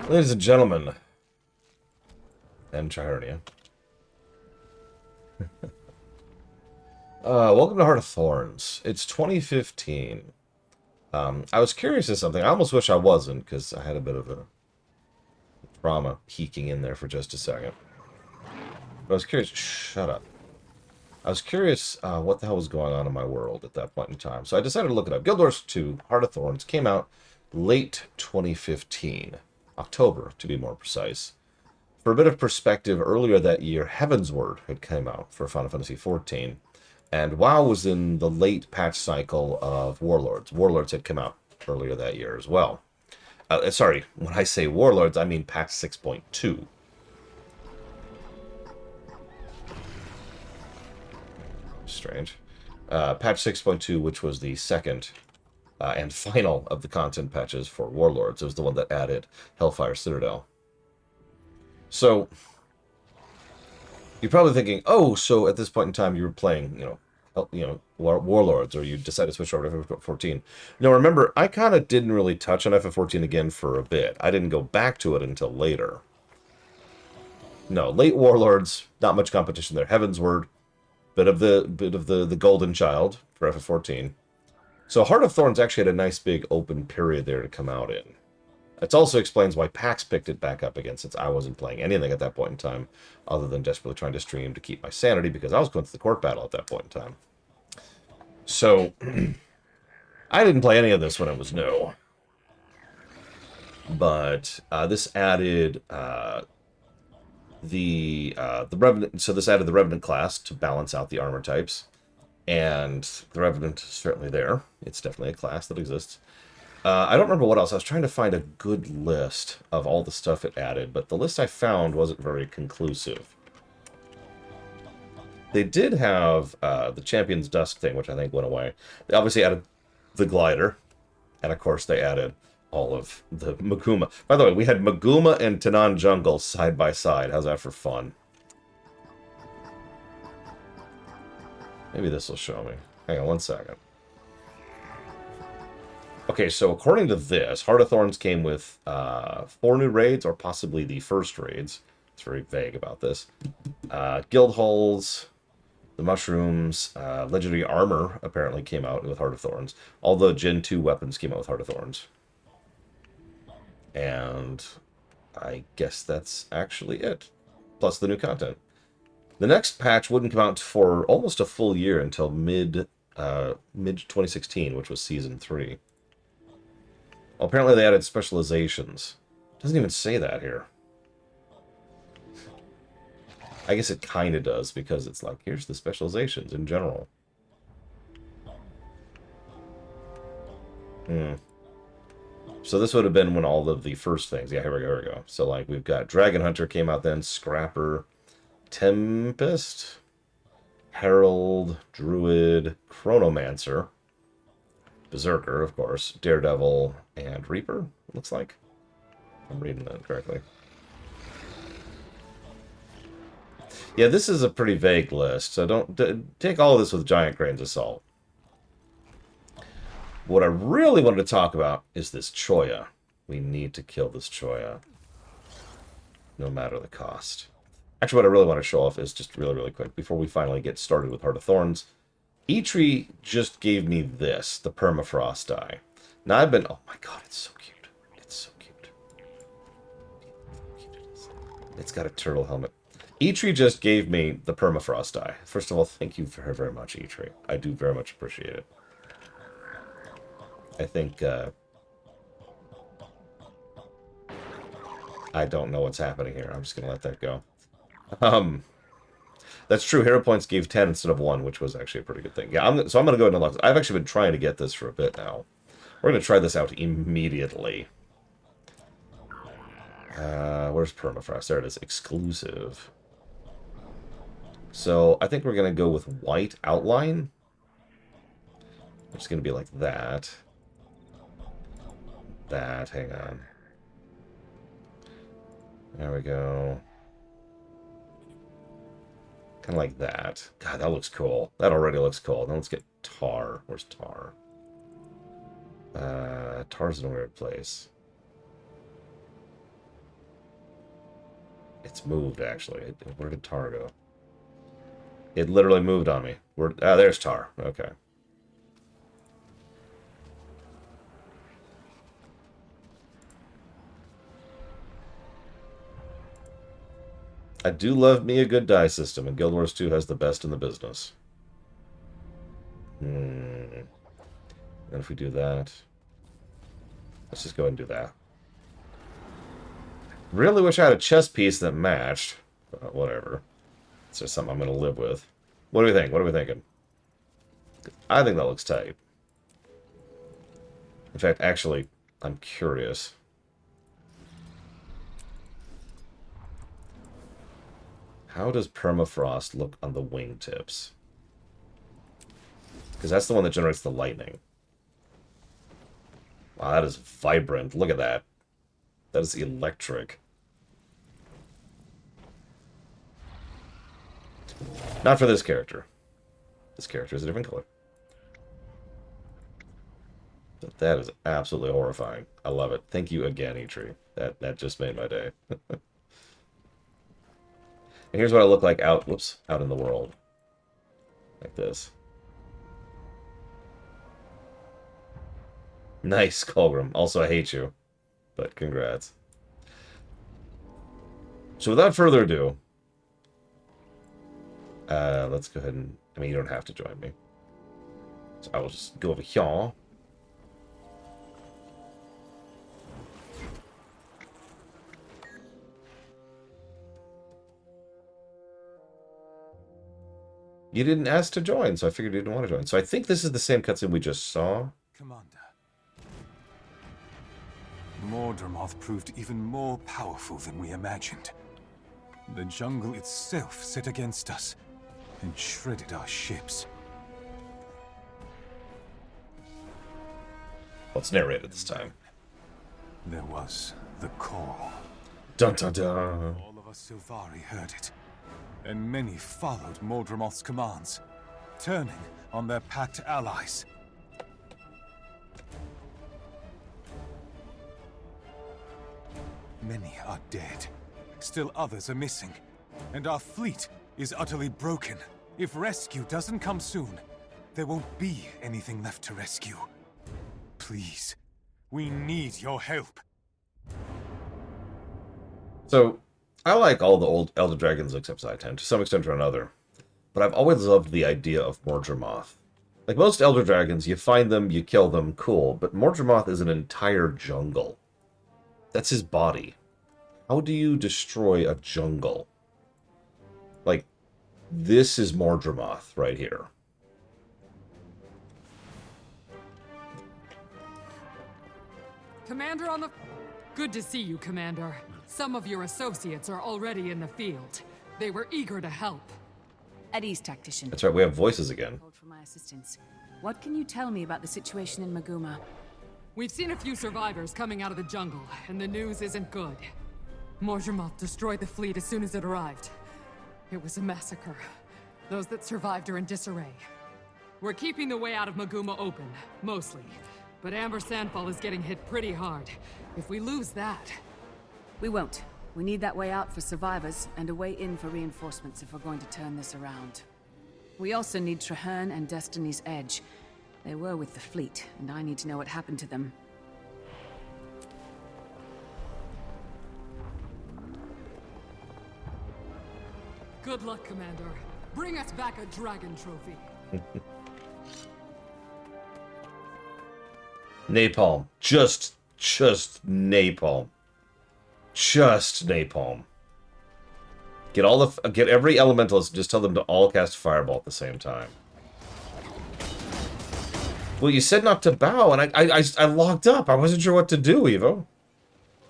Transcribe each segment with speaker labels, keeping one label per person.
Speaker 1: Ladies and gentlemen, and Chihernia, welcome to Heart of Thorns. It's 2015. I was curious of something. I almost wish I wasn't, because I had a bit of a trauma peeking in there for just a second. But I was curious. Shut up. I was curious what the hell was going on in my world at that point in time. So I decided to look it up. Guild Wars 2, Heart of Thorns, came out late 2015. October, to be more precise. For a bit of perspective, earlier that year, Heavensward had come out for Final Fantasy XIV, and WoW was in the late patch cycle of Warlords. Warlords had come out earlier that year as well. Sorry, when I say Warlords, I mean patch 6.2. Strange. Patch 6.2, which was the second and final of the content patches for Warlords. It was the one that added Hellfire Citadel. So, you're probably thinking, oh, so at this point in time you were playing, Warlords, or you decided to switch over to FF14. Now, remember, I kind of didn't really touch on FF14 again for a bit. I didn't go back to it until later. No, late Warlords, not much competition there. Heavensward, bit of the golden child for FF14. So Heart of Thorns actually had a nice big open period there to come out in. It also explains why PAX picked it back up again, since I wasn't playing anything at that point in time, other than desperately trying to stream to keep my sanity, because I was going through the court battle at that point in time. So, I didn't play any of this when it was new. But this added the Revenant. So this added the Revenant class to balance out the armor types, and the Revenant is certainly there. It's definitely a class that exists. I don't remember what else. I was trying to find a good list of all the stuff it added, but the list I found wasn't very conclusive. They did have the Champion's Dusk thing, which I think went away. They obviously added the glider, and of course they added all of the Maguma. By the way, we had Maguma and Tanan Jungle side by side. How's that for fun? Maybe this will show me. Hang on one second. Okay, so according to this, Heart of Thorns came with 4 new raids, or possibly the first raids. It's very vague about this. Guild halls, the mushrooms, legendary armor apparently came out with Heart of Thorns. All the Gen 2 weapons came out with Heart of Thorns. And I guess that's actually it. Plus the new content. The next patch wouldn't come out for almost a full year until mid 2016, which was Season 3. Well, apparently they added specializations. Doesn't even say that here. I guess it kind of does, because it's like, here's the specializations in general. So this would have been when all of the first things... Yeah, here we go. So, like, we've got Dragon Hunter came out then, Scrapper, Tempest, Herald, Druid, Chronomancer, Berserker, of course, Daredevil, and Reaper, looks like. I'm reading that correctly. Yeah, this is a pretty vague list, so don't take all of this with giant grains of salt. What I really wanted to talk about is this Choya. We need to kill this Choya, no matter the cost. Actually, what I really want to show off is just really quick, before we finally get started with Heart of Thorns. Eitri just gave me this, the Permafrost die. Now I've been... Oh my god, it's so cute. It's so cute. It's got a turtle helmet. Eitri just gave me the Permafrost die. First of all, thank you very much, Eitri. I do very much appreciate it. I think, I don't know what's happening here. I'm just going to let that go. That's true. Hero points gave 10 instead of 1, which was actually a pretty good thing. Yeah, so I'm going to go ahead and unlock this. I've actually been trying to get this for a bit now. We're going to try this out immediately. Where's Permafrost? There it is. Exclusive. So I think we're going to go with white outline. It's going to be like that. Hang on. There we go. Kind of like that. God, that looks cool. That already looks cool. Now let's get Tar. Where's Tar? Tar's in a weird place. It's moved, actually. Where did Tar go? It literally moved on me. There's Tar. Okay. I do love me a good die system, and Guild Wars 2 has the best in the business. And if we do that... Let's just go ahead and do that. Really wish I had a chess piece that matched. But whatever. It's just something I'm going to live with. What do we think? What are we thinking? I think that looks tight. In fact, actually, I'm curious. How does permafrost look on the wingtips? Because that's the one that generates the lightning. Wow, that is vibrant. Look at that. That is electric. Not for this character. This character is a different color. But that is absolutely horrifying. I love it. Thank you again, Eitri. That just made my day. And here's what I look like out in the world. Like this. Nice, Colgrim. Also, I hate you. But congrats. So without further ado, let's go ahead and... I mean, you don't have to join me. So I will just go over here. You didn't ask to join, so I figured you didn't want to join. So I think this is the same cutscene we just saw.
Speaker 2: Commander. Mordremoth proved even more powerful than we imagined. The jungle itself set against us and shredded our ships.
Speaker 1: Let's narrate it this time.
Speaker 2: There was the call.
Speaker 1: Dun dun dun.
Speaker 2: All of us Silvari heard it, and many followed Mordremoth's commands, turning on their pact allies. Many are dead. Still others are missing. And our fleet is utterly broken. If rescue doesn't come soon, there won't be anything left to rescue. Please, we need your help.
Speaker 1: So, I like all the old Elder Dragons except Zaitan, to some extent or another. But I've always loved the idea of Mordremoth. Like most Elder Dragons, you find them, you kill them, cool. But Mordremoth is an entire jungle. That's his body. How do you destroy a jungle? Like, this is Mordremoth right here.
Speaker 3: Commander on the... Good to see you, Commander. Some of your associates are already in the field. They were eager to help.
Speaker 4: At ease, Tactician.
Speaker 1: That's right, we have voices again.
Speaker 4: For my assistance. What can you tell me about the situation in Maguma?
Speaker 3: We've seen a few survivors coming out of the jungle, and the news isn't good. Mordremoth destroyed the fleet as soon as it arrived. It was a massacre. Those that survived are in disarray. We're keeping the way out of Maguma open, mostly. But Amber Sandfall is getting hit pretty hard. If we lose that...
Speaker 4: We won't. We need that way out for survivors, and a way in for reinforcements if we're going to turn this around. We also need Trahearne and Destiny's Edge. They were with the fleet, and I need to know what happened to them.
Speaker 3: Good luck, Commander. Bring us back a dragon trophy.
Speaker 1: Napalm. Just napalm. Just napalm. Get every elementalist, just tell them to all cast Fireball at the same time. Well, you said not to bow, and I logged up. I wasn't sure what to do, Evo.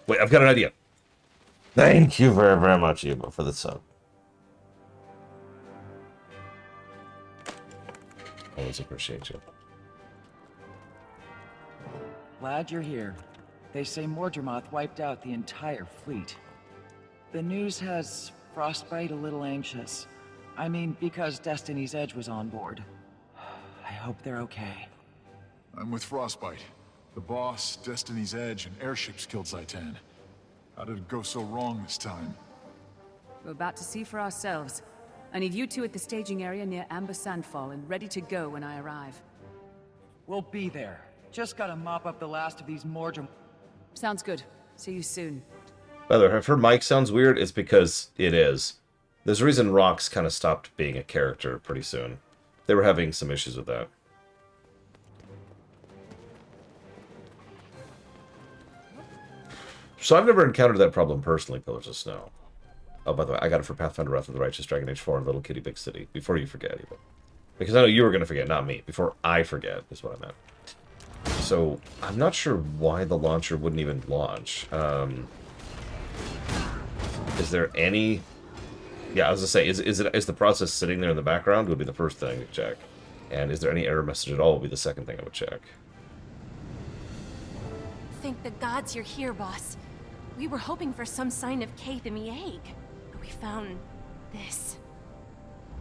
Speaker 1: Wait, I've got an idea. Thank you very, very much, Evo, for the sub. Always appreciate you.
Speaker 5: Glad you're here. They say Mordremoth wiped out the entire fleet. The news has Frostbite a little anxious. I mean, because Destiny's Edge was on board. I hope they're okay.
Speaker 6: I'm with Frostbite. The boss, Destiny's Edge, and airships killed Zaitan. How did it go so wrong this time?
Speaker 4: We're about to see for ourselves. I need you two at the staging area near Amber Sandfall and ready to go when I arrive.
Speaker 5: We'll be there. Just gotta mop up the last of these Mordrim...
Speaker 4: Sounds good. See you soon.
Speaker 1: By the way, if her mic sounds weird, it's because it is. There's a reason Rox kind of stopped being a character pretty soon. They were having some issues with that. So I've never encountered that problem personally, Pillars of Snow. Oh, by the way, I got it for Pathfinder Wrath of the Righteous, Dragon Age 4, and Little Kitty Big City. Before you forget, even. Because I know you were going to forget, not me. Before I forget, is what I meant. So, I'm not sure why the launcher wouldn't even launch. Is there any... Yeah, I was going to say, is the process sitting there in the background? Would be the first thing to check. And is there any error message at all? Would be the second thing I would check.
Speaker 7: Thank the gods you're here, boss. We were hoping for some sign of Kaith and Mieg, but we found this.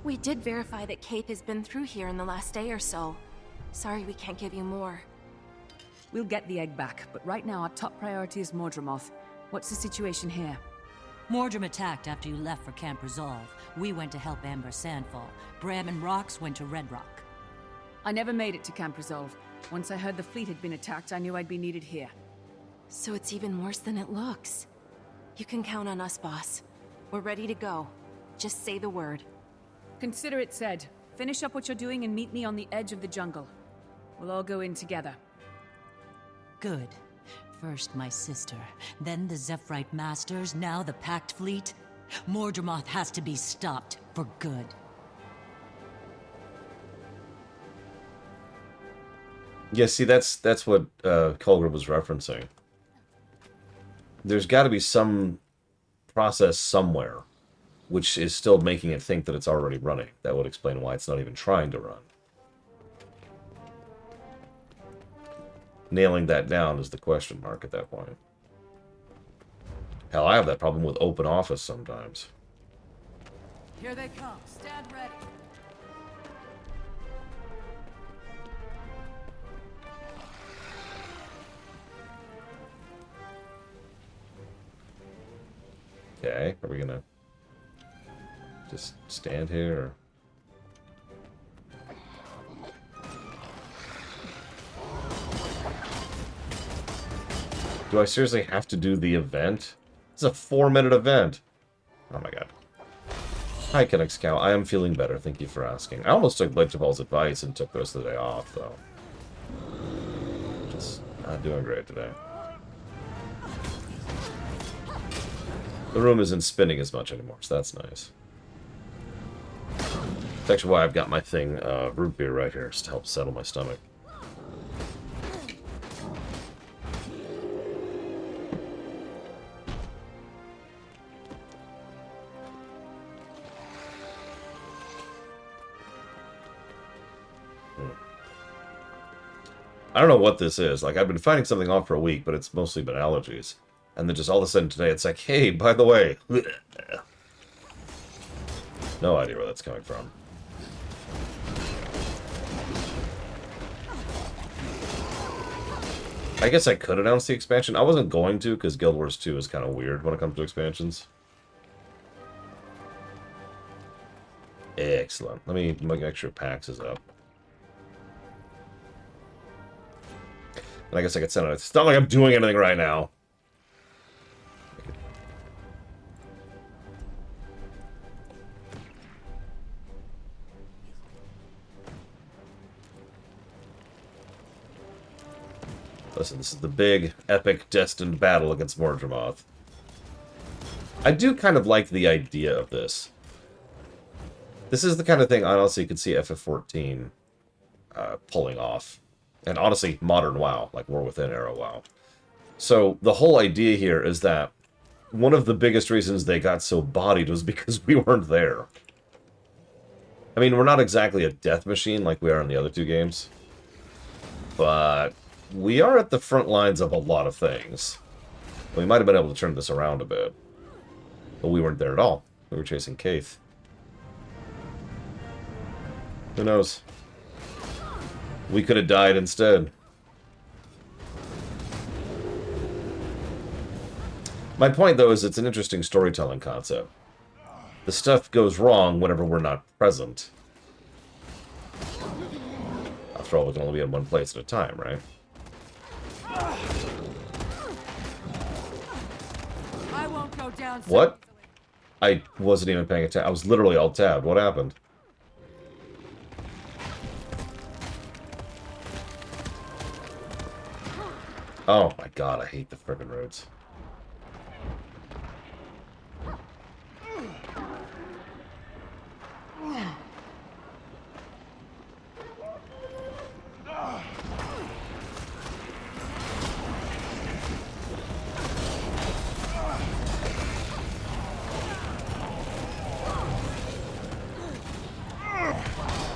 Speaker 7: We did verify that Kaith has been through here in the last day or so. Sorry we can't give you more.
Speaker 4: We'll get the egg back, but right now our top priority is Mordremoth. What's the situation here?
Speaker 8: Mordrim attacked after you left for Camp Resolve. We went to help Amber Sandfall. Bram and Rox went to Red Rock.
Speaker 4: I never made it to Camp Resolve. Once I heard the fleet had been attacked, I knew I'd be needed here.
Speaker 7: So it's even worse than it looks. You can count on us, boss. We're ready to go. Just say the word.
Speaker 4: Consider it said. Finish up what you're doing and meet me on the edge of the jungle. We'll all go in together.
Speaker 8: Good. First my sister, then the Zephyrite Masters, now the Pact Fleet. Mordremoth has to be stopped for good.
Speaker 1: Yeah, see, that's what Colgar was referencing. There's got to be some process somewhere which is still making it think that it's already running. That would explain why it's not even trying to run. Nailing that down is the question mark at that point. Hell, I have that problem with Open Office sometimes.
Speaker 3: Here they come. Stand ready.
Speaker 1: Okay, are we gonna just stand here? Or... Do I seriously have to do the event? It's a 4-minute event. Oh my god. Hi, Kennex Cow. I am feeling better. Thank you for asking. I almost took Legiball's advice and took the rest of the day off, though. Just not doing great today. The room isn't spinning as much anymore, so that's nice. That's actually why I've got my thing, root beer right here, just to help settle my stomach. I don't know what this is. Like, I've been fighting something off for a week, but it's mostly been allergies. And then just all of a sudden today, it's like, hey, by the way. No idea where that's coming from. I guess I could announce the expansion. I wasn't going to, because Guild Wars 2 is kind of weird when it comes to expansions. Excellent. Let me make sure PAX is up. And I guess I could send it. It's not like I'm doing anything right now. Listen, this is the big, epic, destined battle against Mordremoth. I do kind of like the idea of this. This is the kind of thing, honestly, you could see FF14 pulling off. And honestly, modern WoW, like War Within era WoW. So, the whole idea here is that one of the biggest reasons they got so bodied was because we weren't there. I mean, we're not exactly a death machine like we are in the other two games. But we are at the front lines of a lot of things. We might have been able to turn this around a bit. But we weren't there at all. We were chasing Kaith. Who knows? We could have died instead. My point, though, is it's an interesting storytelling concept. The stuff goes wrong whenever we're not present. After all, we can only be in one place at a time, right?
Speaker 3: I won't go down.
Speaker 1: What? I wasn't even paying attention. I was literally alt-tabbed. What happened? Oh my god, I hate the frickin' roads.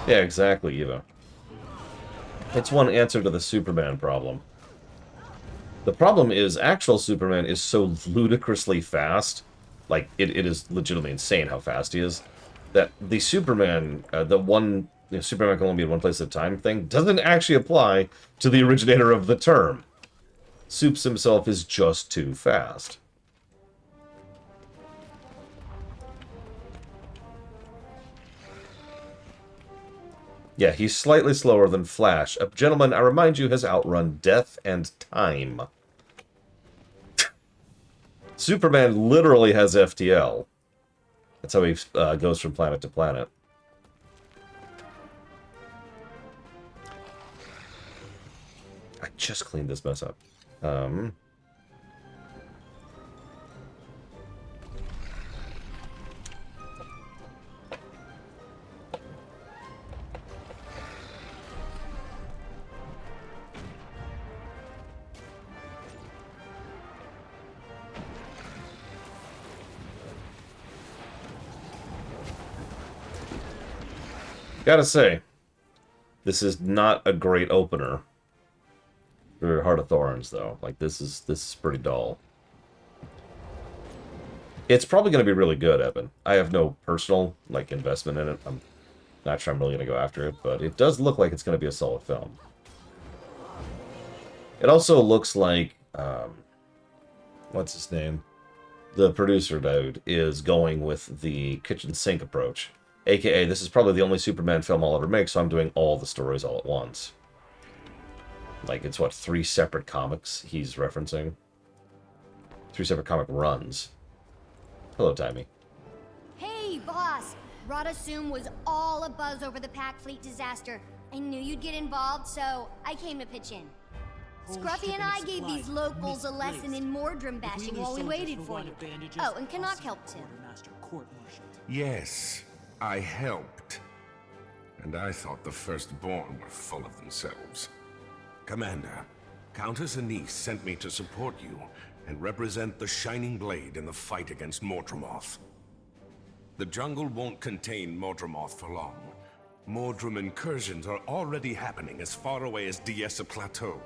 Speaker 1: Yeah, exactly, Eva. It's one answer to the Superman problem. The problem is, actual Superman is so ludicrously fast, like, it is legitimately insane how fast he is, that the Superman, Superman can only be in one place at a time thing, doesn't actually apply to the originator of the term. Supes himself is just too fast. Yeah, he's slightly slower than Flash. A gentleman, I remind you, has outrun death and time. Superman literally has FTL. That's how he goes from planet to planet. I just cleaned this mess up. Gotta say, this is not a great opener for Heart of Thorns, though. Like, this is pretty dull. It's probably going to be really good, Evan. I have no personal, like, investment in it. I'm not sure I'm really going to go after it, but it does look like it's going to be a solid film. It also looks like, what's his name? The producer dude is going with the kitchen sink approach. AKA, this is probably the only Superman film I'll ever make, so I'm doing all the stories all at once. Like, it's what, 3 separate comics he's referencing? 3 separate comic runs. Hello, Timey.
Speaker 9: Hey, boss! Rada Sum was all abuzz over the Pack Fleet disaster. I knew you'd get involved, so I came to pitch in. Scruffy and I gave these locals a lesson in Mordrum bashing while we waited for you. Oh, and Canuck helped too.
Speaker 10: Yes, I helped. And I thought the Firstborn were full of themselves. Commander, Countess Anise sent me to support you and represent the Shining Blade in the fight against Mordremoth. The jungle won't contain Mordremoth for long. Mordrum incursions are already happening as far away as Diessa Plateau.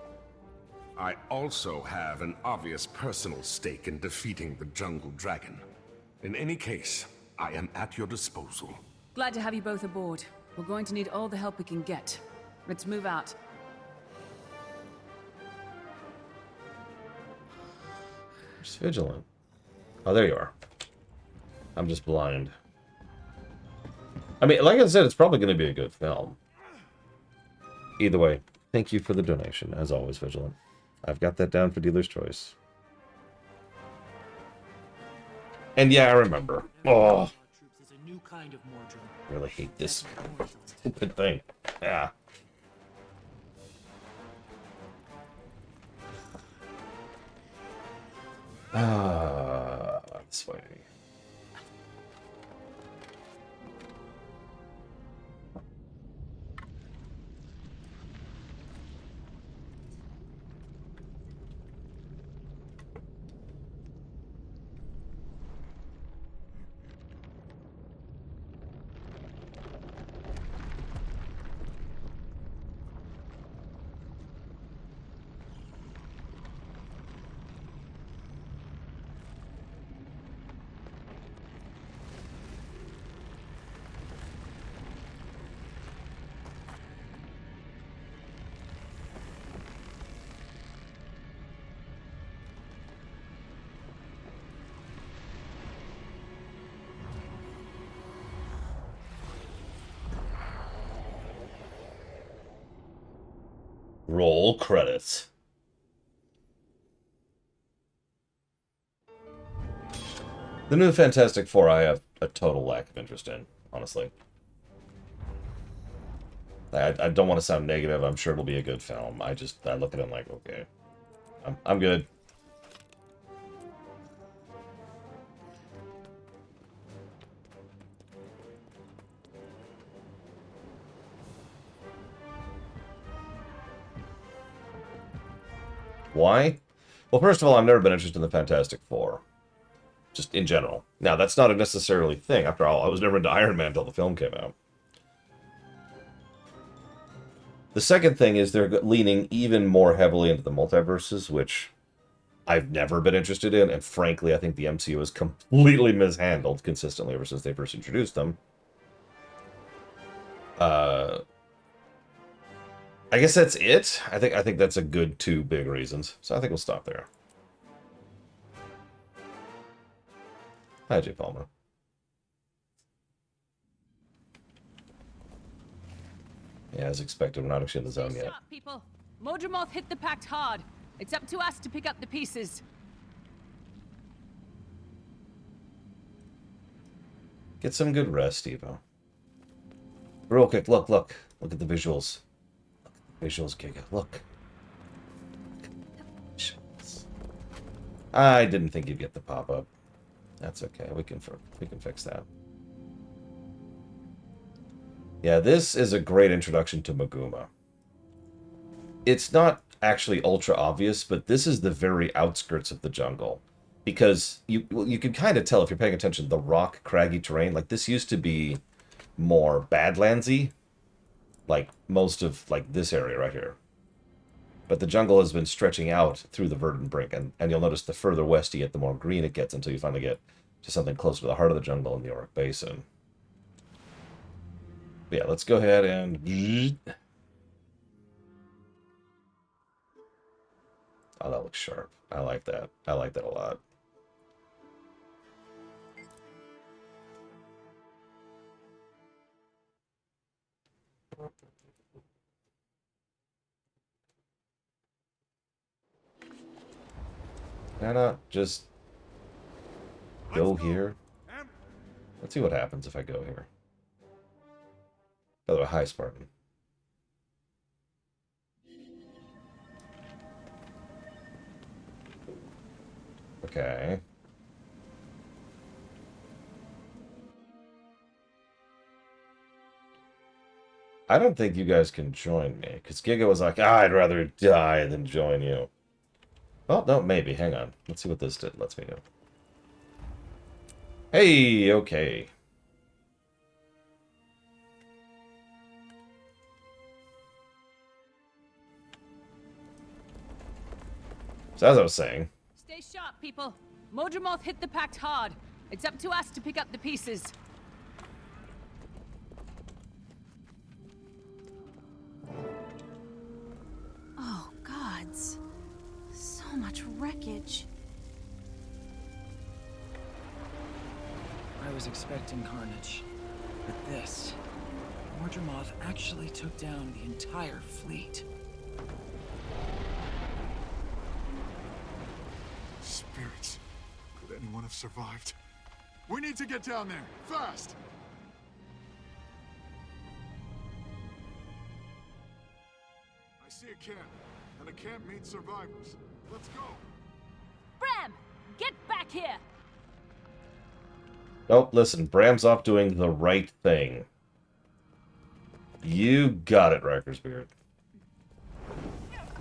Speaker 10: I also have an obvious personal stake in defeating the Jungle Dragon. In any case, I am at your disposal.
Speaker 4: Glad to have you both aboard. We're going to need all the help we can get. Let's move out.
Speaker 1: Just vigilant. Oh, there you are. I'm just blind. I mean, like I said, it's probably going to be a good film. Either way, thank you for the donation, as always, Vigilant. I've got that down for dealer's choice. And yeah, I remember. Oh, I really hate this stupid thing. Yeah. This way. Roll credits. The new Fantastic Four I have a total lack of interest in, honestly. I don't want to sound negative. I'm sure it'll be a good film. I look at it like, okay, I'm good. Why? Well, first of all, I've never been interested in the Fantastic Four. Just in general. Now, that's not a necessarily thing. After all, I was never into Iron Man until the film came out. The second thing is they're leaning even more heavily into the multiverses, which I've never been interested in, and frankly, I think the MCU has completely mishandled consistently ever since they first introduced them. I guess that's it. I think that's a good two big reasons. So I think we'll stop there. Hi, Jay Palmer. Yeah, as expected, we're not actually in the zone yet.
Speaker 4: Stop, people. Modremoth hit the pact hard. It's up to us to pick up the pieces.
Speaker 1: Get some good rest, Evo. Real quick, look at the visuals. Look at the visuals, Giga. Look. I didn't think you'd get the pop-up. That's okay. We can fix that. Yeah, this is a great introduction to Maguma. It's not actually ultra obvious, but this is the very outskirts of the jungle. Because you can kind of tell if you're paying attention, the rock, craggy terrain, like this used to be more Badlandsy, like most of like this area right here. But the jungle has been stretching out through the verdant brink, and you'll notice the further west you get, the more green it gets until you finally get to something closer to the heart of the jungle in the York Basin. But yeah, let's go ahead and... Oh, that looks sharp. I like that. I like that a lot. Why not just go here? Let's see what happens if I go here. By the way, hi, Spartan. Okay. I don't think you guys can join me, because Giga was like, I'd rather die than join you. Oh, no, maybe. Hang on. Let's see what this lets me do. Hey, okay. So as I was saying...
Speaker 4: Stay sharp, people. Modremoth hit the pact hard. It's up to us to pick up the pieces.
Speaker 7: Oh, gods. So much wreckage.
Speaker 5: I was expecting carnage. But this... Modremoth actually took down the entire fleet.
Speaker 6: Spirits. Could anyone have survived? We need to get down there, fast! I see a camp, and a camp meets survivors. Let's go!
Speaker 4: Bram! Get back here!
Speaker 1: Oh, listen, Bram's off doing the right thing. You got it, Rikersbeard.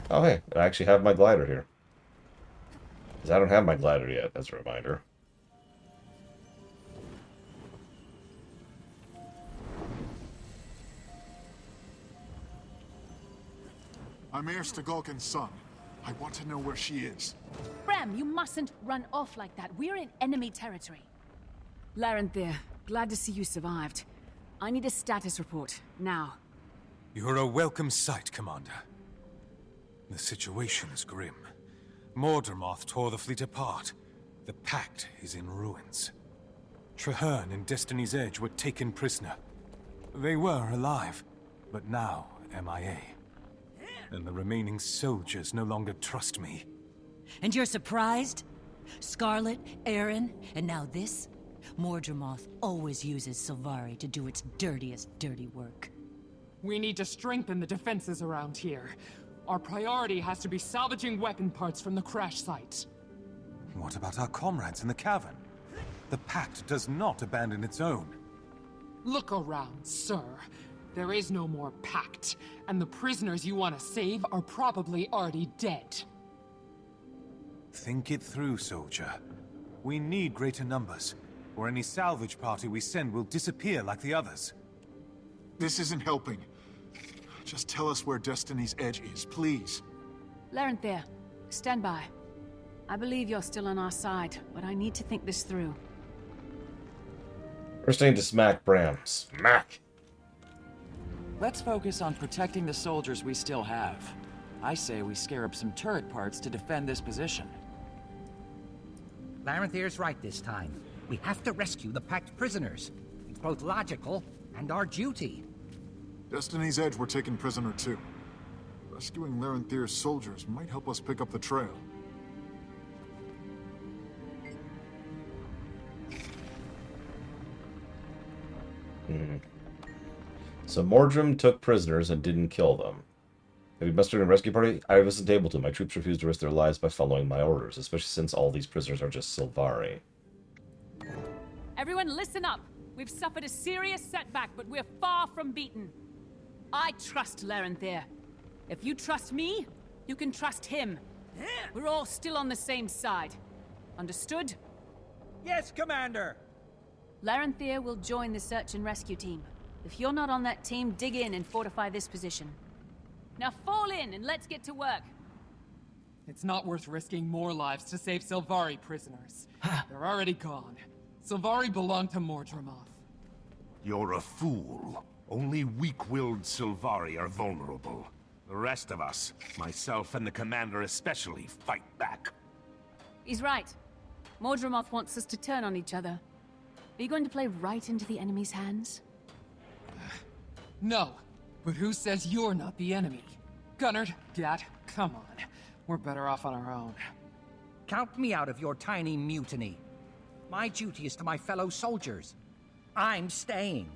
Speaker 1: Oh, hey, I actually have my glider here. Because I don't have my glider yet, as a reminder.
Speaker 6: I'm Mayor Stagolkin's son. I want to know where she is.
Speaker 4: Bram, you mustn't run off like that. We're in enemy territory. Larenthir, glad to see you survived. I need a status report, now.
Speaker 2: You're a welcome sight, Commander. The situation is grim. Mordermoth tore the fleet apart. The Pact is in ruins. Traherne and Destiny's Edge were taken prisoner. They were alive, but now MIA. And the remaining soldiers no longer trust me.
Speaker 8: And you're surprised? Scarlet, Aaron, and now this? Mordremoth always uses Sylvari to do its dirtiest dirty work.
Speaker 3: We need to strengthen the defenses around here. Our priority has to be salvaging weapon parts from the crash site.
Speaker 2: What about our comrades in the cavern? The Pact does not abandon its own.
Speaker 3: Look around, sir. There is no more pact, and the prisoners you want to save are probably already dead.
Speaker 2: Think it through, soldier. We need greater numbers, or any salvage party we send will disappear like the others.
Speaker 6: This isn't helping. Just tell us where Destiny's Edge is, please.
Speaker 4: Larenthir, stand by. I believe you're still on our side, but I need to think this through.
Speaker 1: First aim to smack Bram. Smack!
Speaker 5: Let's focus on protecting the soldiers we still have. I say we scare up some turret parts to defend this position.
Speaker 11: Larenthir's right this time. We have to rescue the Pact prisoners. It's both logical and our duty.
Speaker 6: Destiny's Edge were taken prisoner too. Rescuing Larenthir's soldiers might help us pick up the trail.
Speaker 1: So Mordrim took prisoners and didn't kill them. Have you mustered a rescue party? I wasn't able to. My troops refused to risk their lives by following my orders, especially since all these prisoners are just Sylvari.
Speaker 4: Everyone listen up! We've suffered a serious setback, but we're far from beaten. I trust Larenthir. If you trust me, you can trust him. We're all still on the same side. Understood?
Speaker 11: Yes, Commander!
Speaker 4: Larenthir will join the search and rescue team. If you're not on that team, dig in and fortify this position. Now fall in and let's get to work.
Speaker 3: It's not worth risking more lives to save Sylvari prisoners. They're already gone. Sylvari belong to Mordremoth.
Speaker 10: You're a fool. Only weak-willed Sylvari are vulnerable. The rest of us, myself and the commander especially, fight back.
Speaker 4: He's right. Mordremoth wants us to turn on each other. Are you going to play right into the enemy's hands?
Speaker 3: No, but who says you're not the enemy? Gunnard, Gat, come on. We're better off on our own.
Speaker 11: Count me out of your tiny mutiny. My duty is to my fellow soldiers. I'm staying.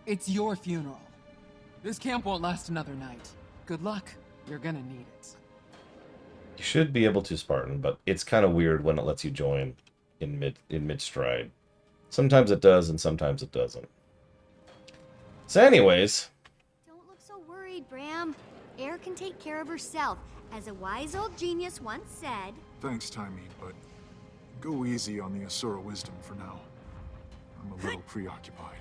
Speaker 3: It's your funeral. This camp won't last another night. Good luck. You're gonna need it.
Speaker 1: You should be able to, Spartan, but it's kind of weird when it lets you join in mid-stride. Sometimes it does, and sometimes it doesn't. So anyways...
Speaker 9: Don't look so worried, Bram. Air can take care of herself, as a wise old genius once said.
Speaker 6: Thanks, Timey, but go easy on the Asura wisdom for now. I'm a little preoccupied.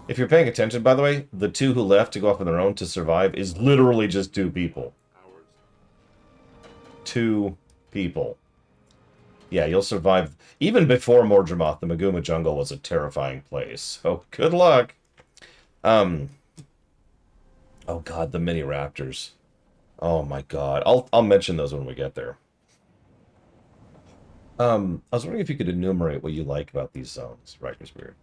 Speaker 1: If you're paying attention, by the way, the two who left to go off on their own to survive is literally just 2 people. 2 people. Yeah, you'll survive. Even before Mordremoth, the Maguma jungle was a terrifying place. So, good luck. Oh god, the mini raptors. Oh my god. I'll mention those when we get there. I was wondering if you could enumerate what you like about these zones, Riker's Beard.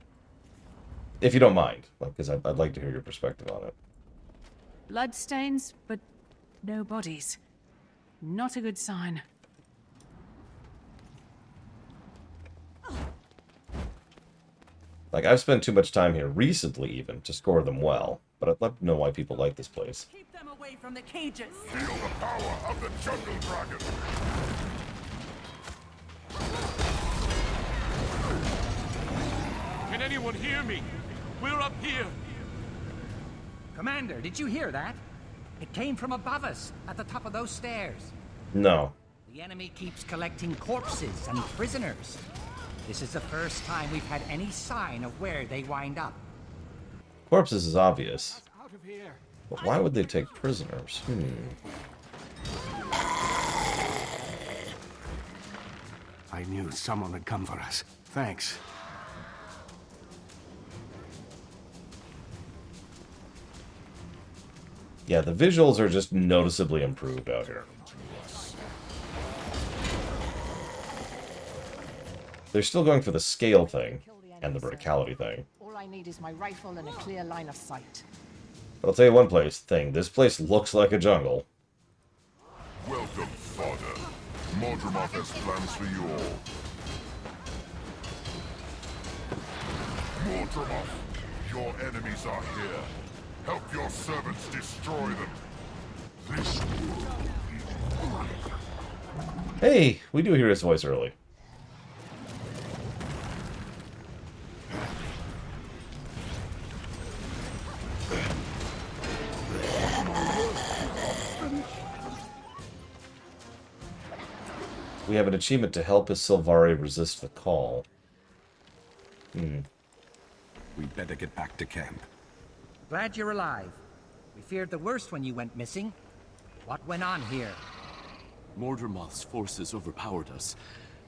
Speaker 1: If you don't mind, because I'd like to hear your perspective on it.
Speaker 4: Bloodstains, but no bodies. Not a good sign.
Speaker 1: Like, I've spent too much time here recently, even, to score them well. But I'd love to know why people like this place.
Speaker 5: Keep them away from the cages!
Speaker 10: Feel the power of the Jungle Dragon!
Speaker 2: Can anyone hear me? We're up here!
Speaker 11: Commander, did you hear that? It came from above us, at the top of those stairs.
Speaker 1: No.
Speaker 11: The enemy keeps collecting corpses and prisoners. This is the first time we've had any sign of where they wind up.
Speaker 1: Corpses is obvious. But why would they take prisoners?
Speaker 10: I knew someone would come for us. Thanks.
Speaker 1: Yeah, the visuals are just noticeably improved out here. They're still going for the scale thing and the verticality thing.
Speaker 12: All I need is my rifle and a clear line of sight.
Speaker 1: But I'll tell you one thing. This place looks like a jungle.
Speaker 12: Welcome, father. Mordremoth has plans for you all. Mordremoth, your enemies are here. Help your servants destroy them. This world is mine.
Speaker 1: Hey, we do hear his voice early. We have an achievement to help his Sylvari resist the call.
Speaker 10: We better get back to camp.
Speaker 11: Glad you're alive. We feared the worst when you went missing. What went on here?
Speaker 13: Mordremoth's forces overpowered us.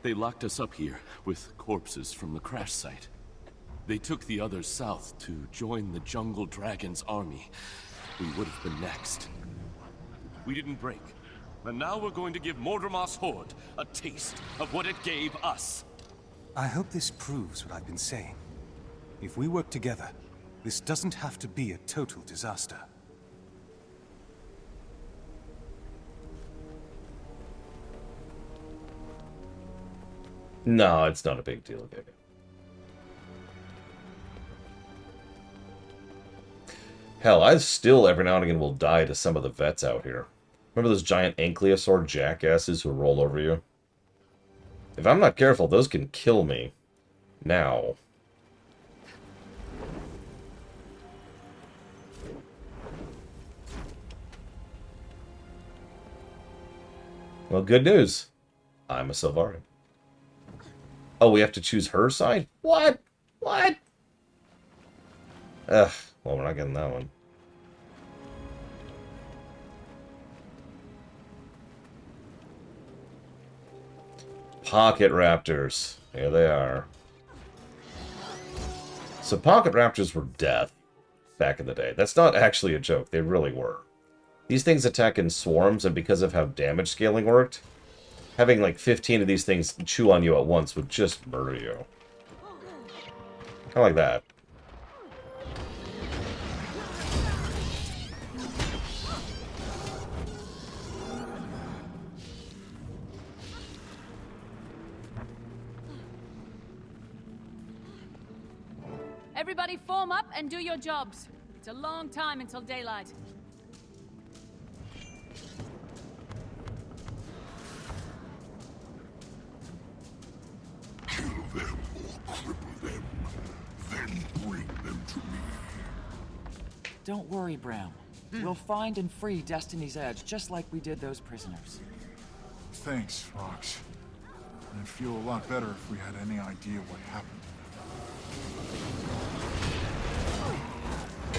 Speaker 13: They locked us up here with corpses from the crash site. They took the others south to join the Jungle Dragon's army. We would have been next. We didn't break. And now we're going to give Mordremoth's horde a taste of what it gave us.
Speaker 2: I hope this proves what I've been saying. If we work together, this doesn't have to be a total disaster.
Speaker 1: No, it's not a big deal, Giga. Hell, I still every now and again will die to some of the vets out here. Remember those giant ankylosaur jackasses who roll over you? If I'm not careful, those can kill me. Now. Well, good news. I'm a Sylvari. Oh, we have to choose her side? What? What? Ugh. Well, we're not getting that one. Pocket raptors. Here they are. So pocket raptors were death back in the day. That's not actually a joke. They really were. These things attack in swarms, and because of how damage scaling worked, having like 15 of these things chew on you at once would just murder you. Kind of like that.
Speaker 4: Everybody form up and do your jobs. It's a long time until daylight.
Speaker 12: Kill them or cripple them, then bring them to me.
Speaker 5: Don't worry, Bram. We'll find and free Destiny's Edge, just like we did those prisoners.
Speaker 6: Thanks, Rox. I'd feel a lot better if we had any idea what happened.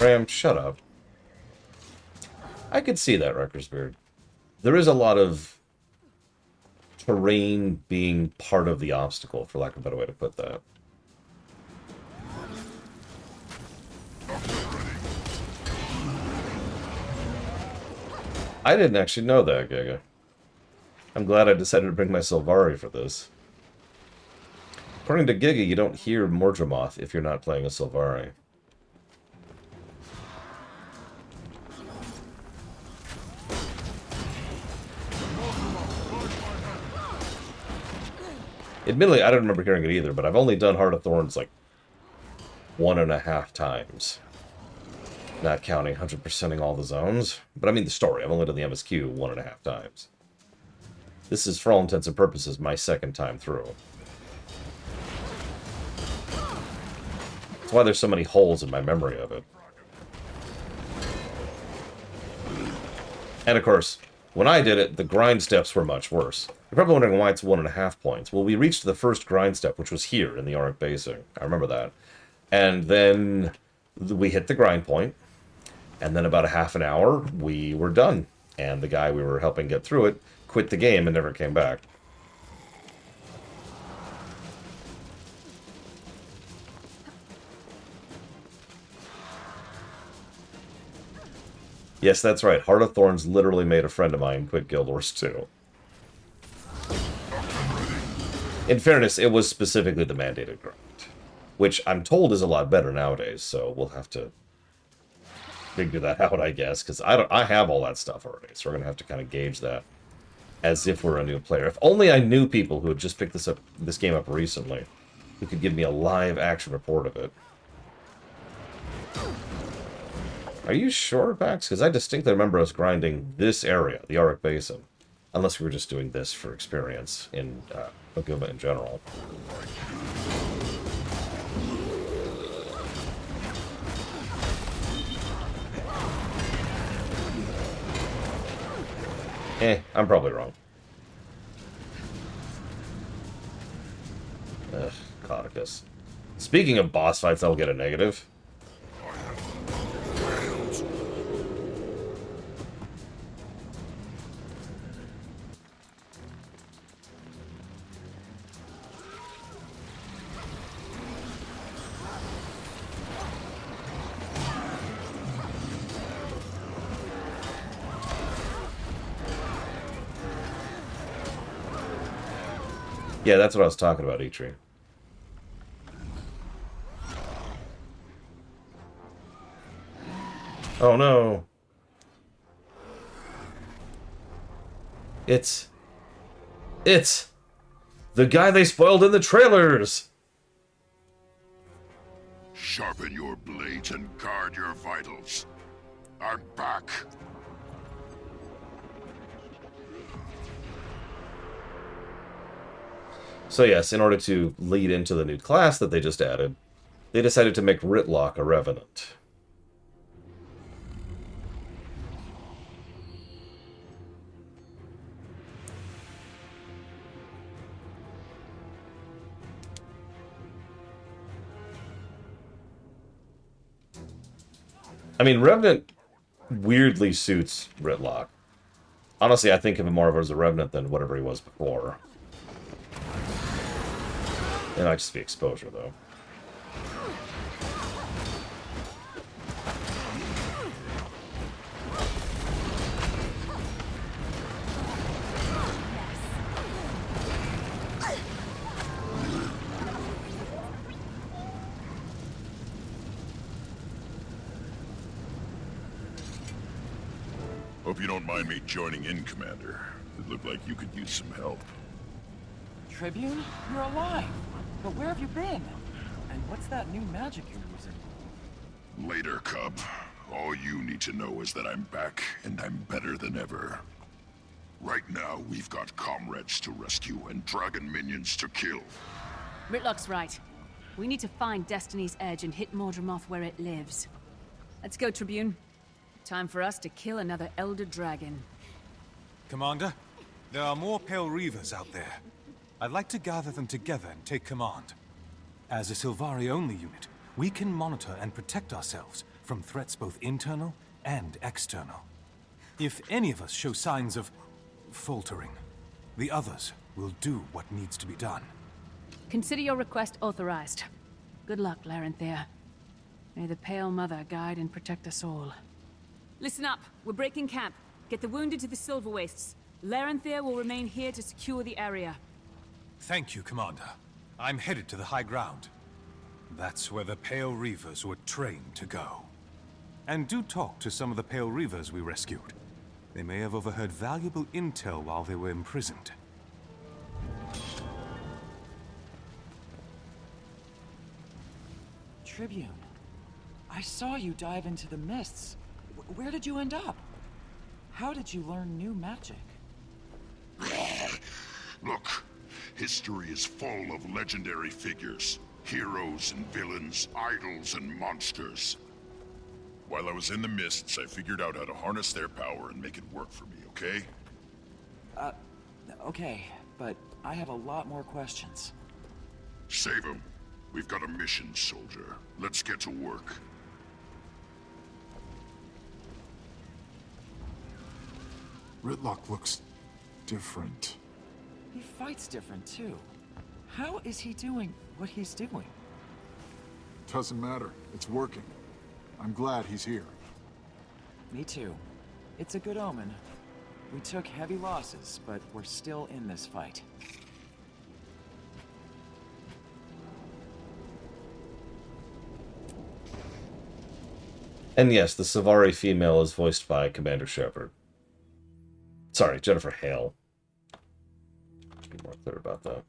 Speaker 1: Ram, shut up. I could see that, Reckersbeard. There is a lot of terrain being part of the obstacle, for lack of a better way to put that. I didn't actually know that, Giga. I'm glad I decided to bring my Sylvari for this. According to Giga, you don't hear Mordremoth if you're not playing a Sylvari. Admittedly, I don't remember hearing it either, but I've only done Heart of Thorns like 1.5 times. Not counting 100%ing all the zones. But I mean the story. I've only done the MSQ 1.5 times. This is, for all intents and purposes, my second time through. That's why there's so many holes in my memory of it. And of course, when I did it, the grind steps were much worse. You're probably wondering why it's 1.5 points. Well, we reached the first grind step, which was here in the Auric Basin. I remember that. And then we hit the grind point. And then about a half an hour, we were done. And the guy we were helping get through it quit the game and never came back. Yes, that's right. Heart of Thorns literally made a friend of mine quit Guild Wars 2. In fairness, it was specifically the mandated grind, which I'm told is a lot better nowadays, so we'll have to figure that out, I guess, because I have all that stuff already, so we're gonna have to kind of gauge that as if we're a new player. If only I knew people who had just picked this game up recently, who could give me a live action report of it. Are you sure, Bax? Because I distinctly remember us grinding this area, the Auric Basin. Unless we were just doing this for experience in Maguma in general. I'm probably wrong. Ugh, Codicus. Speaking of boss fights, I'll get a negative. Yeah, that's what I was talking about, Eitri. Oh no. It's the guy they spoiled in the trailers!
Speaker 12: Sharpen your blades and guard your vitals. I'm back.
Speaker 1: So yes, in order to lead into the new class that they just added, they decided to make Rytlock a Revenant. I mean, Revenant weirdly suits Rytlock. Honestly, I think of him more of as a Revenant than whatever he was before. It might just be exposure, though.
Speaker 12: Hope you don't mind me joining in, Commander. It looked like you could use some help.
Speaker 5: Tribune? You're alive! But where have you been? And what's that new magic you're using?
Speaker 12: Later, Cub. All you need to know is that I'm back, and I'm better than ever. Right now, we've got comrades to rescue and dragon minions to kill.
Speaker 4: Rytlock's right. We need to find Destiny's Edge and hit Mordremoth where it lives. Let's go, Tribune. Time for us to kill another Elder Dragon.
Speaker 2: Commander, there are more Pale Reavers out there. I'd like to gather them together and take command. As a Sylvari-only unit, we can monitor and protect ourselves from threats both internal and external. If any of us show signs of faltering, the others will do what needs to be done.
Speaker 4: Consider your request authorized. Good luck, Larenthir. May the Pale Mother guide and protect us all. Listen up. We're breaking camp. Get the wounded to the Silver Wastes. Larenthir will remain here to secure the area.
Speaker 2: Thank you, Commander. I'm headed to the high ground. That's where the Pale Reavers were trained to go. And do talk to some of the Pale Reavers we rescued. They may have overheard valuable intel while they were imprisoned.
Speaker 5: Tribune, I saw you dive into the mists. Where did you end up? How did you learn new magic?
Speaker 12: Look, history is full of legendary figures. Heroes and villains, idols and monsters. While I was in the mists, I figured out how to harness their power and make it work for me, okay?
Speaker 5: Okay, but I have a lot more questions.
Speaker 12: Save them. We've got a mission, soldier. Let's get to work.
Speaker 6: Rytlock looks different.
Speaker 5: He fights different, too. How is he doing what he's doing?
Speaker 6: Doesn't matter. It's working. I'm glad he's here.
Speaker 5: Me too. It's a good omen. We took heavy losses, but we're still in this fight.
Speaker 1: And yes, the Savari female is voiced by Commander Shepard. Sorry, Jennifer Hale. Let's be more clear about that.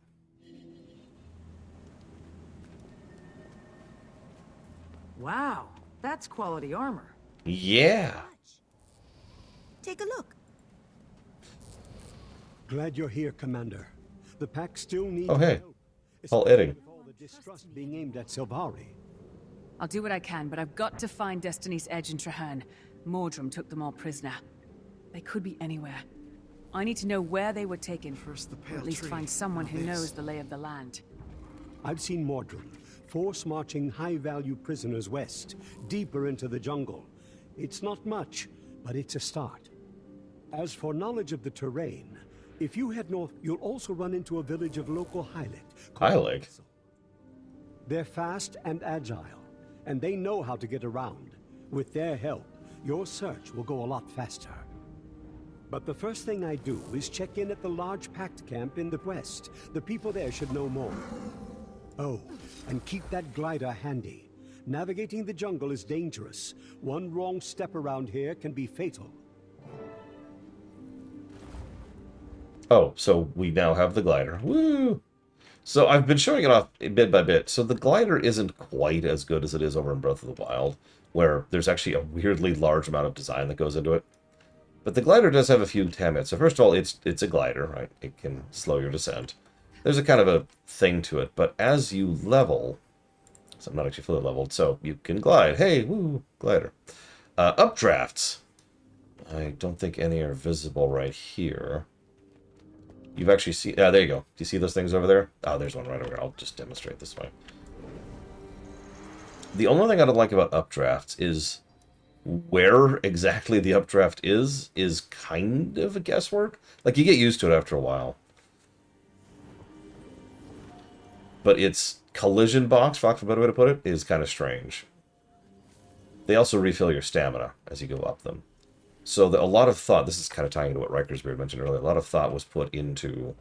Speaker 5: Wow, that's quality armor.
Speaker 1: Yeah.
Speaker 14: Take a look.
Speaker 15: Glad you're here, Commander. The pack still needs
Speaker 1: Oh, hey.
Speaker 15: help.
Speaker 1: Paul Edding.
Speaker 15: With all the distrust being aimed at Silvari.
Speaker 4: I'll do what I can, but I've got to find Destiny's Edge and Traherne. Mordrum took them all prisoner. They could be anywhere. I need to know where they were taken, or at least find someone who knows the lay of the land.
Speaker 15: I've seen Mordrum, force marching high-value prisoners west, deeper into the jungle. It's not much, but it's a start. As for knowledge of the terrain, if you head north, you'll also run into a village of local Hylic.
Speaker 1: Hylic?
Speaker 15: They're fast and agile, and they know how to get around. With their help, your search will go a lot faster. But the first thing I do is check in at the large pact camp in the west. The people there should know more. Oh, and keep that glider handy. Navigating the jungle is dangerous. One wrong step around here can be fatal.
Speaker 1: Oh, so we now have the glider. Woo! So I've been showing it off bit by bit. So the glider isn't quite as good as it is over in Breath of the Wild, where there's actually a weirdly large amount of design that goes into it. But the glider does have a few habits. So first of all, it's a glider, right? It can slow your descent. There's a kind of a thing to it, but as you level, so I'm not actually fully leveled, so you can glide. Hey, woo, glider. Updrafts. I don't think any are visible right here. You've actually seen... there you go. Do you see those things over there? Oh, there's one right over here. I'll just demonstrate this way. The only thing I don't like about updrafts is where exactly the updraft is kind of a guesswork. Like, you get used to it after a while. But its collision box, for lack of a better way to put it, is kind of strange. They also refill your stamina as you go up them. So a lot of thought, this is kind of tying into what Riker's Beard mentioned earlier, a lot of thought was put into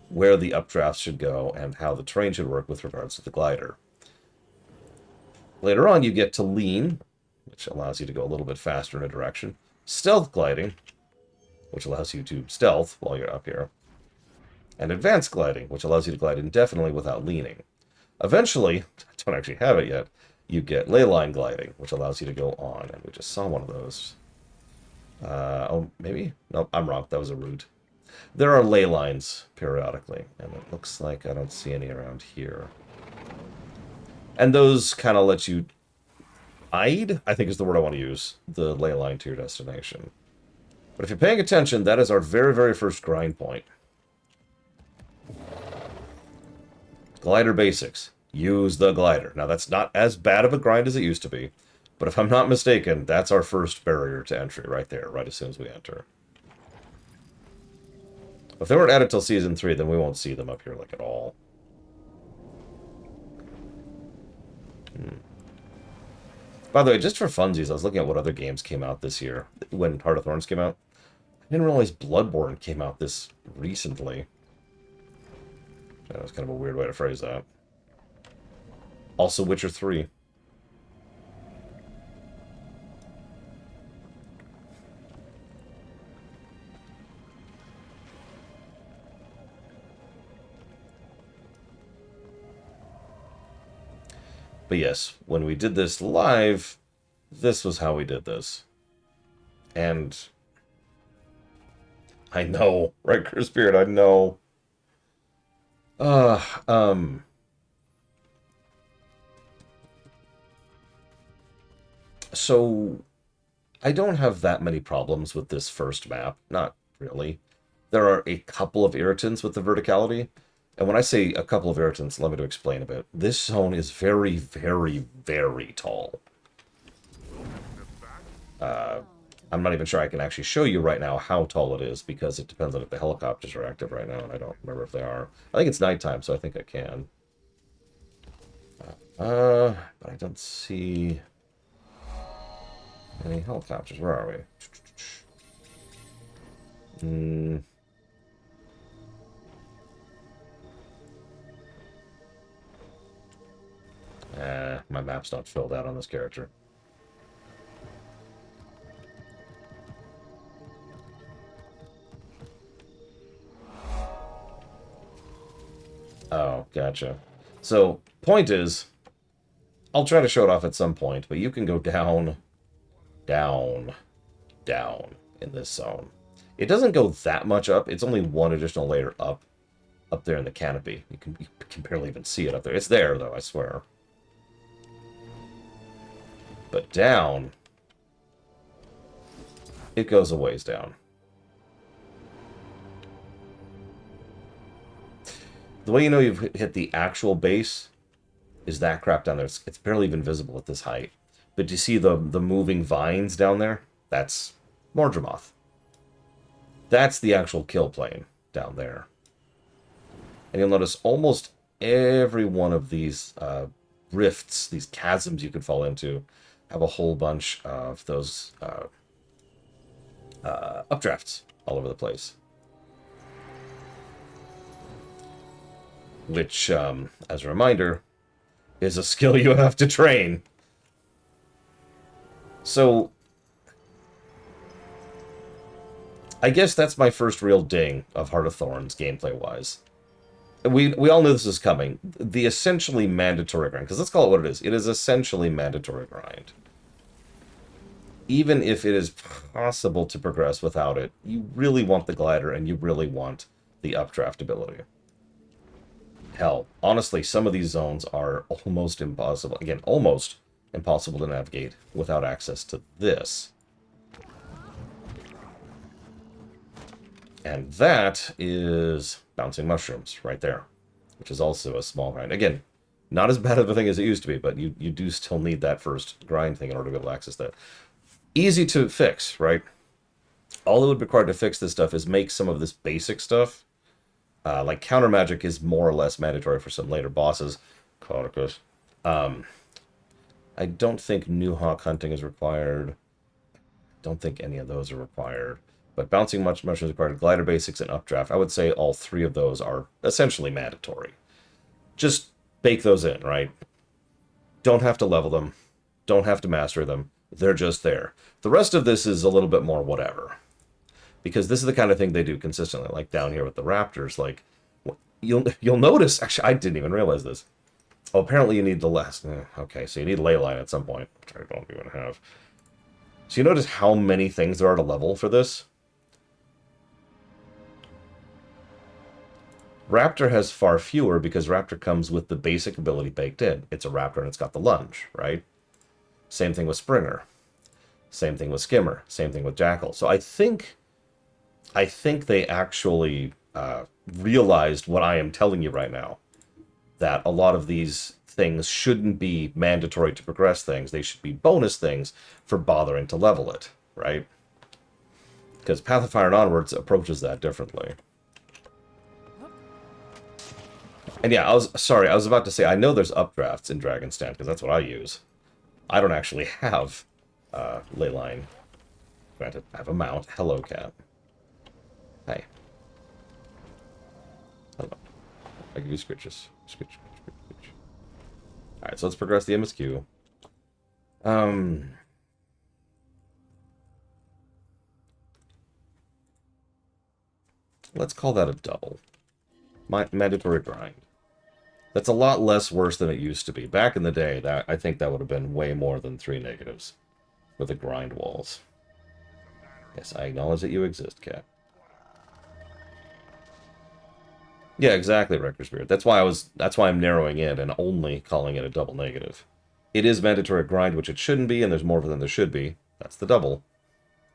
Speaker 1: where the updrafts should go and how the terrain should work with regards to the glider. Later on, you get to lean, which allows you to go a little bit faster in a direction. Stealth gliding, which allows you to stealth while you're up here. And advanced gliding, which allows you to glide indefinitely without leaning. Eventually, I don't actually have it yet, you get ley line gliding, which allows you to go on, and we just saw one of those. Oh, maybe? Nope, I'm wrong. That was a route. There are ley lines periodically, and it looks like I don't see any around here. And those kind of let you guide, I think is the word I want to use, the ley line to your destination. But if you're paying attention, that is our very, very first grind point. Glider basics. Use the glider. Now, that's not as bad of a grind as it used to be, but if I'm not mistaken, that's our first barrier to entry right there, right as soon as we enter. If they weren't added till Season 3, then we won't see them up here, like, at all. By the way, just for funsies, I was looking at what other games came out this year when Heart of Thorns came out. I didn't realize Bloodborne came out this recently. That was kind of a weird way to phrase that. Also, Witcher 3. But yes, when we did this live, this was how we did this. And I know, right, Chris Spirit, I know. So, I don't have that many problems with this first map. Not really. There are a couple of irritants with the verticality. And when I say a couple of irritants, let me to explain a bit. This zone is very, very, very tall. I'm not even sure I can actually show you right now how tall it is, because it depends on if the helicopters are active right now, and I don't remember if they are. I think it's nighttime, so I think I can. But I don't see any helicopters. Where are we? My map's not filled out on this character. Oh, gotcha. So, point is, I'll try to show it off at some point, but you can go down, down, down in this zone. It doesn't go that much up. It's only one additional layer up there in the canopy. You can barely even see it up there. It's there, though, I swear. But down, it goes a ways down. The way you know you've hit the actual base is that crap down there. It's barely even visible at this height. But do you see the moving vines down there? That's Mordremoth. That's the actual kill plane down there. And you'll notice almost every one of these rifts, these chasms you could fall into, have a whole bunch of those updrafts all over the place. Which, as a reminder, is a skill you have to train. So, I guess that's my first real ding of Heart of Thorns, gameplay-wise. We all knew this was coming. The essentially mandatory grind, because let's call it what it is. It is essentially mandatory grind. Even if it is possible to progress without it, you really want the glider and you really want the updraft ability. Hell, honestly, some of these zones are almost impossible. Again, almost impossible to navigate without access to this. And that is Bouncing Mushrooms right there, which is also a small grind. Again, not as bad of a thing as it used to be, but you do still need that first grind thing in order to be able to access that. Easy to fix, right? All it would require to fix this stuff is make some of this basic stuff. Like counter magic is more or less mandatory for some later bosses. Cauticus. I don't think New Hawk hunting is required. Don't think any of those are required. But bouncing much is required. Glider basics and updraft. I would say all three of those are essentially mandatory. Just bake those in, right? Don't have to level them. Don't have to master them. They're just there. The rest of this is a little bit more whatever. Because this is the kind of thing they do consistently. Like down here with the raptors. Like, you'll notice... Actually, I didn't even realize this. Oh, apparently you need the last... Okay, so you need ley line at some point. Which I don't even have. So you notice how many things there are to level for this? Raptor has far fewer because Raptor comes with the basic ability baked in. It's a Raptor and it's got the lunge, right? Same thing with Springer. Same thing with Skimmer. Same thing with Jackal. So I think they actually realized what I am telling you right now. That a lot of these things shouldn't be mandatory to progress things. They should be bonus things for bothering to level it, right? Because Path of Fire and Onwards approaches that differently. And yeah, I was about to say, I know there's updrafts in Dragon's Den, because that's what I use. I don't actually have Leyline. Granted, I have a mount. Hello, cat. Hey. Hello. I give you scritches. Scritch. Alright, so let's progress the MSQ. Let's call that a double. Mandatory grind. That's a lot less worse than it used to be. Back in the day, I think that would have been way more than 3 negatives with the grind walls. Yes, I acknowledge that you exist, cat. Yeah, exactly, Wrecker's Beard. That's why I'm narrowing in and only calling it a double negative. It is mandatory grind, which it shouldn't be, and there's more than there should be. That's the double.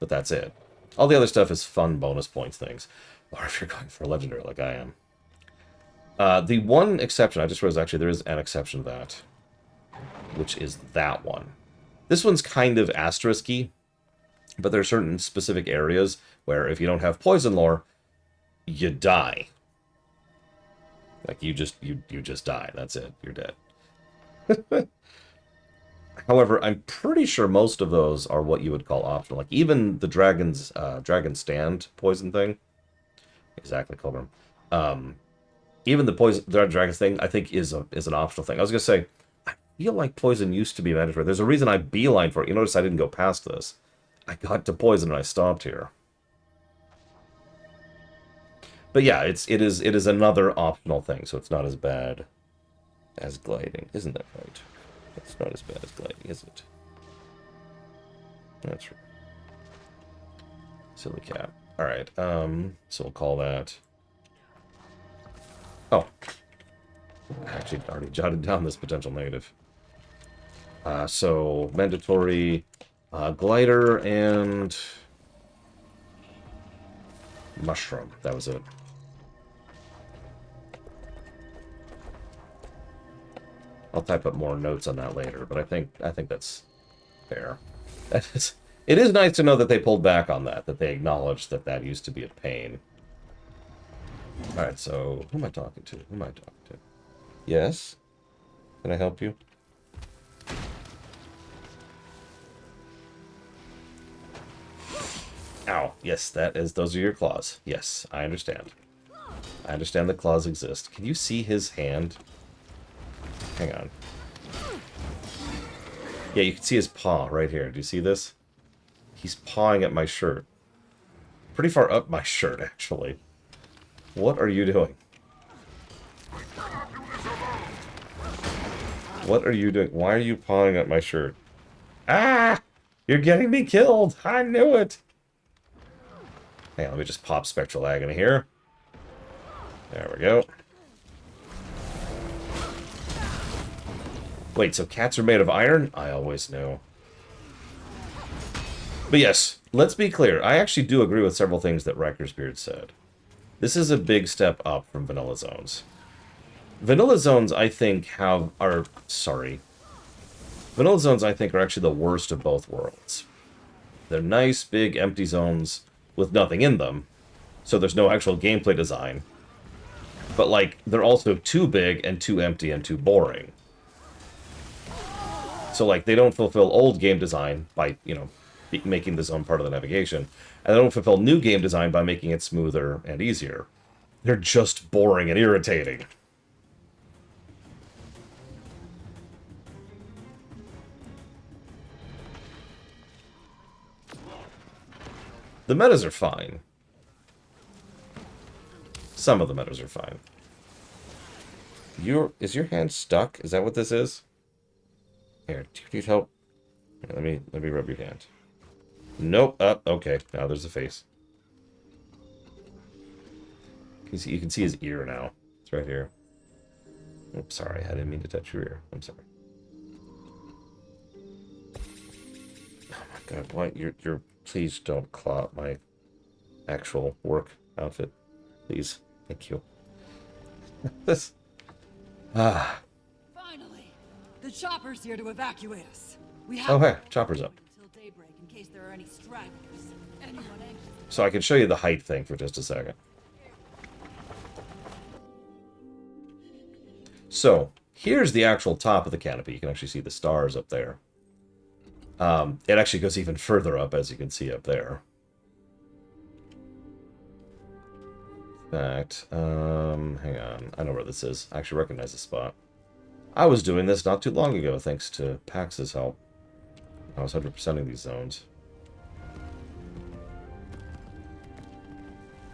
Speaker 1: But that's it. All the other stuff is fun bonus points things. Or if you're going for a legendary like I am. The one exception, I just realized actually there is an exception to that, which is that one. This one's kind of asterisk-y, but there are certain specific areas where if you don't have poison lore, you die. Like you just die. That's it. You're dead. However, I'm pretty sure most of those are what you would call optional. Like even the dragon stand poison thing. Exactly, Colburn. Even the dragon's thing, I think, is an optional thing. I was gonna say, I feel like poison used to be mandatory. There's a reason I beeline for it. You notice I didn't go past this. I got to poison and I stopped here. But yeah, it is another optional thing, so it's not as bad as gliding. Isn't that right? It's not as bad as gliding, is it? That's right. Silly cat. Alright, so we'll call that... Oh. I actually already jotted down this potential negative. So, mandatory glider and... mushroom. That was it. I'll type up more notes on that later, but I think that's fair. It is nice to know that they pulled back on that they acknowledged that used to be a pain. Alright, so who am I talking to? Who am I talking to? Yes? Can I help you? Ow. Yes, those are your claws. Yes, I understand. I understand the claws exist. Can you see his hand? Hang on. Yeah, you can see his paw right here. Do you see this? He's pawing at my shirt. Pretty far up my shirt, actually. What are you doing? What are you doing? Why are you pawing at my shirt? Ah! You're getting me killed! I knew it! Hang on, let me just pop Spectral Agony here. There we go. Wait, so cats are made of iron? I always knew. But yes, let's be clear. I actually do agree with several things that Riker's Beard said. This is a big step up from Vanilla Zones. Vanilla Zones, I think, Vanilla Zones, I think, are actually the worst of both worlds. They're nice, big, empty zones with nothing in them, so there's no actual gameplay design. But, like, they're also too big and too empty and too boring. So, like, they don't fulfill old game design by, you know, making the zone part of the navigation. And they don't fulfill new game design by making it smoother and easier. They're just boring and irritating. The metas are fine. Some of the metas are fine. Is your hand stuck? Is that what this is? Here, do you need help? Here, let me rub your hand. Nope. Okay. Now there's a face. You can see his ear now. It's right here. Oops, sorry. I didn't mean to touch your ear. I'm sorry. Oh my god, what? You're please don't claw up my actual work outfit. Please. Thank you. This.
Speaker 3: Finally! The chopper's here to evacuate us. We have
Speaker 1: Oh hey, chopper's up.
Speaker 3: until daybreak in case there are any stragglers. Anyone anxious?
Speaker 1: So I can show you the height thing for just a second. So, here's the actual top of the canopy. You can actually see the stars up there. It actually goes even further up, as you can see up there. In fact, hang on. I know where this is. I actually recognize the spot. I was doing this not too long ago, thanks to Pax's help. I was 100%ing these zones.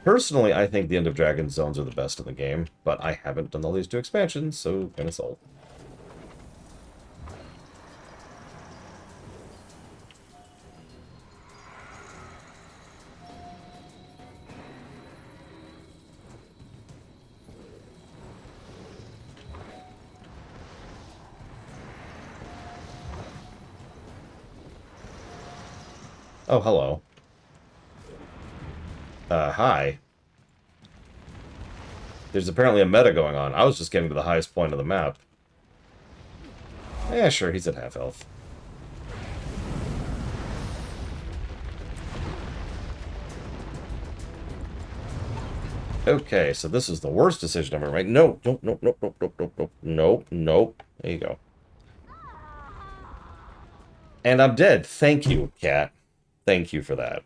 Speaker 1: Personally, I think the End of Dragon zones are the best in the game, but I haven't done all these 2 expansions, so kind of sold. Oh, hello. Hi. There's apparently a meta going on. I was just getting to the highest point of the map. Yeah, sure, he's at half health. Okay, so this is the worst decision ever, right? No, nope, nope, nope, nope, nope, nope, nope, nope, nope. There you go. And I'm dead. Thank you, cat. Thank you for that.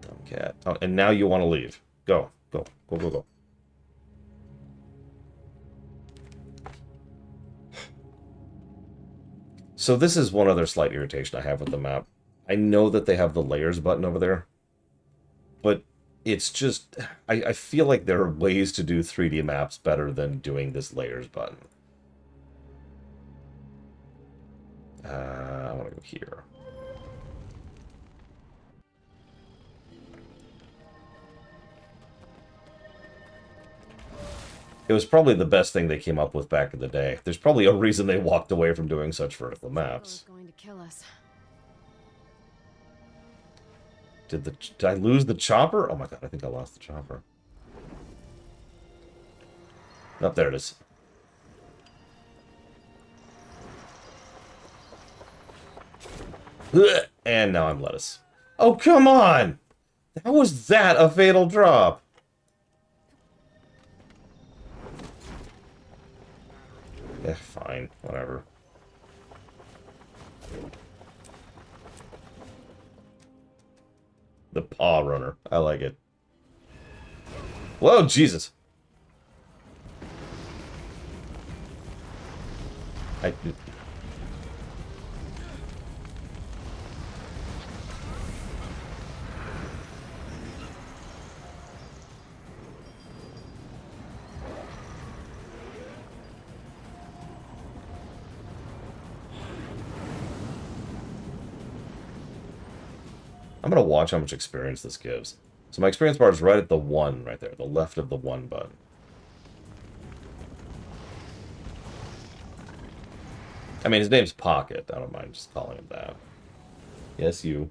Speaker 1: Dumb cat. Oh, and now you want to leave. Go, go, go, go, go. So this is one other slight irritation I have with the map. I know that they have the layers button over there, but it's just, I feel like there are ways to do 3D maps better than doing this layers button. I want to go here. It was probably the best thing they came up with back in the day. There's probably a reason they walked away from doing such vertical maps.
Speaker 3: Going to kill us.
Speaker 1: Did I lose the chopper? Oh my god, I think I lost the chopper. Oh, there it is. And now I'm lettuce. Oh, come on! How was that a fatal drop? Yeah, fine. Whatever. The paw runner. I like it. Whoa, Jesus. I'm going to watch how much experience this gives. So my experience bar is right at the 1 right there. The left of the 1 button. I mean, his name's Pocket. I don't mind just calling him that. Yes, you.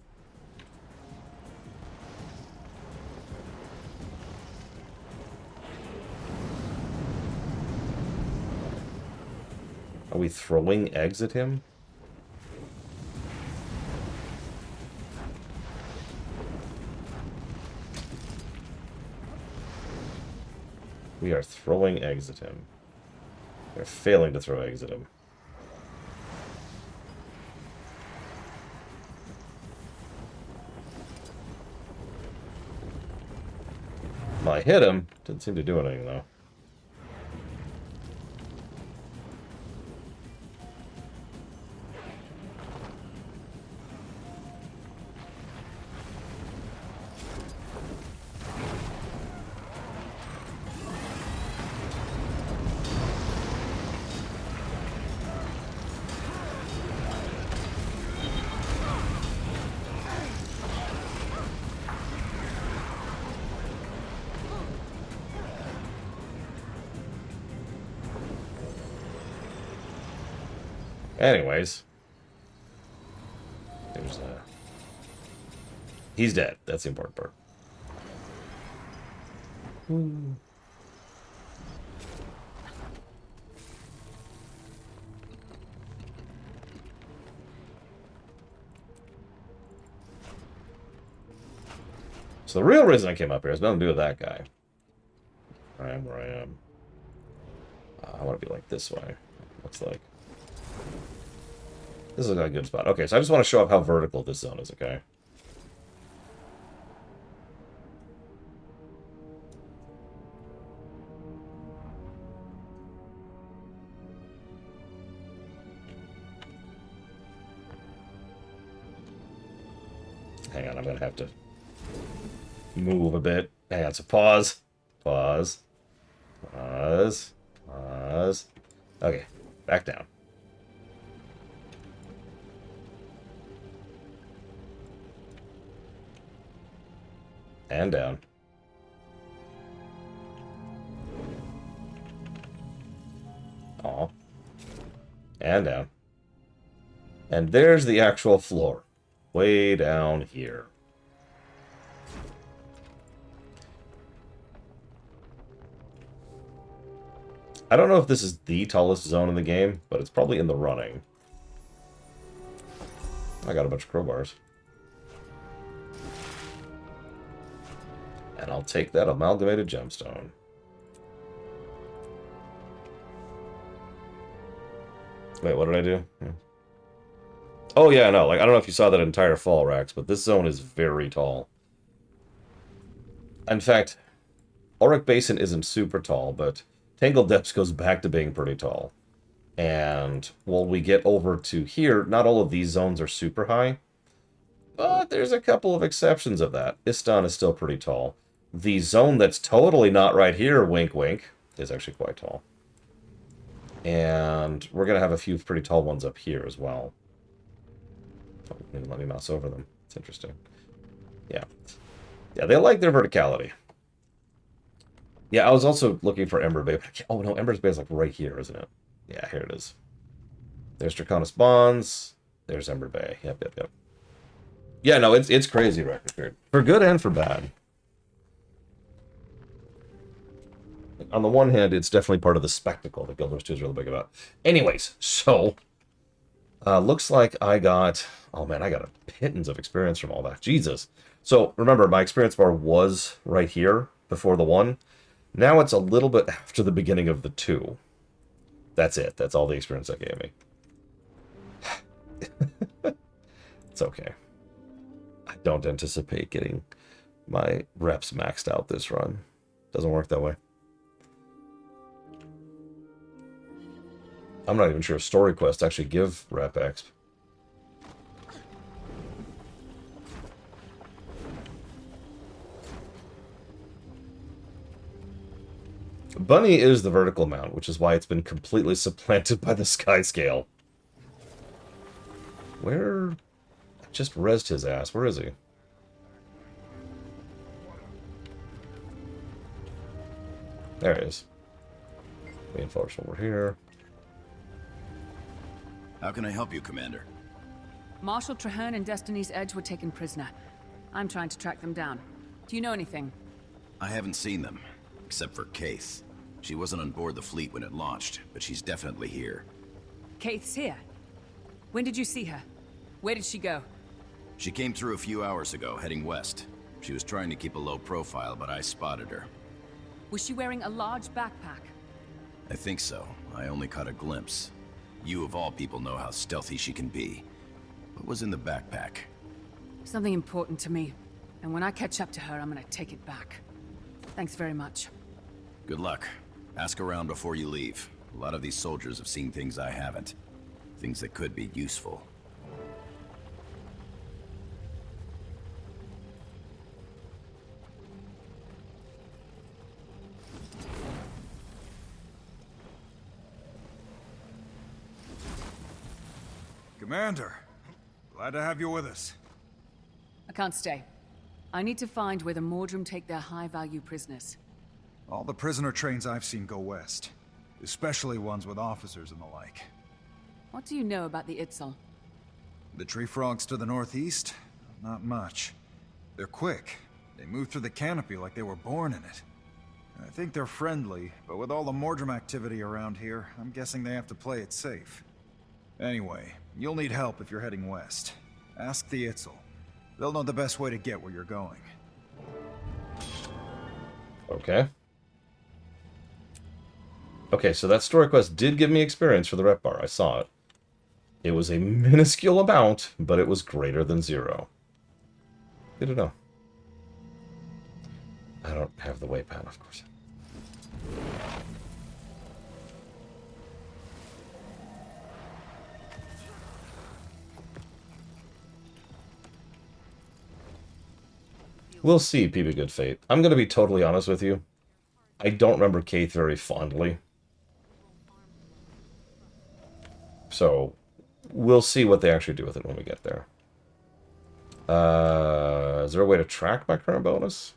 Speaker 1: Are we throwing eggs at him? We are throwing eggs at him. We're failing to throw eggs at him. Well, I hit him. Didn't seem to do anything, though. Anyways. There's he's dead. That's the important part. So the real reason I came up here has nothing to do with that guy. I am where I am. I want to be like this way. Looks like. This is a good spot. Okay, so I just want to show off how vertical this zone is, okay? Hang on, I'm going to have to move a bit. Hang on, so pause. Pause. Pause. Pause. Okay, back down. And down. Aw. And down. And there's the actual floor. Way down here. I don't know if this is the tallest zone in the game, but it's probably in the running. I got a bunch of crowbars. And I'll take that amalgamated gemstone. Wait, what did I do? Oh, yeah, no. Like, I don't know if you saw that entire fall, Rax, but this zone is very tall. In fact, Auric Basin isn't super tall, but Tangled Depths goes back to being pretty tall. And when we get over to here, not all of these zones are super high. But there's a couple of exceptions of that. Istan is still pretty tall. The zone that's totally not right here, wink wink, is actually quite tall. And we're going to have a few pretty tall ones up here as well. Oh, even let me mouse over them. It's interesting. Yeah. Yeah, they like their verticality. Yeah, I was also looking for Ember Bay. Oh, no, Ember's Bay is like right here, isn't it? Yeah, here it is. There's Draconis Bonds. There's Ember Bay. Yep. Yeah, no, it's crazy record. For good and for bad. On the one hand, it's definitely part of the spectacle that Guild Wars 2 is really big about. Anyways, so... looks like I got... Oh, man, I got a pittance of experience from all that. Jesus. So, remember, my experience bar was right here before the 1. Now it's a little bit after the beginning of the 2. That's it. That's all the experience that gave me. It's okay. I don't anticipate getting my reps maxed out this run. Doesn't work that way. I'm not even sure if story quests actually give rep exp. Bunny is the vertical mount, which is why it's been completely supplanted by the sky scale. Where... I just rezzed his ass. Where is he? There he is. Reinforce over here.
Speaker 16: How can I help you, Commander?
Speaker 4: Marshal Traherne and Destiny's Edge were taken prisoner. I'm trying to track them down. Do you know anything?
Speaker 16: I haven't seen them, except for Kaith. She wasn't on board the fleet when it launched, but she's definitely here.
Speaker 4: Kaith's here? When did you see her? Where did she go?
Speaker 16: She came through a few hours ago, heading west. She was trying to keep a low profile, but I spotted her.
Speaker 4: Was she wearing a large backpack?
Speaker 16: I think so. I only caught a glimpse. You of all people know how stealthy she can be. What was in the backpack?
Speaker 4: Something important to me. And when I catch up to her, I'm gonna take it back. Thanks very much.
Speaker 16: Good luck. Ask around before you leave. A lot of these soldiers have seen things I haven't. Things that could be useful.
Speaker 2: Commander, glad to have you with us.
Speaker 4: I can't stay. I need to find where the Mordrum take their high-value prisoners.
Speaker 17: All the prisoner trains I've seen go west. Especially ones with officers and the like.
Speaker 4: What do you know about the Itzel?
Speaker 17: The tree frogs to the northeast? Not much. They're quick. They move through the canopy like they were born in it. I think they're friendly, but with all the Mordrum activity around here, I'm guessing they have to play it safe. Anyway, you'll need help if you're heading west. Ask the Itzel. They'll know the best way to get where you're going.
Speaker 1: Okay. Okay, so that story quest did give me experience for the rep bar. I saw it. It was a minuscule amount, but it was greater than 0. Good to know. I don't have the waypoint, of course. We'll see, PB Good Fate. I'm going to be totally honest with you. I don't remember Kaith very fondly. So, we'll see what they actually do with it when we get there. Is there a way to track my current bonus?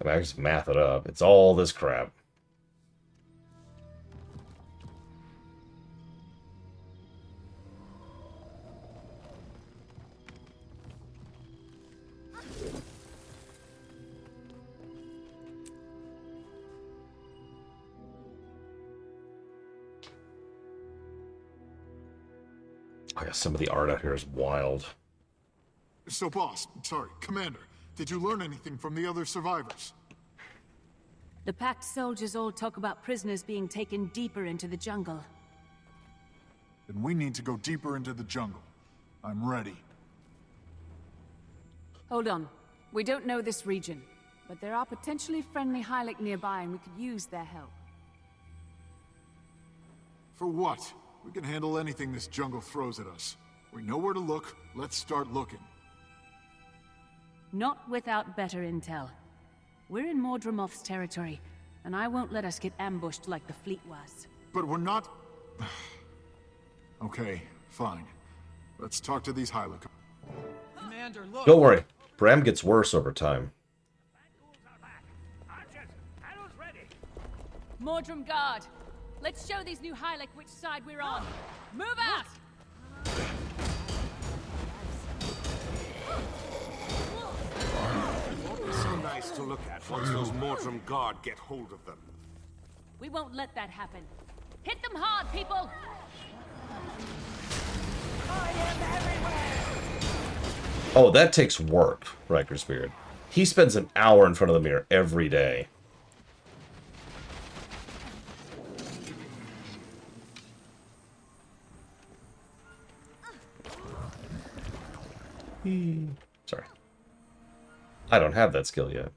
Speaker 1: I mean, I just math it up. It's all this crap. Oh yeah, some of the art out here is wild.
Speaker 6: So, boss, sorry, Commander, did you learn anything from the other survivors?
Speaker 4: The Pact soldiers all talk about prisoners being taken deeper into the jungle.
Speaker 6: Then we need to go deeper into the jungle. I'm ready.
Speaker 4: Hold on. We don't know this region, but there are potentially friendly Hylic nearby and we could use their help.
Speaker 6: For what? We can handle anything this jungle throws at us. We know where to look. Let's start looking.
Speaker 4: Not without better intel. We're in Mordremoth's territory, and I won't let us get ambushed like the fleet was.
Speaker 6: But we're not... Okay, fine. Let's talk to these Hylek.
Speaker 5: Commander, look!
Speaker 1: Don't worry. Bram gets worse over time.
Speaker 4: Mordrem Guard! Let's show these new Hylek which side we're on. Move out!
Speaker 10: Won't be so nice to look at once those Mordrem Guard get hold of them.
Speaker 4: We won't let that happen. Hit them hard, people!
Speaker 1: Oh, that takes work, Riker's Beard. He spends an hour in front of the mirror every day. Sorry. I don't have that skill yet.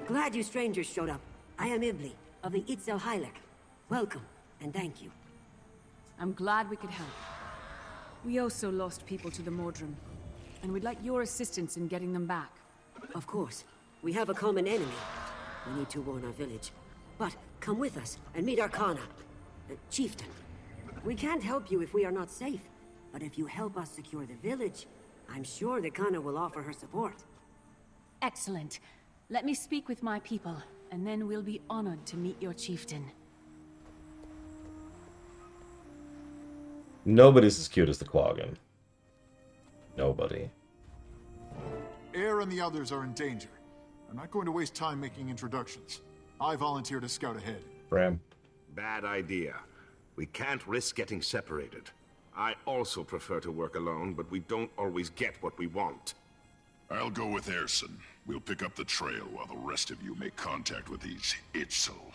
Speaker 18: Glad you strangers showed up. I am Ibli, of the Itzel Hylek. Welcome, and thank you.
Speaker 4: I'm glad we could help. We also lost people to the Mordrem, and we'd like your assistance in getting them back.
Speaker 18: Of course. We have a common enemy. We need to warn our village. But come with us and meet our Kana, Chieftain. We can't help you if we are not safe, but if you help us secure the village, I'm sure the Kana will offer her support.
Speaker 4: Excellent. Let me speak with my people, and then we'll be honored to meet your chieftain.
Speaker 1: Nobody's as cute as the Quaggan. Nobody.
Speaker 6: Air and the others are in danger. I'm not going to waste time making introductions. I volunteer to scout ahead.
Speaker 1: Bram.
Speaker 10: Bad idea. We can't risk getting separated. I also prefer to work alone, but we don't always get what we want.
Speaker 12: I'll go with Erson. We'll pick up the trail while the rest of you make contact with these Itzel.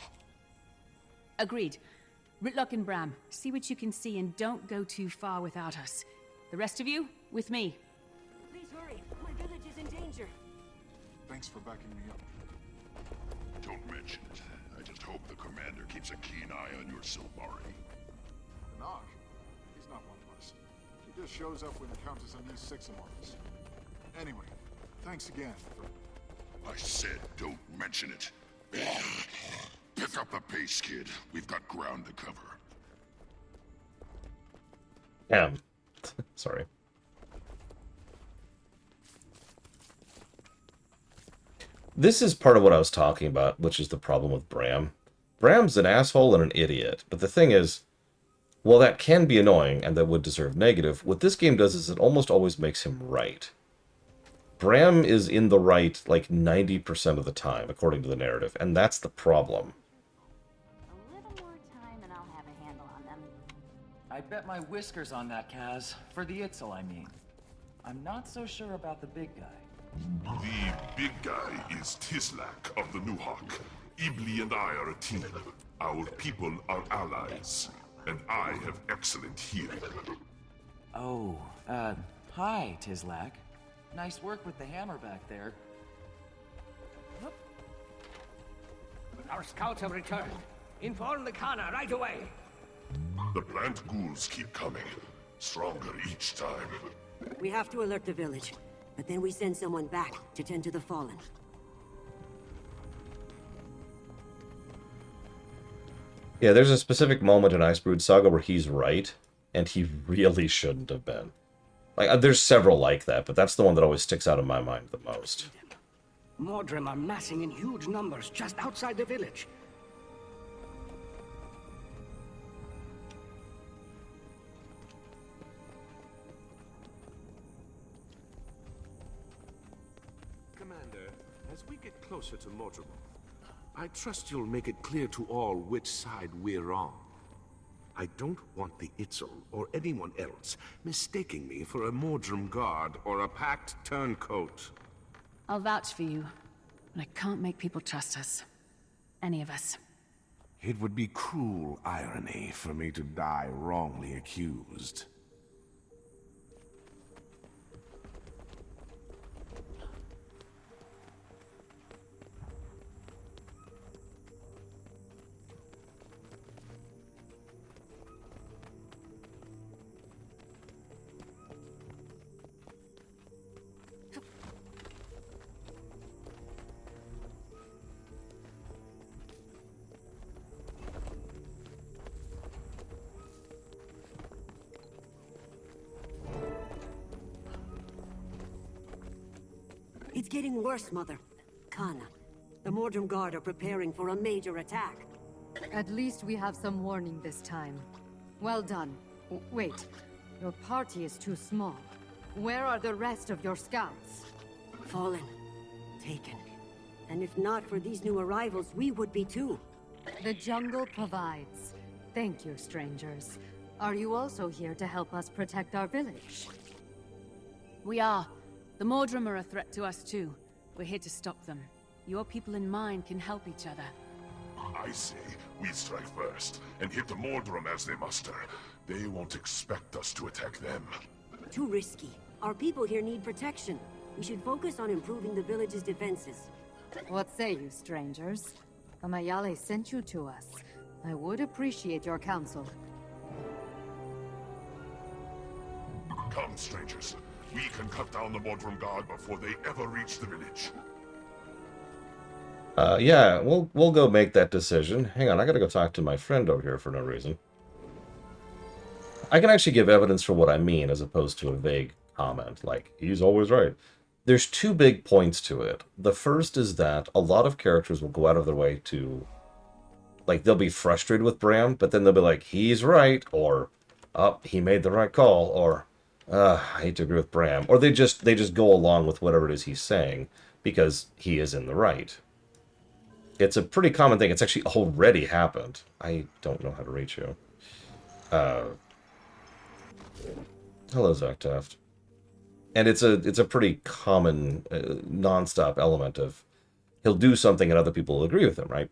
Speaker 4: Agreed. Ritlock and Bram, see what you can see and don't go too far without us. The rest of you, with me.
Speaker 18: Please hurry. My village is in danger.
Speaker 6: Thanks for backing me up.
Speaker 12: Don't mention it. I just hope the commander keeps a keen eye on your Silvari.
Speaker 6: Knock. He's not one of us. He just shows up when Countess Anise six among us. Anyway, thanks again for...
Speaker 12: I said don't mention it. Pick up the pace, kid. We've got ground to cover.
Speaker 1: Damn. Sorry. This is part of what I was talking about, which is the problem with Bram. Bram's an asshole and an idiot, but the thing is, while that can be annoying and that would deserve negative, what this game does is it almost always makes him right. Bram is in the right like 90% of the time, according to the narrative, and that's the problem.
Speaker 19: A little more time and I'll have a handle on them.
Speaker 5: I bet my whiskers on that, Kaz. For the Itzel, I mean. I'm not so sure about the big guy.
Speaker 12: The big guy is Tislak of the Nuhawk. Ibli and I are a team. Our people are allies. And I have excellent hearing.
Speaker 5: Oh, hi, Tislak. Nice work with the hammer back there.
Speaker 11: Our scouts have returned. Inform the Kana right away.
Speaker 12: The plant ghouls keep coming. Stronger each time.
Speaker 18: We have to alert the village, but then we send someone back to tend to the fallen.
Speaker 1: Yeah, there's a specific moment in Icebrood Saga where he's right, and he really shouldn't have been. Like, there's several like that, but that's the one that always sticks out in my mind the most.
Speaker 11: Mordrem are massing in huge numbers just outside the village.
Speaker 10: Commander, as we get closer to Mordremoth, I trust you'll make it clear to all which side we're on. I don't want the Itzel, or anyone else, mistaking me for a Mordrem guard or a packed turncoat.
Speaker 4: I'll vouch for you, but I can't make people trust us. Any of us.
Speaker 10: It would be cruel irony for me to die wrongly accused.
Speaker 18: It's getting worse, Mother. Kana, the Mordrum Guard are preparing for a major attack.
Speaker 3: At least we have some warning this time. Well done. Wait, your party is too small. Where are the rest of your scouts?
Speaker 18: Fallen. Taken. And if not for these new arrivals, we would be too.
Speaker 3: The jungle provides. Thank you, strangers. Are you also here to help us protect our village?
Speaker 4: We are. The Mordrum are a threat to us too. We're here to stop them. Your people and mine can help each other.
Speaker 12: I say we strike first and hit the Mordrum as they muster. They won't expect us to attack them.
Speaker 18: Too risky. Our people here need protection. We should focus on improving the village's defenses.
Speaker 3: What say you, strangers? Amayale sent you to us. I would appreciate your counsel.
Speaker 12: Come, strangers. We can cut down the Mordrum Guard before they ever reach the village.
Speaker 1: Yeah, we'll go make that decision. Hang on, I gotta go talk to my friend over here for no reason. I can actually give evidence for what I mean as opposed to a vague comment, like, he's always right. There's two big points to it. The first is that a lot of characters will go out of their way to, like, they'll be frustrated with Bram, but then they'll be like, he's right, or, oh, he made the right call, or, I hate to agree with Bram, or they just go along with whatever it is he's saying, because he is in the right. It's a pretty common thing. It's actually already happened. I don't know how to reach you. Hello, Zaktaft. And it's a pretty common, non-stop element of he'll do something and other people will agree with him, right?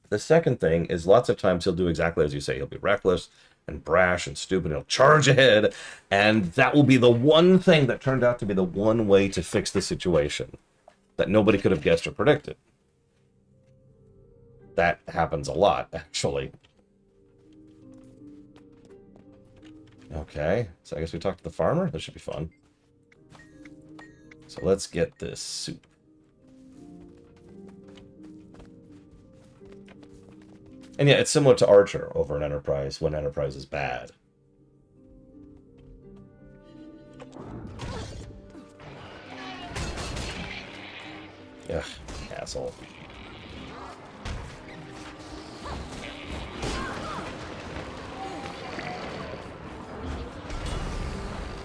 Speaker 1: The second thing is lots of times he'll do exactly as you say. He'll be reckless and brash and stupid. And he'll charge ahead, and that will be the one thing that turned out to be the one way to fix the situation that nobody could have guessed or predicted. That happens a lot, actually. Okay, so I guess we talked to the farmer. That should be fun. So let's get this soup. And yeah, it's similar to Archer over in Enterprise when Enterprise is bad. Ugh, asshole.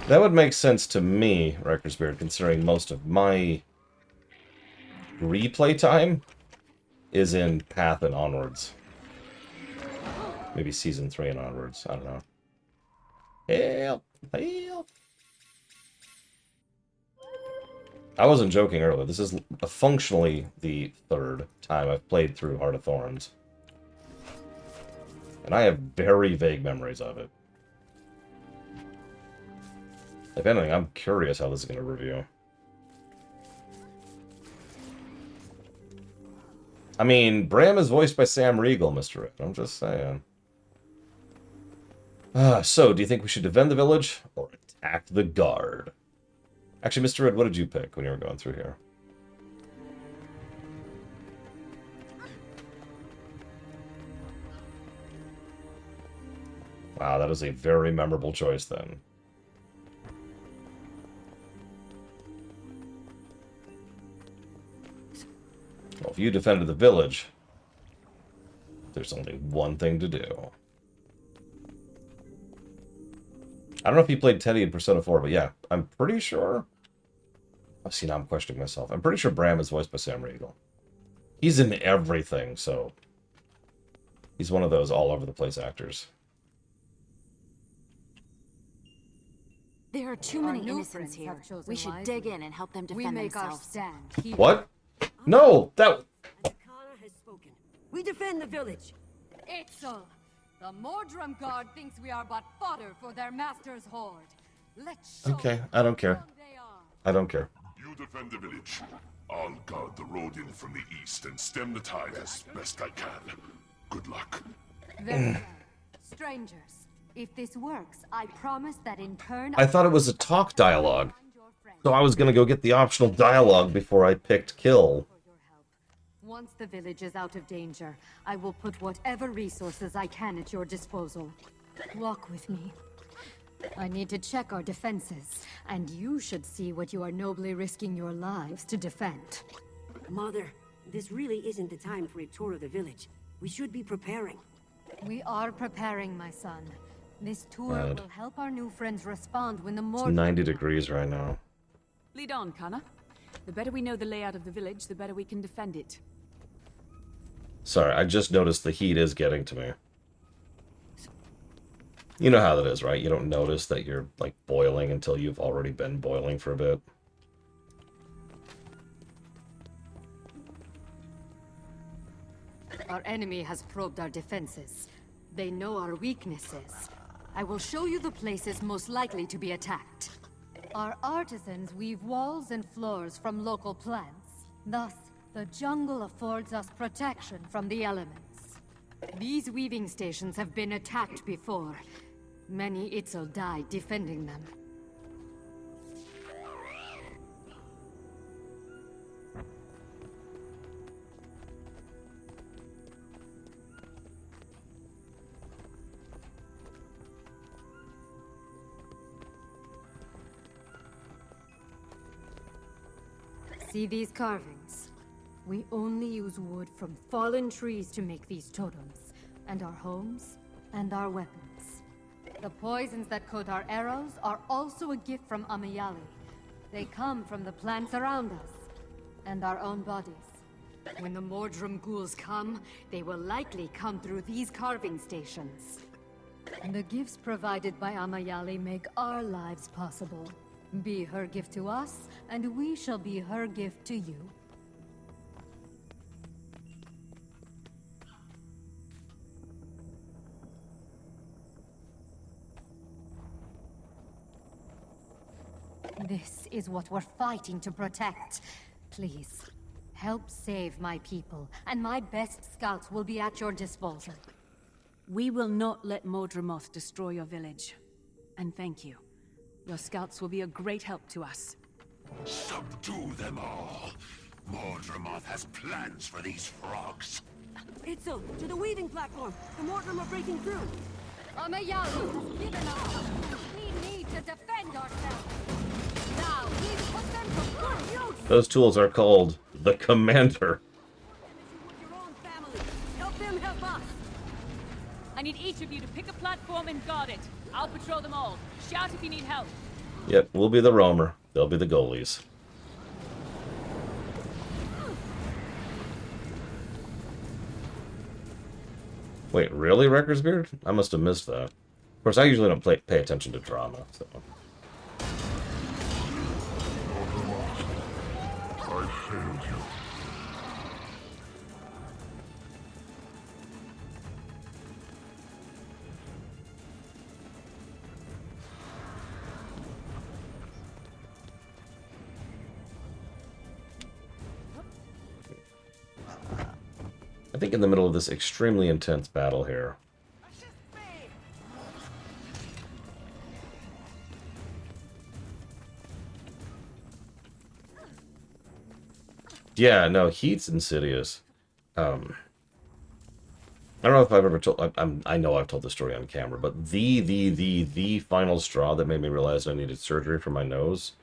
Speaker 1: That would make sense to me, Riker's Beard, considering most of my replay time is in Path and onwards. Maybe Season 3 and onwards. I don't know. Help! Help! I wasn't joking earlier. This is functionally the third time I've played through Heart of Thorns. And I have very vague memories of it. If anything, I'm curious how this is going to review. I mean, Bram is voiced by Sam Riegel, Mr. Ed. I'm just saying. So, do you think we should defend the village or attack the guard? Actually, Mr. Ed, what did you pick when you were going through here? Wow, that is a very memorable choice then. Well, if you defended the village, there's only one thing to do. I don't know if he played Teddy in Persona 4, but yeah, I'm pretty sure... Oh, see, now I'm questioning myself. I'm pretty sure Bram is voiced by Sam Riegel. He's in everything, so... He's one of those all-over-the-place actors.
Speaker 7: There are too many innocents here. We should dig in and help them defend themselves.
Speaker 1: What? No! That...
Speaker 18: Kana has spoken. We defend the village.
Speaker 3: Itzel! The Mordrum Guard thinks we are but fodder for their master's horde. Let's show
Speaker 1: Okay, I don't care. I don't care.
Speaker 12: You defend the village. I'll guard the road in from the east and stem the tide as best I can. Good luck.
Speaker 3: Very well. Strangers, if this works, I promise that in turn...
Speaker 1: I thought it was a talk dialogue. So I was gonna go get the optional dialogue before I picked kill.
Speaker 3: Once the village is out of danger, I will put whatever resources I can at your disposal. Walk with me.
Speaker 20: I need to check our defenses, and you should see what you are nobly risking your lives to defend.
Speaker 18: Mother, this really isn't the time for a tour of the village. We should be preparing.
Speaker 20: We are preparing, my son. This tour
Speaker 1: Right.
Speaker 20: will help our new friends respond when the
Speaker 1: It's
Speaker 20: more
Speaker 1: 90 degrees right now.
Speaker 4: Lead on, Kana. The better we know the layout of the village, the better we can defend it.
Speaker 1: Sorry, I just noticed the heat is getting to me. You know how that is, right? You don't notice that you're, like, boiling until you've already been boiling for a bit.
Speaker 20: Our enemy has probed our defenses. They know our weaknesses. I will show you the places most likely to be attacked. Our artisans weave walls and floors from local plants. Thus, the jungle affords us protection from the elements. These weaving stations have been attacked before. Many Itzel died defending them. See these carvings? We only use wood from fallen trees to make these totems, and our homes, and our weapons. The poisons that coat our arrows are also a gift from Amayali. They come from the plants around us, and our own bodies. When the Mordrum ghouls come, they will likely come through these carving stations. The gifts provided by Amayali make our lives possible. Be her gift to us, and we shall be her gift to you. This is what we're fighting to protect. Please, help save my people, and my best scouts will be at your disposal.
Speaker 4: We will not let Mordramoth destroy your village. And thank you. Your scouts will be a great help to us.
Speaker 12: Subdue them all. Mordramoth has plans for these frogs.
Speaker 18: Itzel, to the weaving platform! The Mordrum are breaking through!
Speaker 20: Amayali has given us. We need to defend ourselves. Now, we put them to good use.
Speaker 1: Those tools are called the Commander.
Speaker 4: Help them help us! I need each of you to pick a platform and guard it. I'll patrol them all. Shout if you need help.
Speaker 1: Yep, we'll be the roamer. They'll be the goalies. Wait, really, Reckersbeard? I must have missed that. Of course, I usually don't pay attention to drama, so...
Speaker 12: I failed you.
Speaker 1: I think in the middle of this extremely intense battle here. Yeah, no, heat's insidious. I don't know if I've ever told... I know I've told the story on camera, but the final straw that made me realize I needed surgery for my nose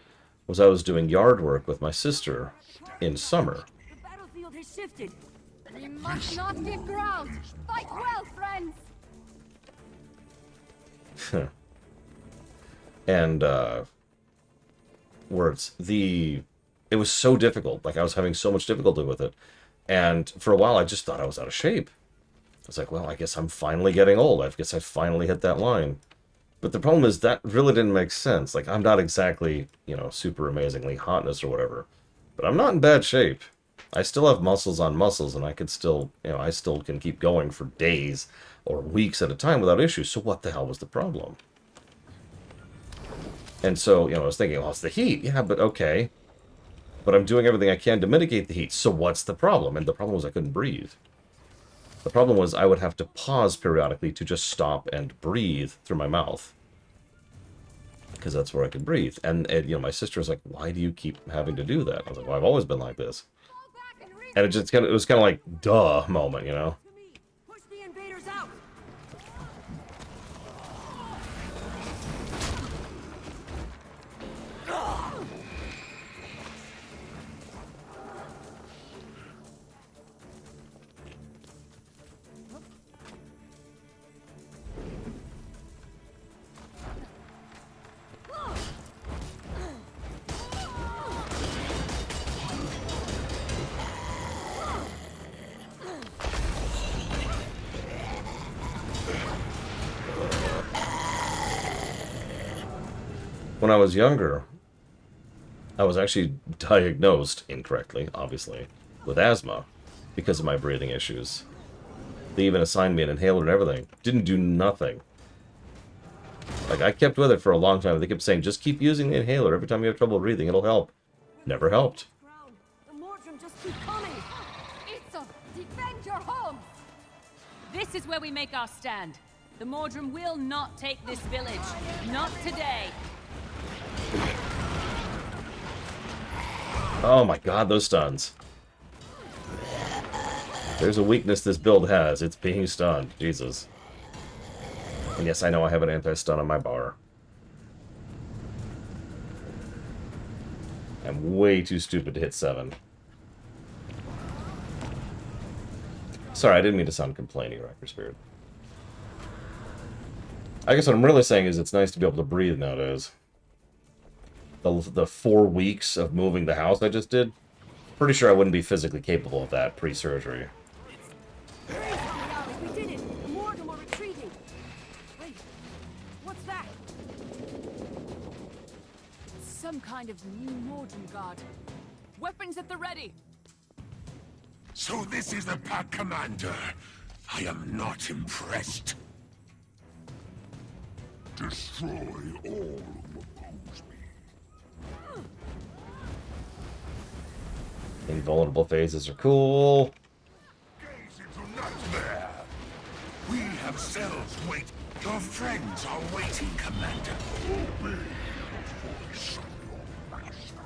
Speaker 1: was I was doing yard work with my sister in summer.
Speaker 18: The battlefield has shifted!
Speaker 20: We must not give ground. Fight well, friends.
Speaker 1: And words, it was so difficult. Like, I was having so much difficulty with it. And for a while, I just thought I was out of shape. I was like, well, I guess I'm finally getting old. I guess I finally hit that line. But the problem is that really didn't make sense. Like, I'm not exactly, you know, super amazingly hotness or whatever. But I'm not in bad shape. I still have muscles on muscles, and I could still, you know, I still can keep going for days or weeks at a time without issues. So what the hell was the problem? And so, you know, I was thinking, well, it's the heat. Yeah, but okay. But I'm doing everything I can to mitigate the heat. So what's the problem? And the problem was I couldn't breathe. The problem was I would have to pause periodically to just stop and breathe through my mouth. Because that's where I could breathe. And, you know, my sister was like, why do you keep having to do that? I was like, well, I've always been like this. And it was kind of like, duh moment, you know?
Speaker 18: Push the invaders out!
Speaker 1: when I was younger, I was actually diagnosed incorrectly, obviously, with asthma because of my breathing issues. They even assigned me an inhaler and everything. Didn't do nothing. Like, I kept with it for a long time. They kept saying, just keep using the inhaler. Every time you have trouble breathing, it'll help. Never helped.
Speaker 4: The Mordrim just keep coming.
Speaker 3: Itzel, defend your home!
Speaker 4: This is where we make our stand. The Mordrim will not take this village. Not today.
Speaker 1: Oh my god, those stuns. There's a weakness this build has. It's being stunned. Jesus. And yes, I know I have an anti-stun on my bar. I'm way too stupid to hit 7. Sorry, I didn't mean to sound complaining, Wrecker Spirit. I guess what I'm really saying is it's nice to be able to breathe nowadays. The 4 weeks of moving the house I just did, pretty sure I wouldn't be physically capable of that pre-surgery.
Speaker 4: We did it! The Mordrim are retreating! Wait, what's that? Some kind of new Mordrim guard. Weapons at the ready!
Speaker 12: So this is the Pack Commander. I am not impressed. Destroy all who oppose me.
Speaker 1: Invulnerable phases are cool.
Speaker 12: Gaze into nightmare. We have cells wait. Your friends are waiting, Commander. Obey the voice of your master.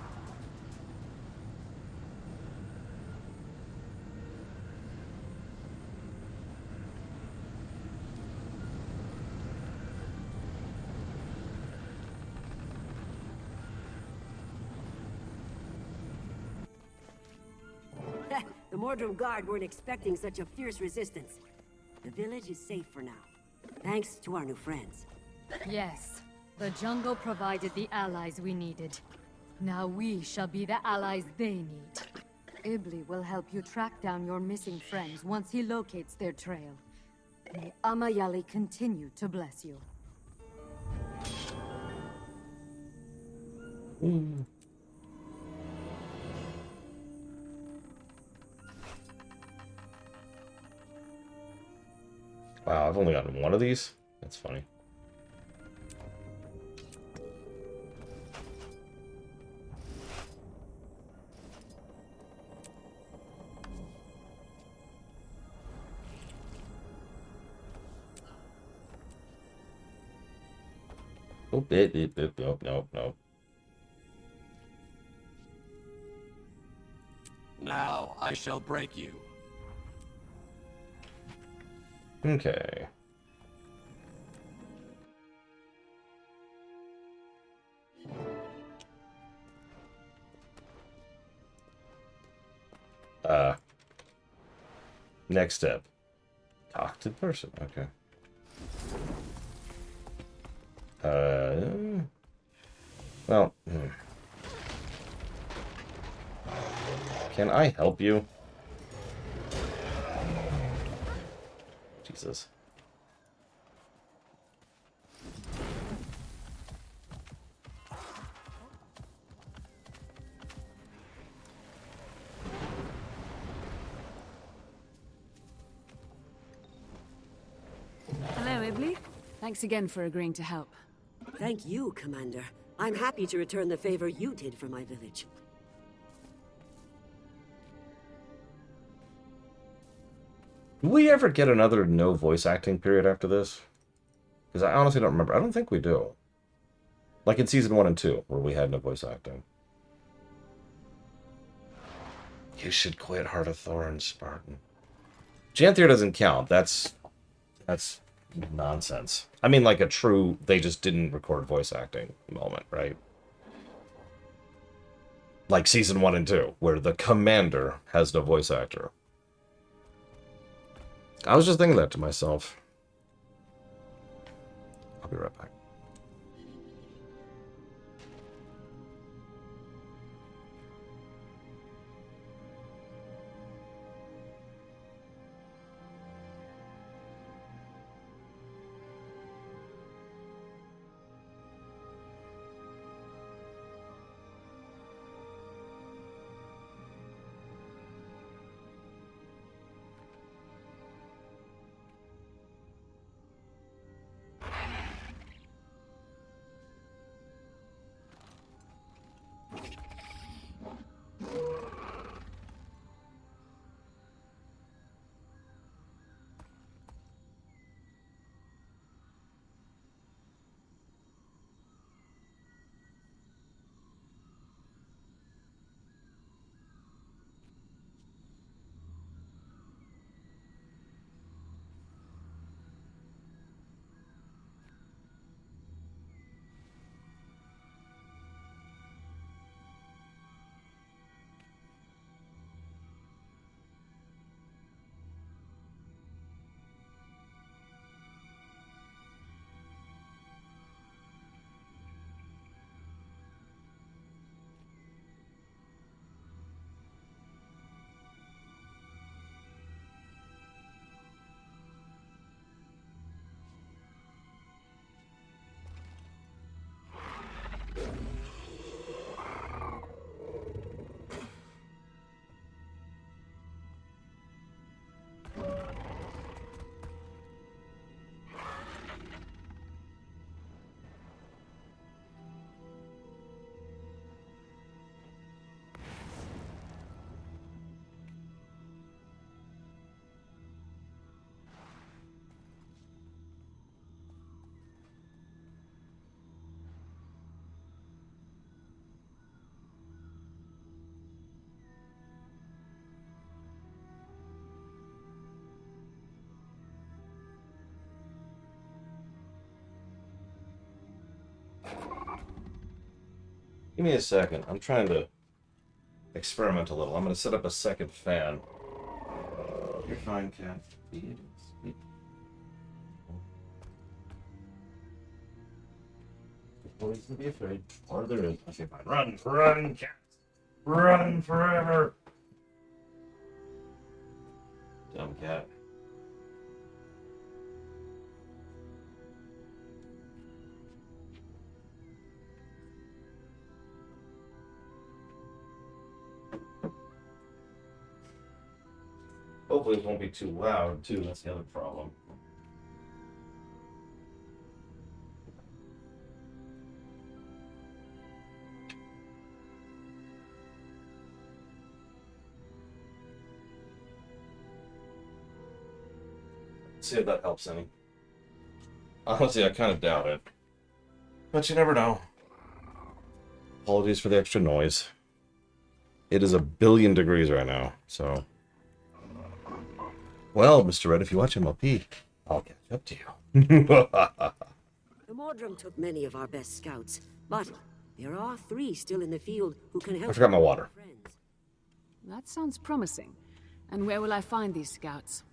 Speaker 18: The Mordrim Guard weren't expecting such a fierce resistance. The village is safe for now, thanks to our new friends.
Speaker 20: Yes, the jungle provided the allies we needed. Now we shall be the allies they need. Ibli will help you track down your missing friends once he locates their trail. May Amayali continue to bless you.
Speaker 1: Wow, I've only gotten one of these? That's funny. Oh, nope.
Speaker 13: Now I shall break you.
Speaker 1: Okay. Next step. Talk to the person. Okay. Well, can I help you? Jesus.
Speaker 4: Hello, Ibli. Thanks again for agreeing to help.
Speaker 18: Thank you, Commander. I'm happy to return the favor you did for my village.
Speaker 1: Do we ever get another no voice acting period after this? Because I honestly don't remember. I don't think we do. Like in Season 1 and 2, where we had no voice acting. You should quit Heart of Thorns, Spartan. Janthier doesn't count. That's nonsense. I mean, like a true, they just didn't record voice acting moment, right? Like Season 1 and 2, where the commander has no voice actor. I was just thinking that to myself. I'll be right back. Give me a second. I'm trying to experiment a little. I'm going to set up a second fan. You're fine, cat. Please don't be afraid. Or there is. Okay, fine. Run, cat. Run forever. Dumb cat. Hopefully it won't be too loud, too. That's the other problem. See if that helps any. Honestly, I kind of doubt it. But you never know. Apologies for the extra noise. It is 1,000,000,000 degrees right now, so... Well, Mr. Red, if you watch MLP, I'll catch up to you.
Speaker 18: The Mordrum took many of our best scouts, but there are 3 still in the field who can help.
Speaker 1: I forgot my water.
Speaker 4: That sounds promising. And where will I find these scouts?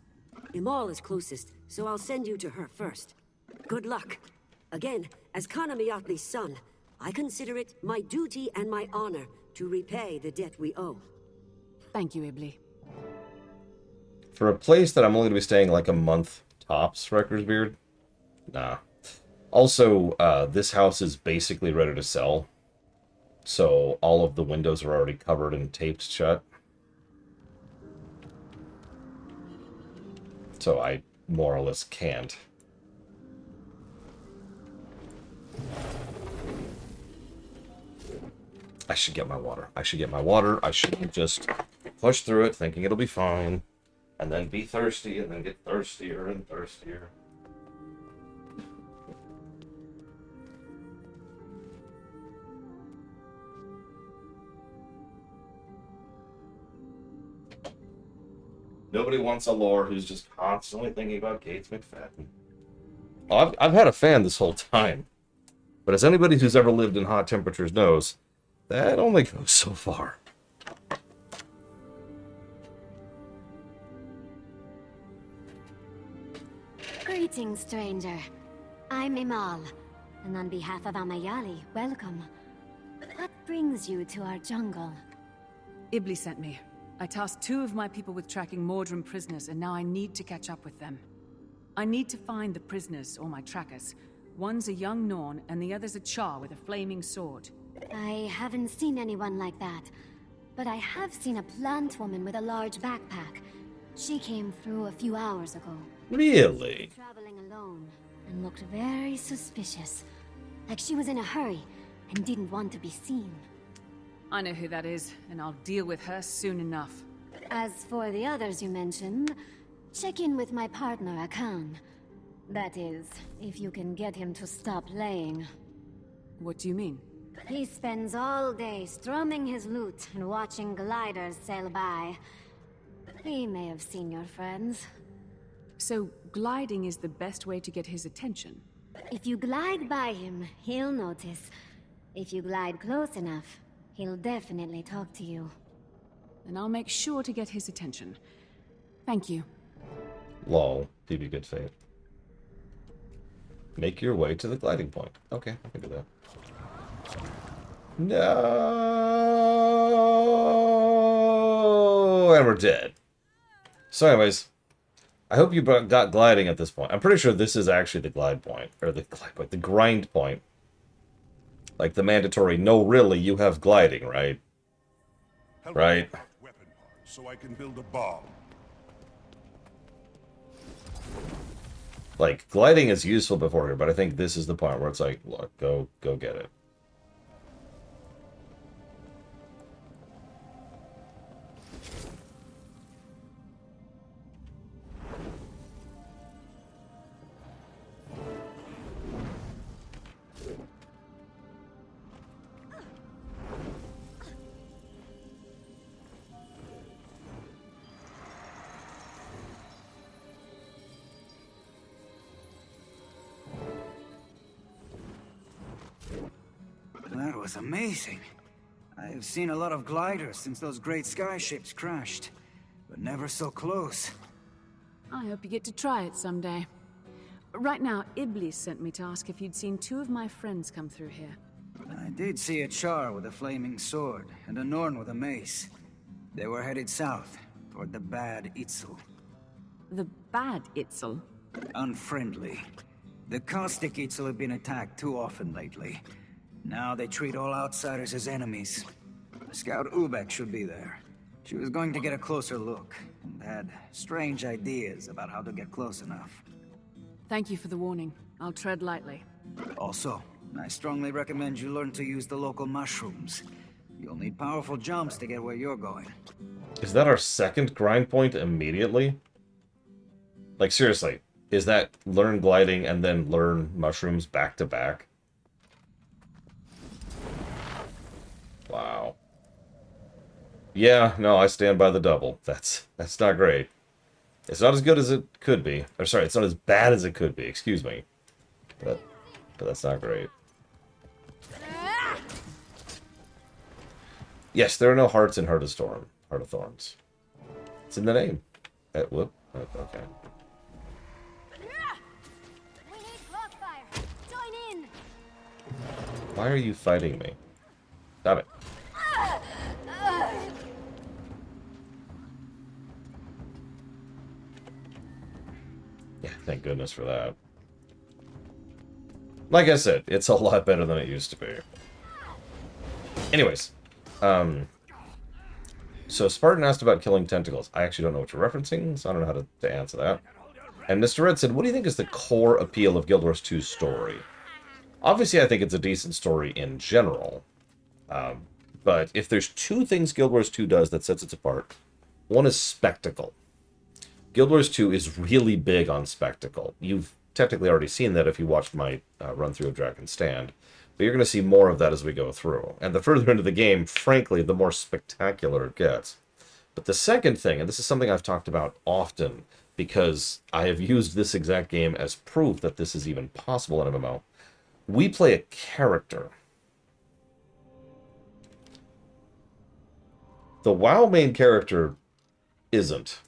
Speaker 18: Imal is closest, so I'll send you to her first. Good luck. Again, as Kanamiatli's son, I consider it my duty and my honor to repay the debt we owe.
Speaker 4: Thank you, Ibli.
Speaker 1: For a place that I'm only going to be staying like a month tops, Reckersbeard? Nah. Also, this house is basically ready to sell. So all of the windows are already covered and taped shut. So I more or less can't. I should get my water. I should get my water. I shouldn't just push through it thinking it'll be fine. And then be thirsty and then get thirstier and thirstier. Nobody wants a lord who's just constantly thinking about Gates McFadden. Oh, I've had a fan this whole time. But as anybody who's ever lived in hot temperatures knows, that only goes so far.
Speaker 9: Greetings, stranger. I'm Imal, and on behalf of Amayali, welcome. What brings you to our jungle?
Speaker 4: Ibli sent me. I tasked 2 of my people with tracking Mordrum prisoners, and now I need to catch up with them. I need to find the prisoners, or my trackers. One's a young Norn, and the other's a Char with a flaming sword.
Speaker 9: I haven't seen anyone like that, but I have seen a plant woman with a large backpack. She came through a few hours ago.
Speaker 1: Really?
Speaker 9: Traveling alone, and looked very suspicious. Like she was in a hurry, and didn't want to be seen.
Speaker 4: I know who that is, and I'll deal with her soon enough.
Speaker 9: As for the others you mentioned, check in with my partner, Akan. That is, if you can get him to stop playing.
Speaker 4: What do you mean?
Speaker 9: He spends all day strumming his lute and watching gliders sail by. He may have seen your friends.
Speaker 4: So, gliding is the best way to get his attention?
Speaker 9: If you glide by him, he'll notice. If you glide close enough, he'll definitely talk to you.
Speaker 4: And I'll make sure to get his attention. Thank you.
Speaker 1: Lol. PB good fate. Make your way to the gliding point. Okay, I can do that. No! And we're dead. So anyways, I hope you got gliding at this point. I'm pretty sure this is actually the glide point. Or the glide point. The grind point. Like the mandatory, no really, you have gliding, right? Right?
Speaker 12: Weapon parts so I can build a bomb.
Speaker 1: Like, gliding is useful before here, but I think this is the point where it's like, look, go get it.
Speaker 11: That was amazing.
Speaker 21: I've seen a lot of gliders since those great sky ships crashed, but never so close.
Speaker 4: I hope you get to try it someday. Right now, Iblis sent me to ask if you'd seen two of my friends come through here.
Speaker 21: I did see a Char with a flaming sword, and a Norn with a mace. They were headed south, toward the bad Itzel.
Speaker 4: The bad Itzel?
Speaker 21: Unfriendly. The caustic Itzel have been attacked too often lately. Now they treat all outsiders as enemies. Scout Ubek should be there. She was going to get a closer look, and had strange ideas about how to get close enough.
Speaker 4: Thank you for the warning. I'll tread lightly.
Speaker 21: Also, I strongly recommend you learn to use the local mushrooms. You'll need powerful jumps to get where you're going.
Speaker 1: Is that our second grind point immediately? Like, seriously, is that learn gliding and then learn mushrooms back to back? Wow. Yeah, no, I stand by the double. That's not great. It's not as good as it could be. Or sorry, it's not as bad as it could be, excuse me. But that's not great. Yes, there are no hearts in Heart of Thorns. It's in the name. Whoop. Okay.
Speaker 9: We need Blockfire. Join in.
Speaker 1: Why are you fighting me? Stop it. Yeah, thank goodness for that. Like I said, it's a lot better than it used to be. Anyways, so Spartan asked about killing tentacles. I actually don't know what you're referencing, so I don't know how to answer that. And Mr. Red said, what do you think is the core appeal of Guild Wars 2's story? Obviously, I think it's a decent story in general. But if there's two things Guild Wars 2 does that sets it apart, one is spectacle. Guild Wars 2 is really big on spectacle. You've technically already seen that if you watched my run-through of Dragon's Stand. But you're going to see more of that as we go through. And the further into the game, frankly, the more spectacular it gets. But the second thing, and this is something I've talked about often, because I have used this exact game as proof that this is even possible in MMO, we play a character. The WoW main character isn't,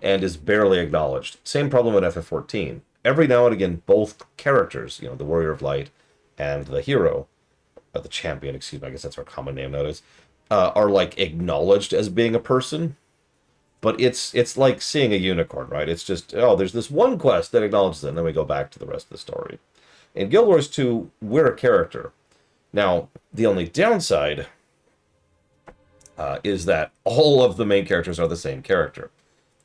Speaker 1: and is barely acknowledged. Same problem with FF14. Every now and again, both characters, you know, the Warrior of Light and the hero, or the champion, excuse me, I guess that's our common name nowadays, are like acknowledged as being a person, but it's like seeing a unicorn, right? It's just, oh, there's this one quest that acknowledges it, and then we go back to the rest of the story. In Guild Wars 2, we're a character. Now, the only downside is that all of the main characters are the same character.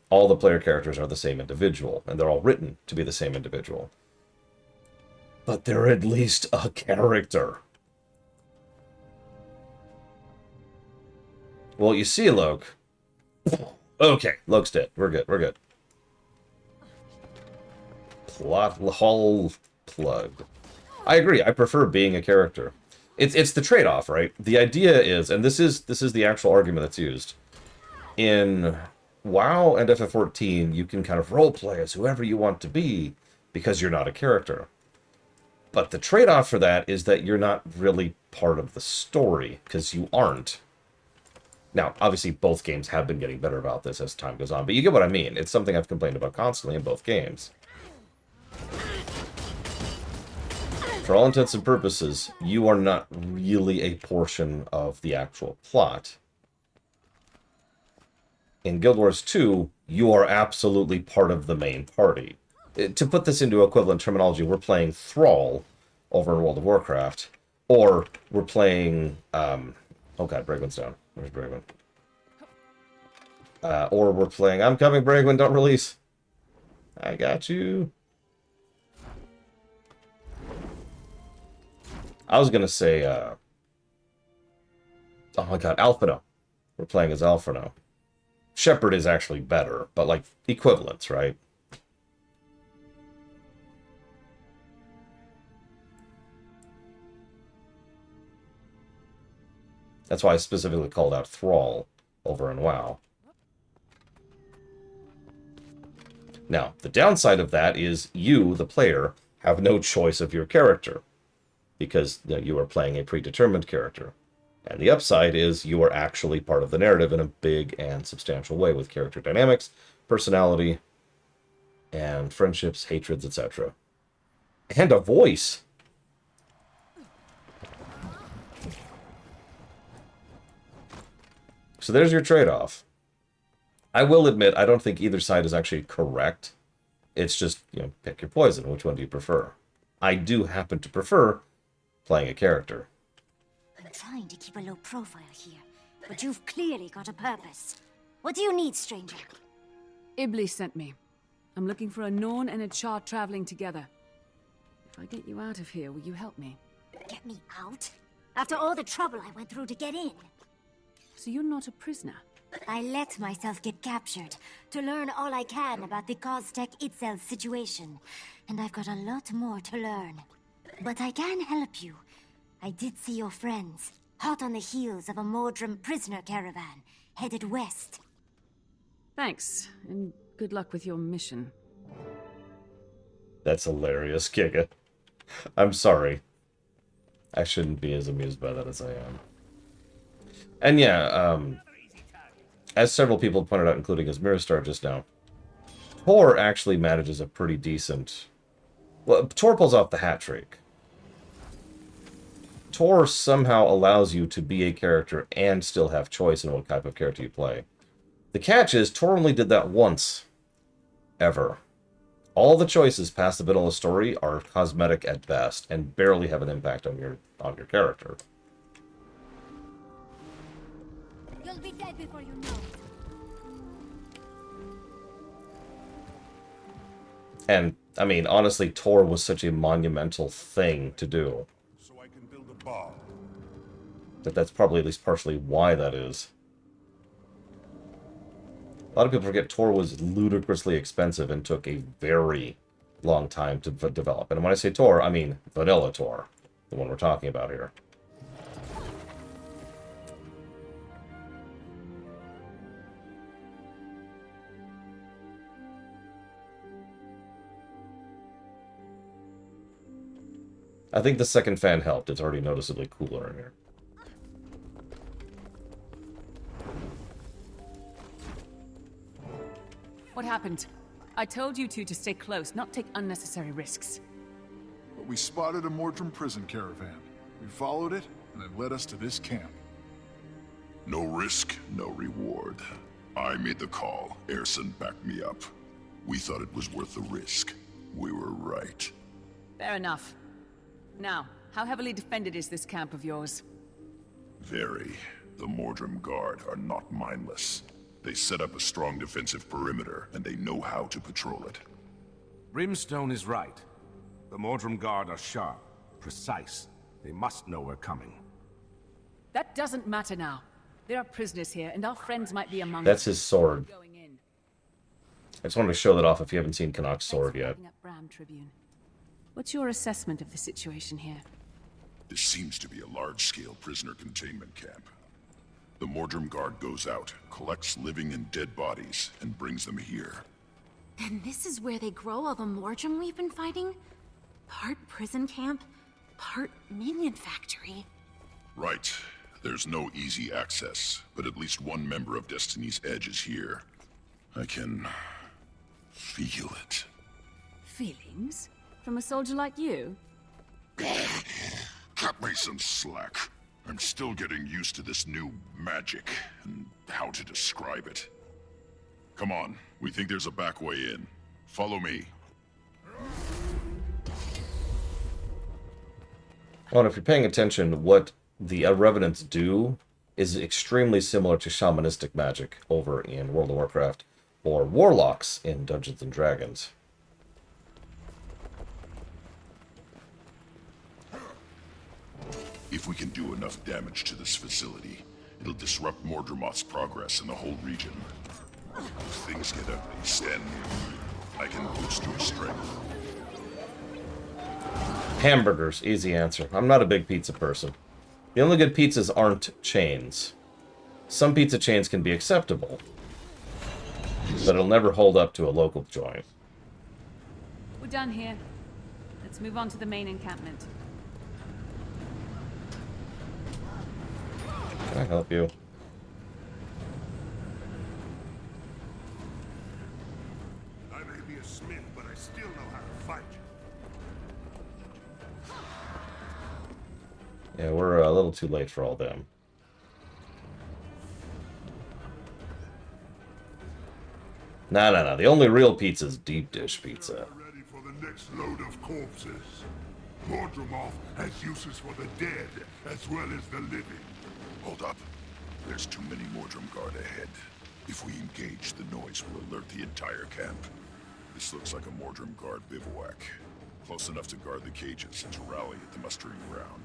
Speaker 1: All the player characters are the same individual, and they're all written to be the same individual. But they're at least a character. Well, you see, Loke. Okay, Loke's dead. We're good. Plot hole plugged. I agree. I prefer being a character. It's the trade-off, right? The idea is, and this is the actual argument that's used in WoW and FF14. You can kind of roleplay as whoever you want to be because you're not a character. But the trade-off for that is that you're not really part of the story, because you aren't. Now, obviously, both games have been getting better about this as time goes on, but you get what I mean. It's something I've complained about constantly in both games. For all intents and purposes, you are not really a portion of the actual plot. In Guild Wars 2, you are absolutely part of the main party. To put this into equivalent terminology, we're playing Thrall over in World of Warcraft, or we're playing, oh god, Bragwin's down. Where's Bragwin? Or we're playing, I'm coming, Bragwin, don't release. I got you. I was gonna say, oh my god, Alphino. We're playing as Alphino. Shepherd is actually better, but like, equivalents, right? That's why I specifically called out Thrall over in WoW. Now, the downside of that is you, the player, have no choice of your character, because you are playing a predetermined character. And the upside is you are actually part of the narrative in a big and substantial way with character dynamics, personality, and friendships, hatreds, etc. And a voice. So there's your trade-off. I will admit, I don't think either side is actually correct. It's just, pick your poison. Which one do you prefer? I do happen to prefer playing a character.
Speaker 9: I'm trying to keep a low profile here, but you've clearly got a purpose. What do you need, stranger?
Speaker 4: Iblis sent me. I'm looking for a Norn and a Char traveling together. If I get you out of here, will you help me?
Speaker 9: Get me out? After all the trouble I went through to get in.
Speaker 4: So you're not a prisoner?
Speaker 9: I let myself get captured to learn all I can about the Costech itself situation. And I've got a lot more to learn. But I can help you. I did see your friends, hot on the heels of a Mordrum prisoner caravan, headed west.
Speaker 4: Thanks, and good luck with your mission.
Speaker 1: That's hilarious, Giga. I'm sorry. I shouldn't be as amused by that as I am. And yeah, as several people pointed out, including his Miristar just now, Tor actually manages a pretty decent... Well, Tor pulls off the hat trick. Tor somehow allows you to be a character and still have choice in what type of character you play. The catch is, Tor only did that once. Ever. All the choices past the middle of the story are cosmetic at best, and barely have an impact on your character.
Speaker 9: You'll be dead before you know it.
Speaker 1: And, I mean, honestly, Tor was such a monumental thing to do.
Speaker 12: So I can build a bomb.
Speaker 1: That's probably at least partially why that is. A lot of people forget Tor was ludicrously expensive and took a very long time to develop. And when I say Tor, I mean vanilla Tor, the one we're talking about here. I think the second fan helped. It's already noticeably cooler in here.
Speaker 4: What happened? I told you two to stay close, not take unnecessary risks.
Speaker 6: But we spotted a Mordrum prison caravan. We followed it, and it led us to this camp.
Speaker 12: No risk, no reward. I made the call. Erson backed me up. We thought it was worth the risk. We were right.
Speaker 4: Fair enough. Now, how heavily defended is this camp of yours?
Speaker 12: Very. The Mordrum Guard are not mindless. They set up a strong defensive perimeter, and they know how to patrol it.
Speaker 10: Brimstone is right. The Mordrum Guard are sharp, precise. They must know we're coming.
Speaker 4: That doesn't matter now. There are prisoners here, and our friends might be among
Speaker 1: That's
Speaker 4: them.
Speaker 1: his sword. I just wanted to show that off if you haven't seen Connacht's sword yet.
Speaker 4: Bram Tribune. What's your assessment of the situation here?
Speaker 12: This seems to be a large-scale prisoner containment camp. The Mordrum Guard goes out, collects living and dead bodies, and brings them here.
Speaker 7: And this is where they grow all the Mordrum we've been fighting? Part prison camp, part minion factory.
Speaker 12: Right. There's no easy access, but at least one member of Destiny's Edge is here. I can... feel it.
Speaker 4: Feelings? From a soldier like you?
Speaker 12: Cut me some slack. I'm still getting used to this new magic, and how to describe it. Come on, we think there's a back way in. Follow me.
Speaker 1: Well, if you're paying attention, what the Revenants do is extremely similar to shamanistic magic over in World of Warcraft, or warlocks in Dungeons & Dragons.
Speaker 12: If we can do enough damage to this facility, it'll disrupt Mordremoth's progress in the whole region. If things get ugly, stand near me. I can boost your strength.
Speaker 1: Hamburgers, easy answer. I'm not a big pizza person. The only good pizzas aren't chains. Some pizza chains can be acceptable, but it'll never hold up to a local joint.
Speaker 4: We're done here. Let's move on to the main encampment.
Speaker 1: I help you?
Speaker 12: I may be a smith, but I still know how to fight.
Speaker 1: Yeah, we're a little too late for all them. No. The only real pizza is deep dish pizza.
Speaker 12: Ready for the next load of corpses. Mordremoth has uses for the dead, as well as the living. Hold up. There's too many Mordrum Guard ahead. If we engage, the noise will alert the entire camp. This looks like a Mordrum Guard bivouac. Close enough to guard the cages and to rally at the mustering ground.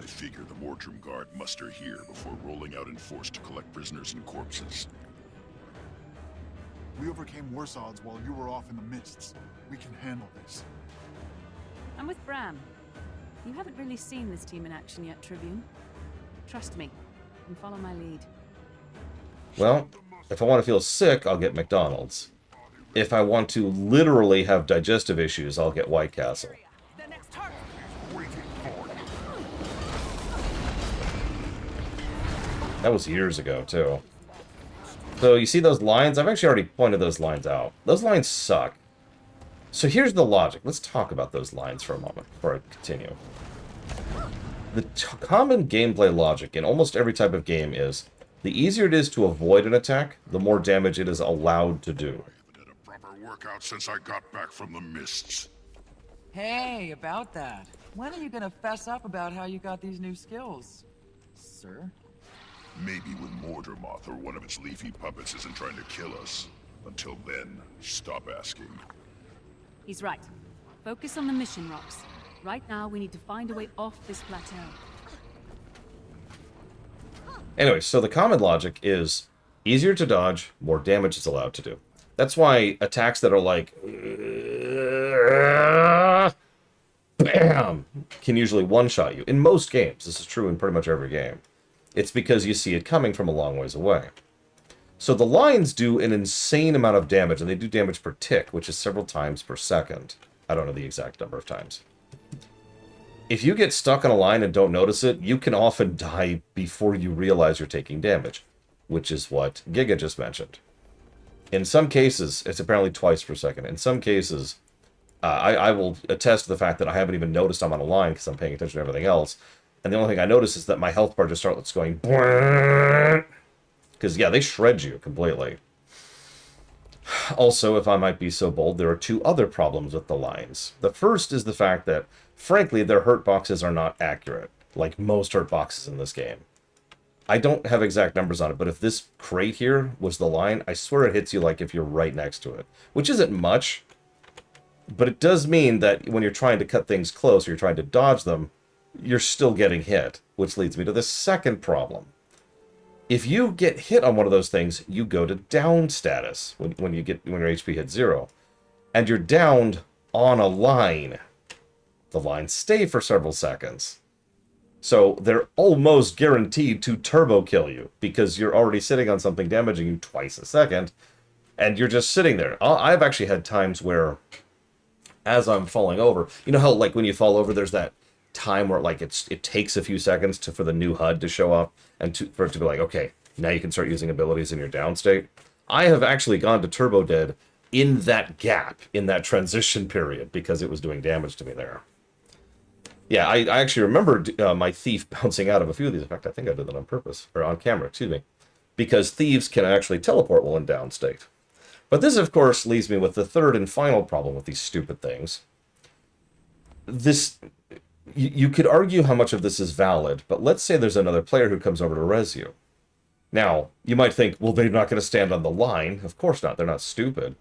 Speaker 12: I figure the Mordrum Guard muster here before rolling out in force to collect prisoners and corpses.
Speaker 6: We overcame worse odds while you were off in the mists. We can handle this.
Speaker 4: I'm with Bram. You haven't really seen this team in action yet, Tribune. Trust me, and follow my lead.
Speaker 1: Well, if I want to feel sick, I'll get McDonald's. If I want to literally have digestive issues, I'll get White Castle. That was years ago, too. So, you see those lines? I've actually already pointed those lines out. Those lines suck. So here's the logic. Let's talk about those lines for a moment before I continue. The common gameplay logic in almost every type of game is, the easier it is to avoid an attack, the more damage it is allowed to do.
Speaker 12: I haven't had a proper workout since I got back from the mists.
Speaker 5: Hey, about that. When are you gonna fess up about how you got these new skills, sir?
Speaker 12: Maybe when Mordremoth or one of its leafy puppets isn't trying to kill us. Until then, stop asking.
Speaker 4: He's right. Focus on the mission, Rox. Right now, we need to find a way off this plateau.
Speaker 1: Anyway, so the common logic is easier to dodge, more damage is allowed to do. That's why attacks that are like BAM can usually one-shot you. In most games, this is true in pretty much every game. It's because you see it coming from a long ways away. So the lines do an insane amount of damage, and they do damage per tick, which is several times per second. I don't know the exact number of times. If you get stuck on a line and don't notice it, you can often die before you realize you're taking damage, which is what Giga just mentioned. In some cases, it's apparently twice per second. In some cases, I will attest to the fact that I haven't even noticed I'm on a line because I'm paying attention to everything else. And the only thing I notice is that my health bar just starts going... Because, yeah, they shred you completely. Also, if I might be so bold, there are two other problems with the lines. The first is the fact that, frankly, their hurt boxes are not accurate, like most hurt boxes in this game. I don't have exact numbers on it, but if this crate here was the line, I swear it hits you like if you're right next to it. Which isn't much, but it does mean that when you're trying to cut things close, or you're trying to dodge them, you're still getting hit. Which leads me to the second problem. If you get hit on one of those things, you go to down status when your HP hits 0. And you're downed on a line. The lines stay for several seconds. So they're almost guaranteed to turbo kill you because you're already sitting on something damaging you twice a second. And you're just sitting there. I've actually had times where, as I'm falling over, you know how like when you fall over, there's that time where like it takes a few seconds for the new HUD to show up and for it to be like, okay, now you can start using abilities in your down state. I have actually gone to turbo dead in that gap, in that transition period, because it was doing damage to me there. Yeah, I actually remember my thief bouncing out of a few of these. In fact, I think I did that on purpose, or on camera, excuse me, because thieves can actually teleport while in down state. But this, of course, leaves me with the third and final problem with these stupid things. You could argue how much of this is valid, but let's say there's another player who comes over to res you. Now, you might think, well, they're not going to stand on the line. Of course not. They're not stupid.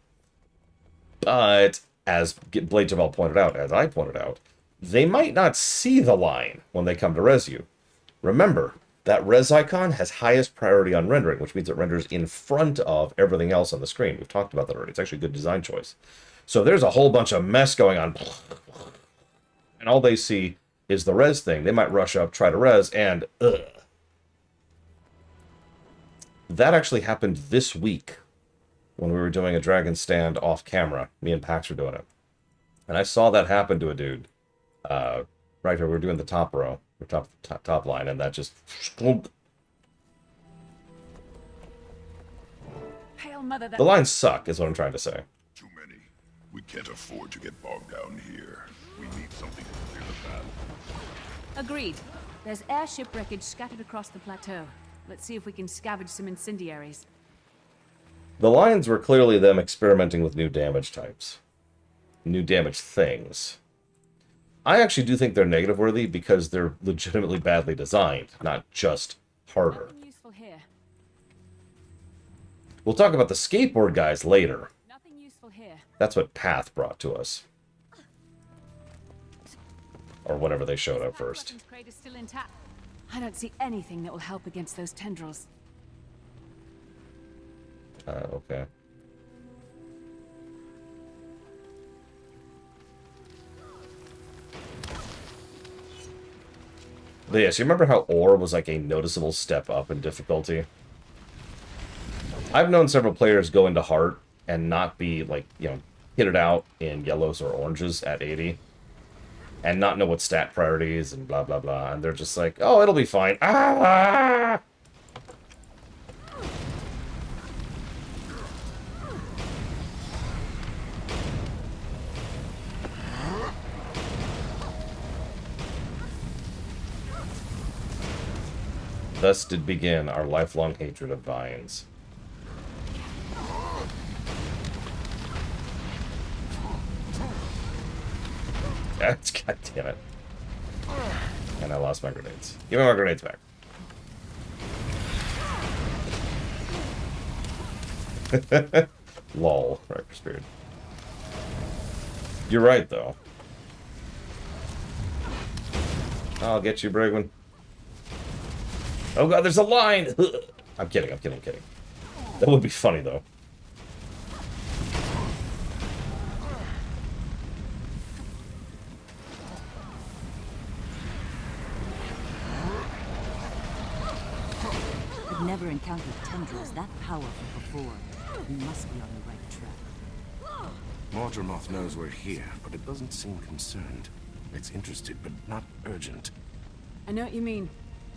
Speaker 1: But, as Blade Jamal pointed out, as I pointed out, they might not see the line when they come to res you. Remember, that res icon has highest priority on rendering, which means it renders in front of everything else on the screen. We've talked about that already. It's actually a good design choice. So there's a whole bunch of mess going on. And all they see is the res thing. They might rush up, try to res, and that actually happened this week when we were doing a Dragon Stand off camera. Me and Pax were doing it. And I saw that happen to a dude. Right here, we were doing the top row, or top line, and that just...
Speaker 4: mother that...
Speaker 1: The lines suck, is what I'm trying to say.
Speaker 12: Too many. We can't afford to get bogged down here. We need something to clear the path.
Speaker 4: Agreed. There's airship wreckage scattered across the plateau. Let's see if we can scavenge some incendiaries.
Speaker 1: The lines were clearly them experimenting with new damage types. New damage things. I actually do think they're negative worthy because they're legitimately badly designed, not just harder.
Speaker 4: Nothing useful here.
Speaker 1: We'll talk about the skateboard guys later.
Speaker 4: Nothing useful here.
Speaker 1: That's what Path brought to us. Or whatever they showed up first.
Speaker 4: Weapons crate is still intact. I don't see anything that will help against those tendrils.
Speaker 1: Okay. But yes, you remember how ore was like a noticeable step up in difficulty? I've known several players go into Heart and not be, like, you know, hit it out in yellows or oranges at 80. And not know what stat priorities and blah, blah, blah. And they're just like, oh, it'll be fine. Ah! Thus did begin our lifelong hatred of vines. God damn it. And I lost my grenades. Give me my grenades back. Lol, Rector's Beard. You're right, though. I'll get you, Brigman. Oh god, there's a line! I'm kidding, I'm kidding, I'm kidding. That would be funny, though.
Speaker 8: I've never encountered tendrils that powerful before. We must be on the right track.
Speaker 10: Mortarmoth knows we're here, but it doesn't seem concerned. It's interested, but not urgent.
Speaker 4: I know what you mean.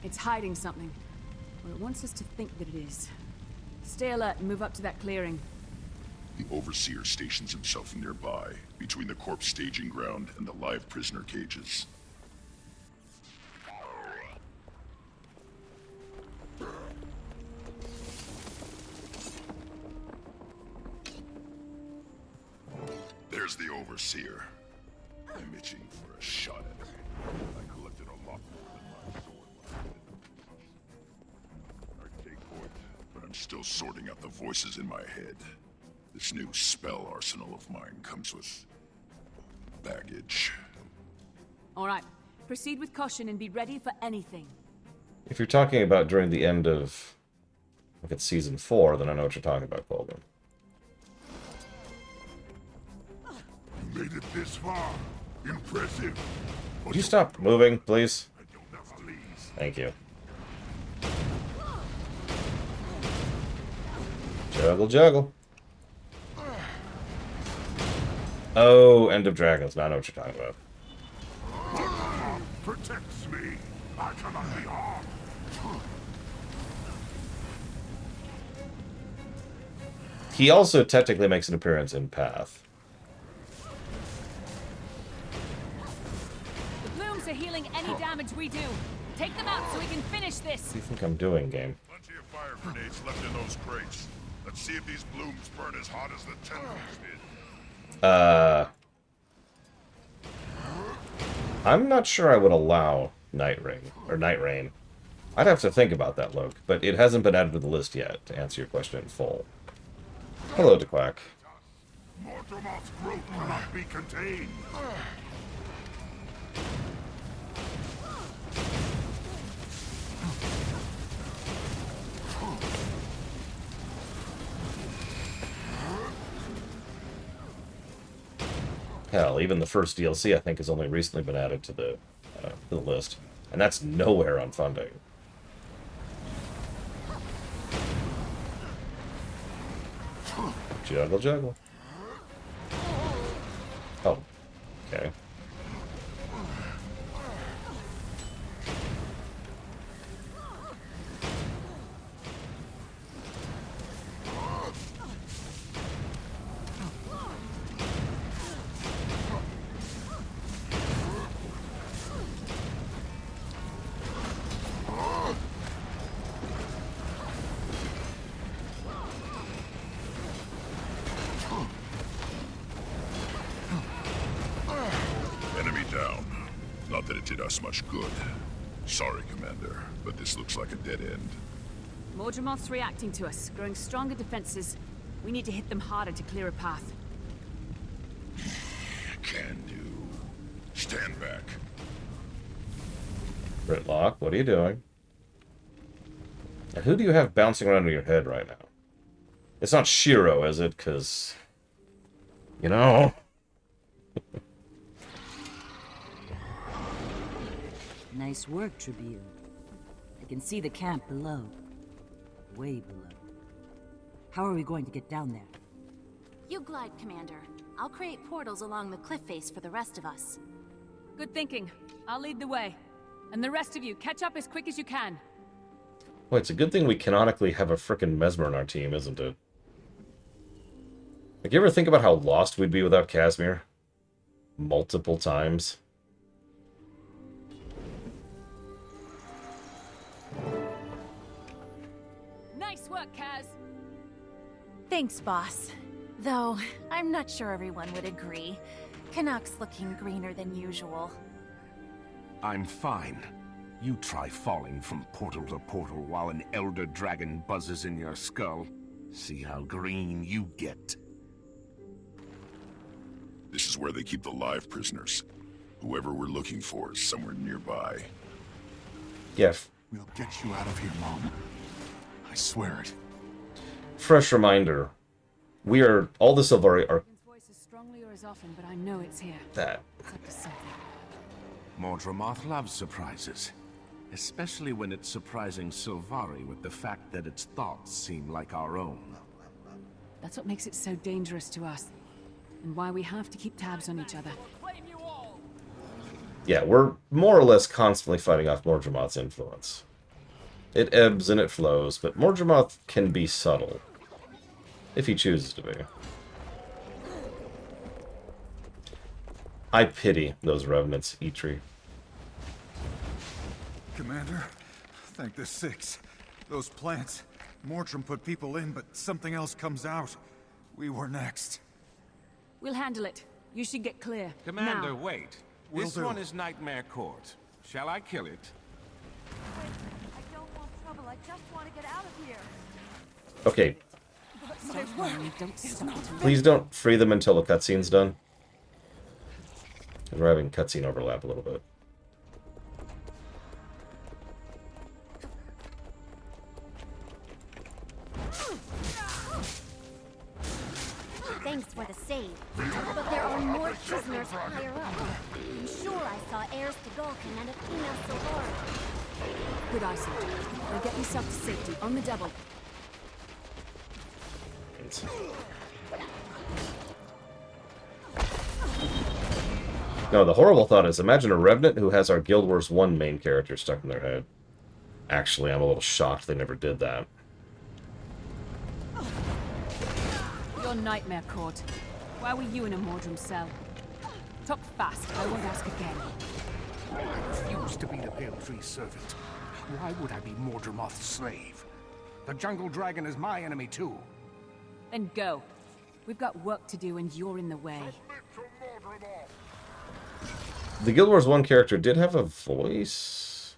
Speaker 4: It's hiding something. Or it wants us to think that it is. Stay alert and move up to that clearing.
Speaker 12: The Overseer stations himself nearby, between the corpse staging ground and the live prisoner cages. There's the Overseer. I'm itching for a shot at him. I collected a lot more than my sword. I take point, but I'm still sorting out the voices in my head. This new spell arsenal of mine comes with baggage.
Speaker 4: All right. Proceed with caution and be ready for anything.
Speaker 1: If you're talking about during the end of, like, it's season 4, then I know what you're talking about, Colgan.
Speaker 12: You made it this far. Impressive.
Speaker 1: Would you stop moving, please? Thank you. Juggle, juggle. Oh, End of Dragons. Now I know what you're talking about.
Speaker 12: Protects me. I cannot be harmed.
Speaker 1: He also technically makes an appearance in Path.
Speaker 4: The blooms are healing any damage we do. Take them out so we can finish this.
Speaker 1: What do you think I'm doing, game?
Speaker 12: Plenty of fire grenades left in those crates. Let's see if these blooms burn as hot as the tendrils did.
Speaker 1: I'm not sure I would allow Night Rain. I'd have to think about that, Loke, but it hasn't been added to the list yet, to answer your question in full. Hello, DeQuack.
Speaker 12: Mortarmoth's growth cannot be contained.
Speaker 1: Hell, even the first DLC, I think, has only recently been added to the list. And that's nowhere on funding. Juggle, juggle. Oh, okay.
Speaker 12: Not that it did us much good. Sorry, Commander, but this looks like a dead end.
Speaker 4: Mordremoth's reacting to us, growing stronger defenses. We need to hit them harder to clear a path.
Speaker 12: Can do. Stand back.
Speaker 1: Gridlock, what are you doing? And who do you have bouncing around in your head right now? It's not Shiro, is it? Because, you know...
Speaker 8: Nice work, Tribune. I can see the camp below. Way below. How are we going to get down there?
Speaker 7: You glide, Commander. I'll create portals along the cliff face for the rest of us.
Speaker 4: Good thinking. I'll lead the way. And the rest of you, catch up as quick as you can.
Speaker 1: Well, it's a good thing we canonically have a frickin' Mesmer in our team, isn't it? Like, you ever think about how lost we'd be without Casimir? Multiple times.
Speaker 4: Nice work, Kaz.
Speaker 7: Thanks, boss. Though, I'm not sure everyone would agree. Canuck's looking greener than usual.
Speaker 10: I'm fine. You try falling from portal to portal while an elder dragon buzzes in your skull. See how green you get.
Speaker 12: This is where they keep the live prisoners. Whoever we're looking for is somewhere nearby.
Speaker 1: Yes.
Speaker 6: We'll get you out of here, Mom. I swear it.
Speaker 1: Fresh reminder. We are... All the Silvari are...
Speaker 4: His voice is strongly or as often, but I know it's here.
Speaker 1: That.
Speaker 4: It's up to something.
Speaker 10: Mordremoth loves surprises. Especially when it's surprising Silvari with the fact that its thoughts seem like our own.
Speaker 4: That's what makes it so dangerous to us. And why we have to keep tabs on each other.
Speaker 1: Yeah, we're more or less constantly fighting off Mordremoth's influence. It ebbs and it flows, but Mordremoth can be subtle. If he chooses to be. I pity those revenants, Eitri.
Speaker 17: Commander, thank the Six. Those plants. Mortram put people in, but something else comes out. We were next.
Speaker 4: We'll handle it. You should get clear.
Speaker 10: Commander,
Speaker 4: now.
Speaker 10: wait.
Speaker 17: Will
Speaker 10: This
Speaker 17: do.
Speaker 10: one is Nightmare Court. Shall I kill it?
Speaker 19: I don't want trouble. I just want to get out of here.
Speaker 1: Okay,
Speaker 4: My work. Don't stop.
Speaker 1: please don't free them until the cutscene's done. We're having cutscene overlap a little bit.
Speaker 9: Thanks for the save. But there are more prisoners higher up. I'm sure I saw heirs to Golkin and a female Silvari.
Speaker 4: Good eye, soldier. Now get yourself to safety. On the double.
Speaker 1: No, the horrible thought is, imagine a Revenant who has our Guild Wars 1 main character stuck in their head. Actually, I'm a little shocked they never did that.
Speaker 4: Your nightmare court. Why were you in a Mordrum cell? Talk fast. I won't ask again.
Speaker 14: I refuse to be the Pale Tree servant. Why would I be Mordremoth's slave? The Jungle Dragon is my enemy too.
Speaker 4: Then go. We've got work to do and you're in the way.
Speaker 1: The Guild Wars 1 character did have a voice.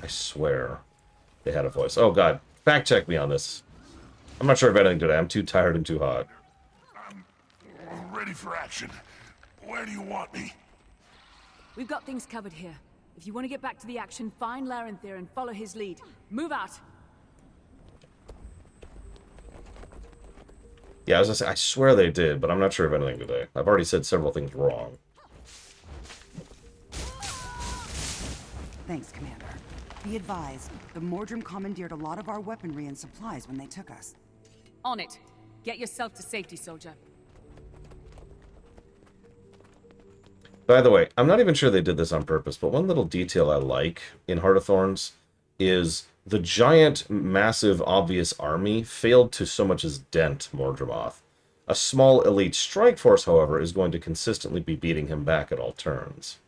Speaker 1: I swear they had a voice. Oh god, fact check me on this. I'm not sure of anything today. I'm too tired and too hot.
Speaker 12: I'm ready for action. Where do you want me?
Speaker 4: We've got things covered here. If you want to get back to the action, find Larenthir and follow his lead. Move out.
Speaker 1: Yeah, I was gonna say, I swear they did, but I'm not sure of anything today. I've already said several things wrong.
Speaker 22: Thanks, Commander. Be advised, the Mordrum commandeered a lot of our weaponry and supplies when they took us.
Speaker 4: On it. Get yourself to safety, soldier.
Speaker 1: By the way, I'm not even sure they did this on purpose, but one little detail I like in Heart of Thorns is the giant, massive, obvious army failed to so much as dent Mordremoth. A small elite strike force, however, is going to consistently be beating him back at all turns.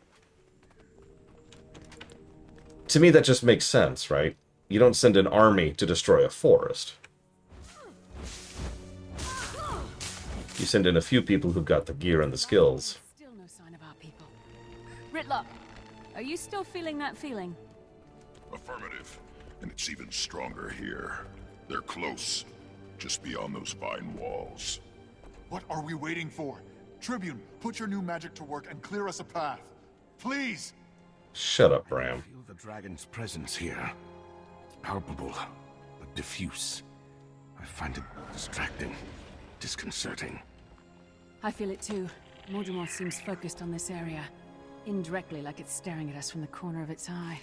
Speaker 1: To me, that just makes sense, right? You don't send an army to destroy a forest. You send in a few people who've got the gear and the skills.
Speaker 4: Still no sign of our people. Ritlock, are you still feeling that feeling?
Speaker 12: Affirmative. And it's even stronger here. They're close. Just beyond those vine walls.
Speaker 6: What are we waiting for? Tribune, put your new magic to work and clear us a path. Please!
Speaker 1: Shut up, Bram.
Speaker 10: I feel the dragon's presence here. It's palpable, but diffuse. I find it distracting, disconcerting.
Speaker 4: I feel it too. Mordremoth seems focused on this area. Indirectly, like it's staring at us from the corner of its eye.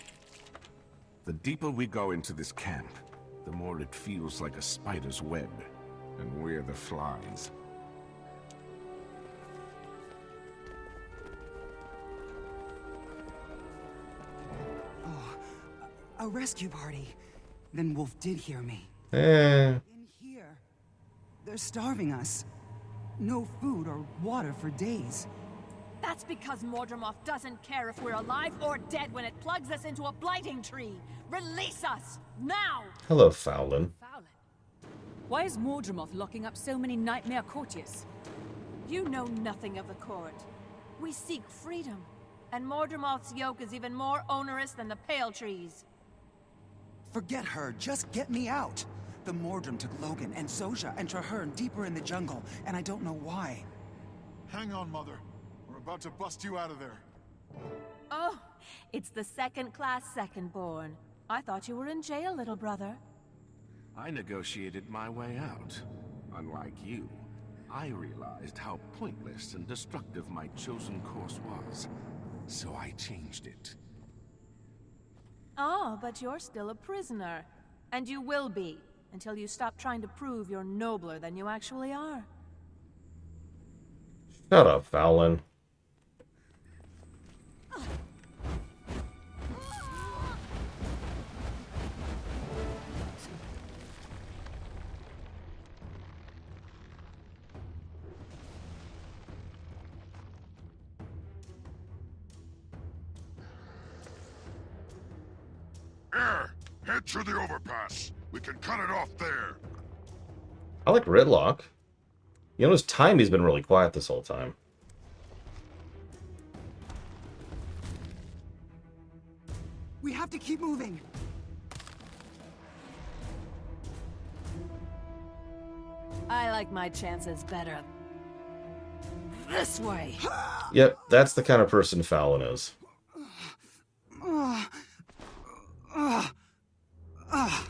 Speaker 10: The deeper we go into this camp, the more it feels like a spider's web. And we're the flies.
Speaker 22: A rescue party. Then Wolf did hear me.
Speaker 1: Eh.
Speaker 22: In here. They're starving us. No food or water for days.
Speaker 19: That's because Mordremoth doesn't care if we're alive or dead when it plugs us into a blighting tree. Release us! Now!
Speaker 1: Hello, Fowlin.
Speaker 4: Why is Mordremoth locking up so many nightmare courtiers?
Speaker 19: You know nothing of the court. We seek freedom, and Mordremoth's yoke is even more onerous than the Pale Tree's.
Speaker 22: Forget her. Just get me out. The Mordrim took Logan and Zojja and Traherne deeper in the jungle, and I don't know why.
Speaker 6: Hang on, Mother. We're about to bust you out of there.
Speaker 19: Oh, it's the second-class second-born. I thought you were in jail, little brother.
Speaker 10: I negotiated my way out. Unlike you, I realized how pointless and destructive my chosen course was. So I changed it.
Speaker 19: Oh, but you're still a prisoner. And you will be, until you stop trying to prove you're nobler than you actually are.
Speaker 1: Shut up, Fowlin.
Speaker 12: Head to the overpass. We can cut it off there.
Speaker 1: I like Ritlock. You notice Timey's been really quiet this whole time.
Speaker 22: We have to keep moving.
Speaker 19: I like my chances better this way.
Speaker 1: Yep, that's the kind of person Fowlin is.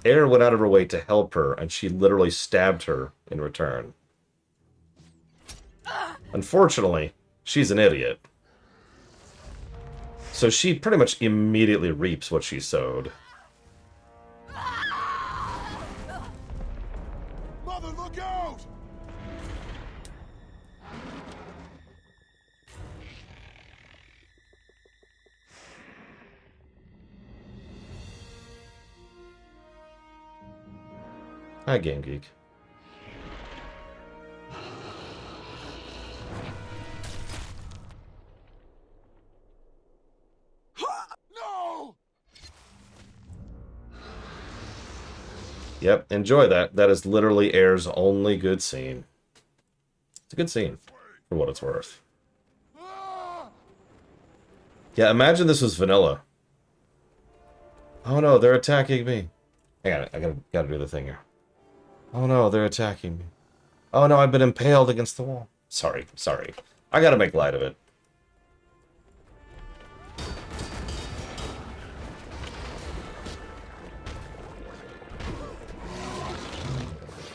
Speaker 1: Air went out of her way to help her, and she literally stabbed her in return. Unfortunately, she's an idiot. So she pretty much immediately reaps what she sowed.
Speaker 6: Mother, look out!
Speaker 1: Hi, Game Geek.
Speaker 6: No!
Speaker 1: Yep, enjoy that. That is literally Air's only good scene. It's a good scene, for what it's worth. Yeah, imagine this was vanilla. Oh no, they're attacking me. Hang on, I gotta do the thing here. Oh no, they're attacking me. Oh no, I've been impaled against the wall. Sorry. I gotta make light of it.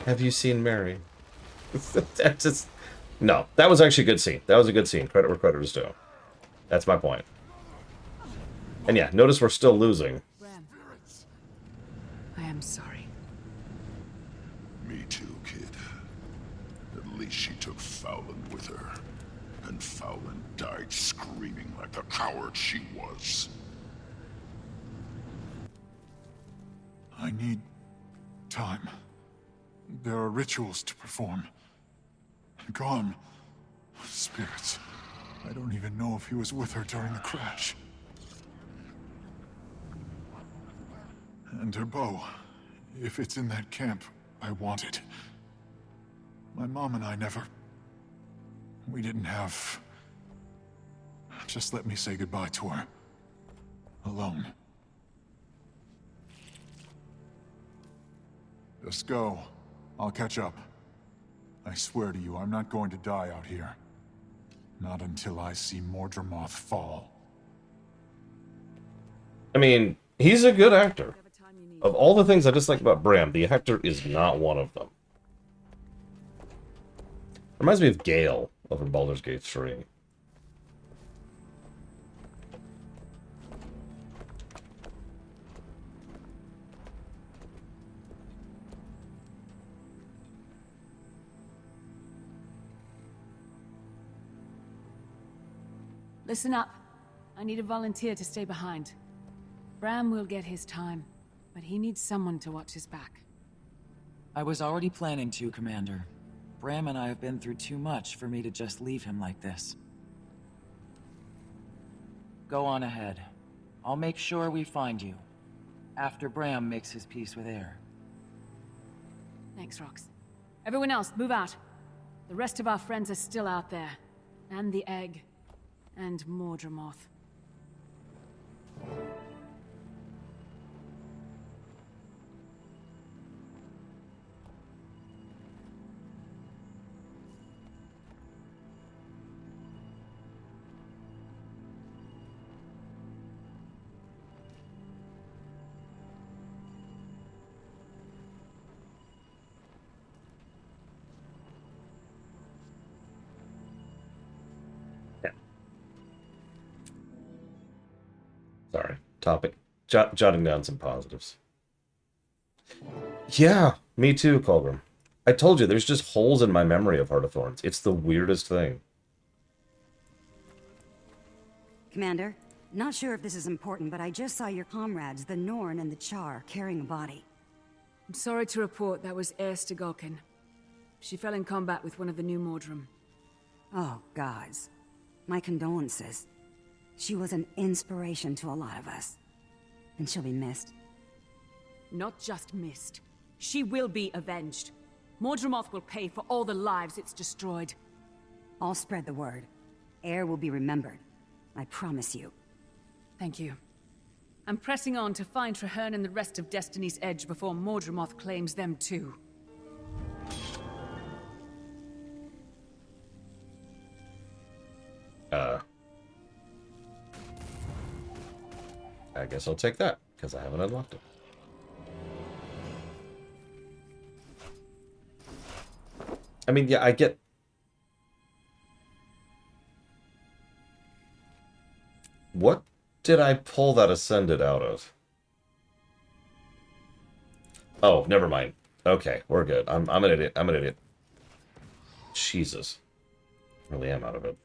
Speaker 1: Have you seen Mary? That's just... No, that was actually a good scene. That was a good scene. Credit where credit is due. That's my point. And yeah, notice we're still losing.
Speaker 4: I am sorry.
Speaker 12: Me too, kid. At least she took Fowlin with her. And Fowlin died screaming like the coward she was.
Speaker 6: I need time. There are rituals to perform. Gone. Spirits. I don't even know if he was with her during the crash. And her bow. If it's in that camp, I want it. My mom and I never... We didn't have... Just let me say goodbye to her. Alone. Just go. I'll catch up. I swear to you, I'm not going to die out here. Not until I see Mordramoth fall.
Speaker 1: I mean, he's a good actor. Of all the things I dislike about Bram, the actor is not one of them. Reminds me of Gale over Baldur's Gate 3.
Speaker 4: Listen up. I need a volunteer to stay behind. Bram will get his time, but he needs someone to watch his back.
Speaker 5: I was already planning to, Commander. Bram and I have been through too much for me to just leave him like this. Go on ahead. I'll make sure we find you. After Bram makes his peace with Air.
Speaker 4: Thanks, Rox. Everyone else, move out. The rest of our friends are still out there. And the egg. And Mordramoth.
Speaker 1: Sorry. Topic. Jotting down some positives. Yeah, me too, Colgrim. I told you, there's just holes in my memory of Heart of Thorns. It's the weirdest thing.
Speaker 15: Commander, not sure if this is important, but I just saw your comrades, the Norn and the Char, carrying a body.
Speaker 4: I'm sorry to report that was Air Stigolkin. She fell in combat with one of the new Mordrum.
Speaker 15: Oh, gods. My condolences. She was an inspiration to a lot of us. And she'll be missed.
Speaker 4: Not just missed. She will be avenged. Mordramoth will pay for all the lives it's destroyed.
Speaker 15: I'll spread the word. Air will be remembered. I promise you.
Speaker 4: Thank you. I'm pressing on to find Traherne and the rest of Destiny's Edge before Mordramoth claims them too.
Speaker 1: I guess I'll take that, because I haven't unlocked it. I mean, yeah, I get... What did I pull that Ascended out of? Oh, never mind. Okay, we're good. I'm an idiot. I'm an idiot. Jesus. Really am out of it.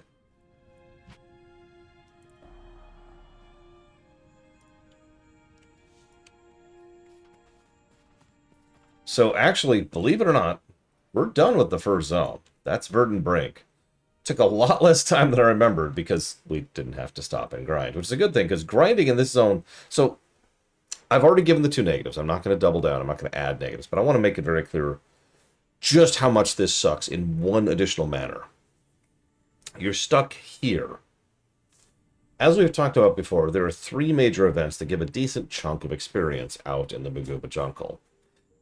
Speaker 1: So actually, believe it or not, we're done with the first zone. That's Verdant Brink. Took a lot less time than I remembered because we didn't have to stop and grind, which is a good thing because grinding in this zone... So, I've already given the 2 negatives. I'm not going to double down. I'm not going to add negatives, but I want to make it very clear just how much this sucks in one additional manner. You're stuck here. As we've talked about before, there are 3 major events that give a decent chunk of experience out in the Maguba Jungle.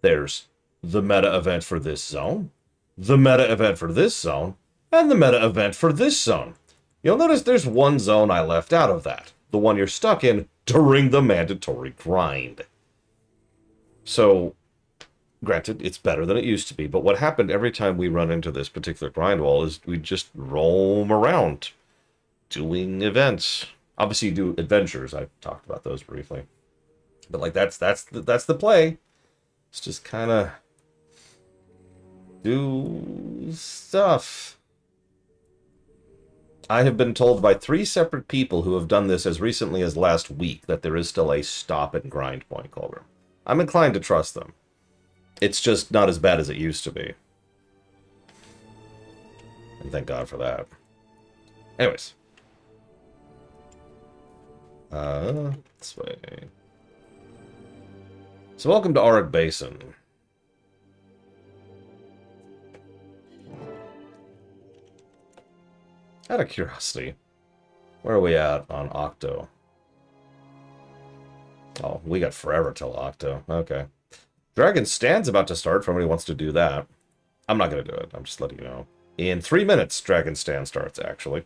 Speaker 1: There's the meta event for this zone, the meta event for this zone, and the meta event for this zone. You'll notice there's one zone I left out of that, the one you're stuck in during the mandatory grind. So, granted, it's better than it used to be, but what happened every time we run into this particular grind wall is we just roam around doing events. Obviously, you do adventures. I've talked about those briefly. But like that's the play. It's just kind of do stuff. I have been told by 3 separate people who have done this as recently as last week that there is still a stop and grind point, Colbert. I'm inclined to trust them. It's just not as bad as it used to be. And thank God for that. Anyways. This way. So welcome to Auric Basin. Out of curiosity, Where are we at on Octo? Oh, we got forever till Octo. Okay. Dragon Stand's about to start for anybody who wants to do that. I'm not going to do it. I'm just letting you know. In 3 minutes, Dragon Stand starts, actually.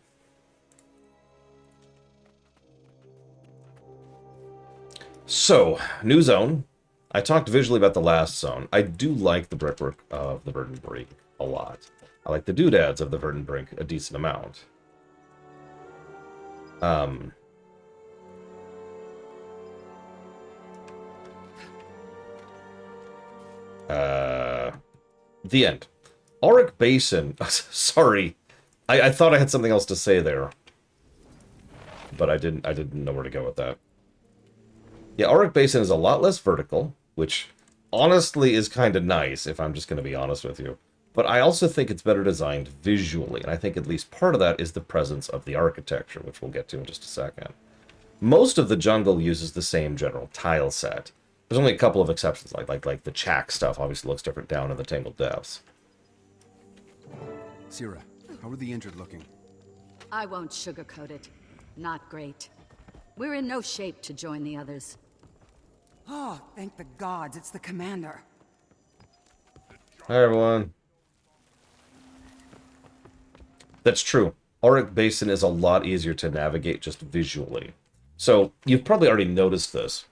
Speaker 1: So, new zone. I talked visually about the last zone. I do like the brickwork of the Verdant Brink a lot. I like the doodads of the Verdant Brink a decent amount. The end. Auric Basin. Sorry. I thought I had something else to say there. But I didn't know where to go with that. Yeah, Auric Basin is a lot less vertical, which honestly is kind of nice, if I'm just going to be honest with you. But I also think it's better designed visually, and I think at least part of that is the presence of the architecture, which we'll get to in just a second. Most of the jungle uses the same general tile set. There's only a couple of exceptions, like the Chak stuff obviously looks different down in the Tangled Depths.
Speaker 2: Sierra, how are the injured looking?
Speaker 16: I won't sugarcoat it. Not great. We're in no shape to join the others.
Speaker 22: Oh, thank the gods, it's the commander.
Speaker 1: Hi, everyone. That's true. Auric Basin is a lot easier to navigate just visually. So, you've probably already noticed this.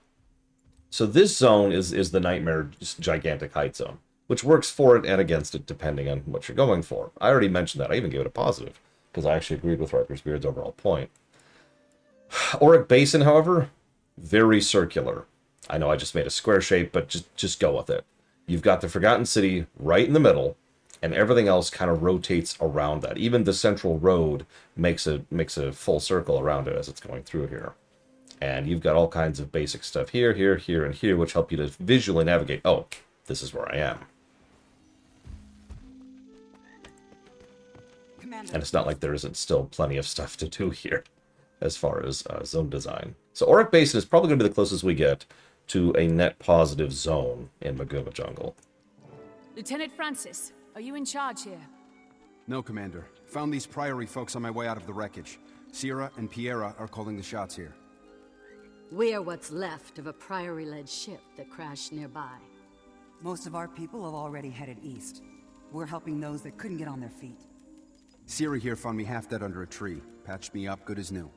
Speaker 1: So this zone is the Nightmare Gigantic Height Zone, which works for it and against it depending on what you're going for. I already mentioned that. I even gave it a positive, because I actually agreed with Riker's Beard's overall point. Auric Basin, however, very circular. I know I just made a square shape, but just go with it. You've got the Forgotten City right in the middle, and everything else kind of rotates around that. Even the central road makes a full circle around it as it's going through here. And you've got all kinds of basic stuff here, here, here, and here, which help you to visually navigate. Oh, this is where I am. And it's not like there isn't still plenty of stuff to do here as far as zone design. So Auric Basin is probably going to be the closest we get to a net positive zone in Maguma Jungle.
Speaker 4: Lieutenant Francis, are you in charge here?
Speaker 2: No, Commander. Found these Priory folks on my way out of the wreckage. Sierra and Piera are calling the shots here.
Speaker 16: We're what's left of a Priory-led ship that crashed nearby.
Speaker 22: Most of our people have already headed east. We're helping those that couldn't get on their feet.
Speaker 2: Sierra here found me half dead under a tree. Patched me up good as new.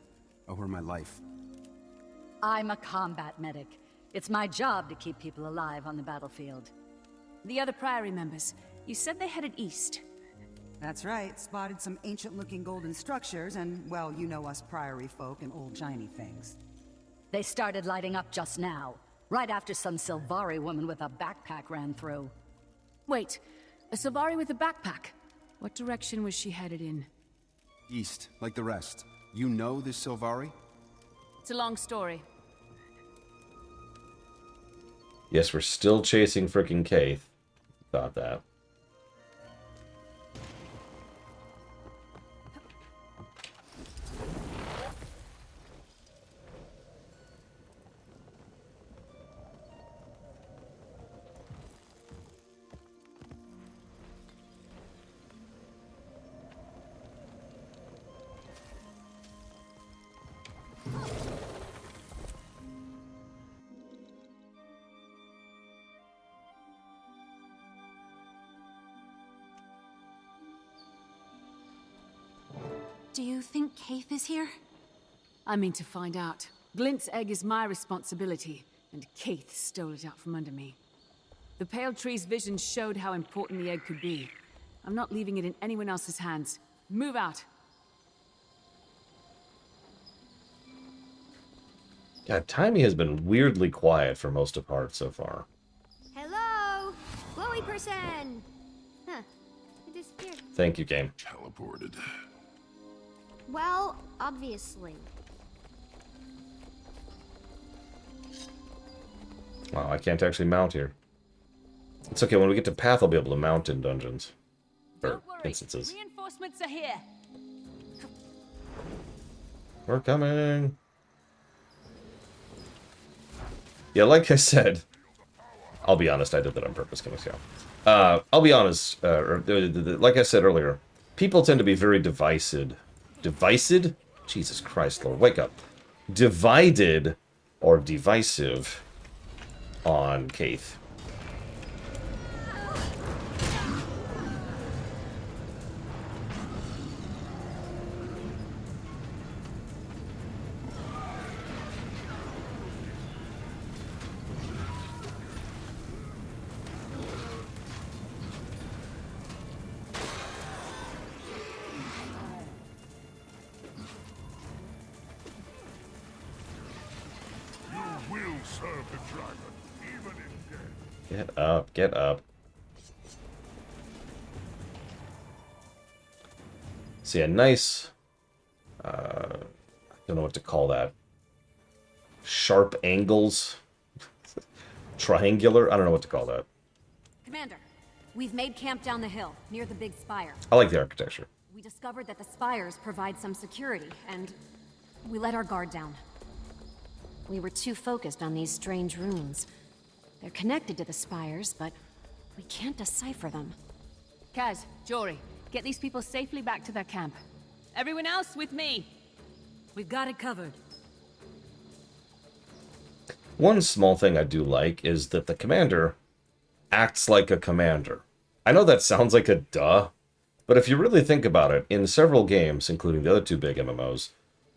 Speaker 2: Owe her my life.
Speaker 16: I'm a combat medic. It's my job to keep people alive on the battlefield.
Speaker 4: The other Priory members, you said they headed east.
Speaker 22: That's right. Spotted some ancient-looking golden structures, and, well, you know us Priory folk and old shiny things.
Speaker 16: They started lighting up just now, right after some Sylvari woman with a backpack ran through.
Speaker 4: Wait, a Sylvari with a backpack? What direction was she headed in?
Speaker 2: East, like the rest. You know this Sylvari?
Speaker 4: It's a long story.
Speaker 1: Yes, we're still chasing frickin' Kaith. Thought that.
Speaker 7: Do you think Kaith is here?
Speaker 4: I mean to find out. Glint's egg is my responsibility, and Kaith stole it out from under me. The Pale Tree's vision showed how important the egg could be. I'm not leaving it in anyone else's hands. Move out.
Speaker 1: God, Timey has been weirdly quiet for most of Heart so far.
Speaker 9: Hello? Glowy person! Huh. It disappeared.
Speaker 1: Thank you, game.
Speaker 12: Teleported.
Speaker 9: Well, obviously.
Speaker 1: Wow, I can't actually mount here. It's okay, when we get to Path, I'll be able to mount in dungeons. Or instances.
Speaker 4: Reinforcements are here.
Speaker 1: We're coming. Yeah, like I said, I'll be honest, I did that on purpose, I'll be honest, like I said earlier, people tend to be very divisive Jesus Christ, Lord, wake up. Divided or divisive on Kaith.
Speaker 12: Serve the dragon, even in death.
Speaker 1: Get up, get up. See, a nice, I don't know what to call that. Sharp angles? Triangular? I don't know what to call that.
Speaker 3: Commander, we've made camp down the hill, near the big spire.
Speaker 1: I like the architecture.
Speaker 3: We discovered that the spires provide some security, and we let our guard down. We were too focused on these strange runes. They're connected to the spires, but we can't decipher them.
Speaker 4: Kaz, Jory, get these people safely back to their camp. Everyone else with me.
Speaker 8: We've got it covered.
Speaker 1: One small thing I do like is that the commander acts like a commander. I know that sounds like a duh, but if you really think about it, in several games, including the other two big MMOs,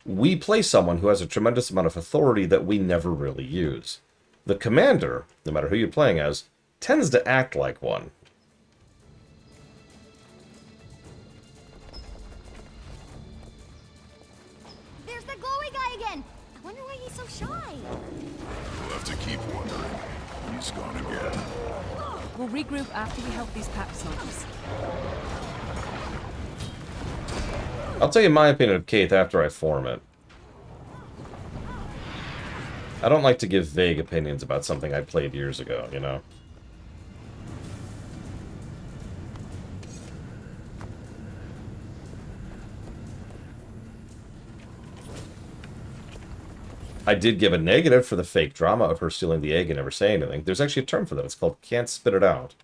Speaker 1: we play someone who has a tremendous amount of authority that we never really use. The commander, no matter who you're playing as, tends to act like one.
Speaker 9: There's the glowy guy again! I wonder why he's so shy.
Speaker 12: We'll have to keep wondering. He's gone again.
Speaker 4: We'll regroup after we help these pack soldiers.
Speaker 1: I'll tell you my opinion of Kaith after I form it. I don't like to give vague opinions about something I played years ago, you know? I did give a negative for the fake drama of her stealing the egg and never saying anything. There's actually a term for that. It's called can't spit it out.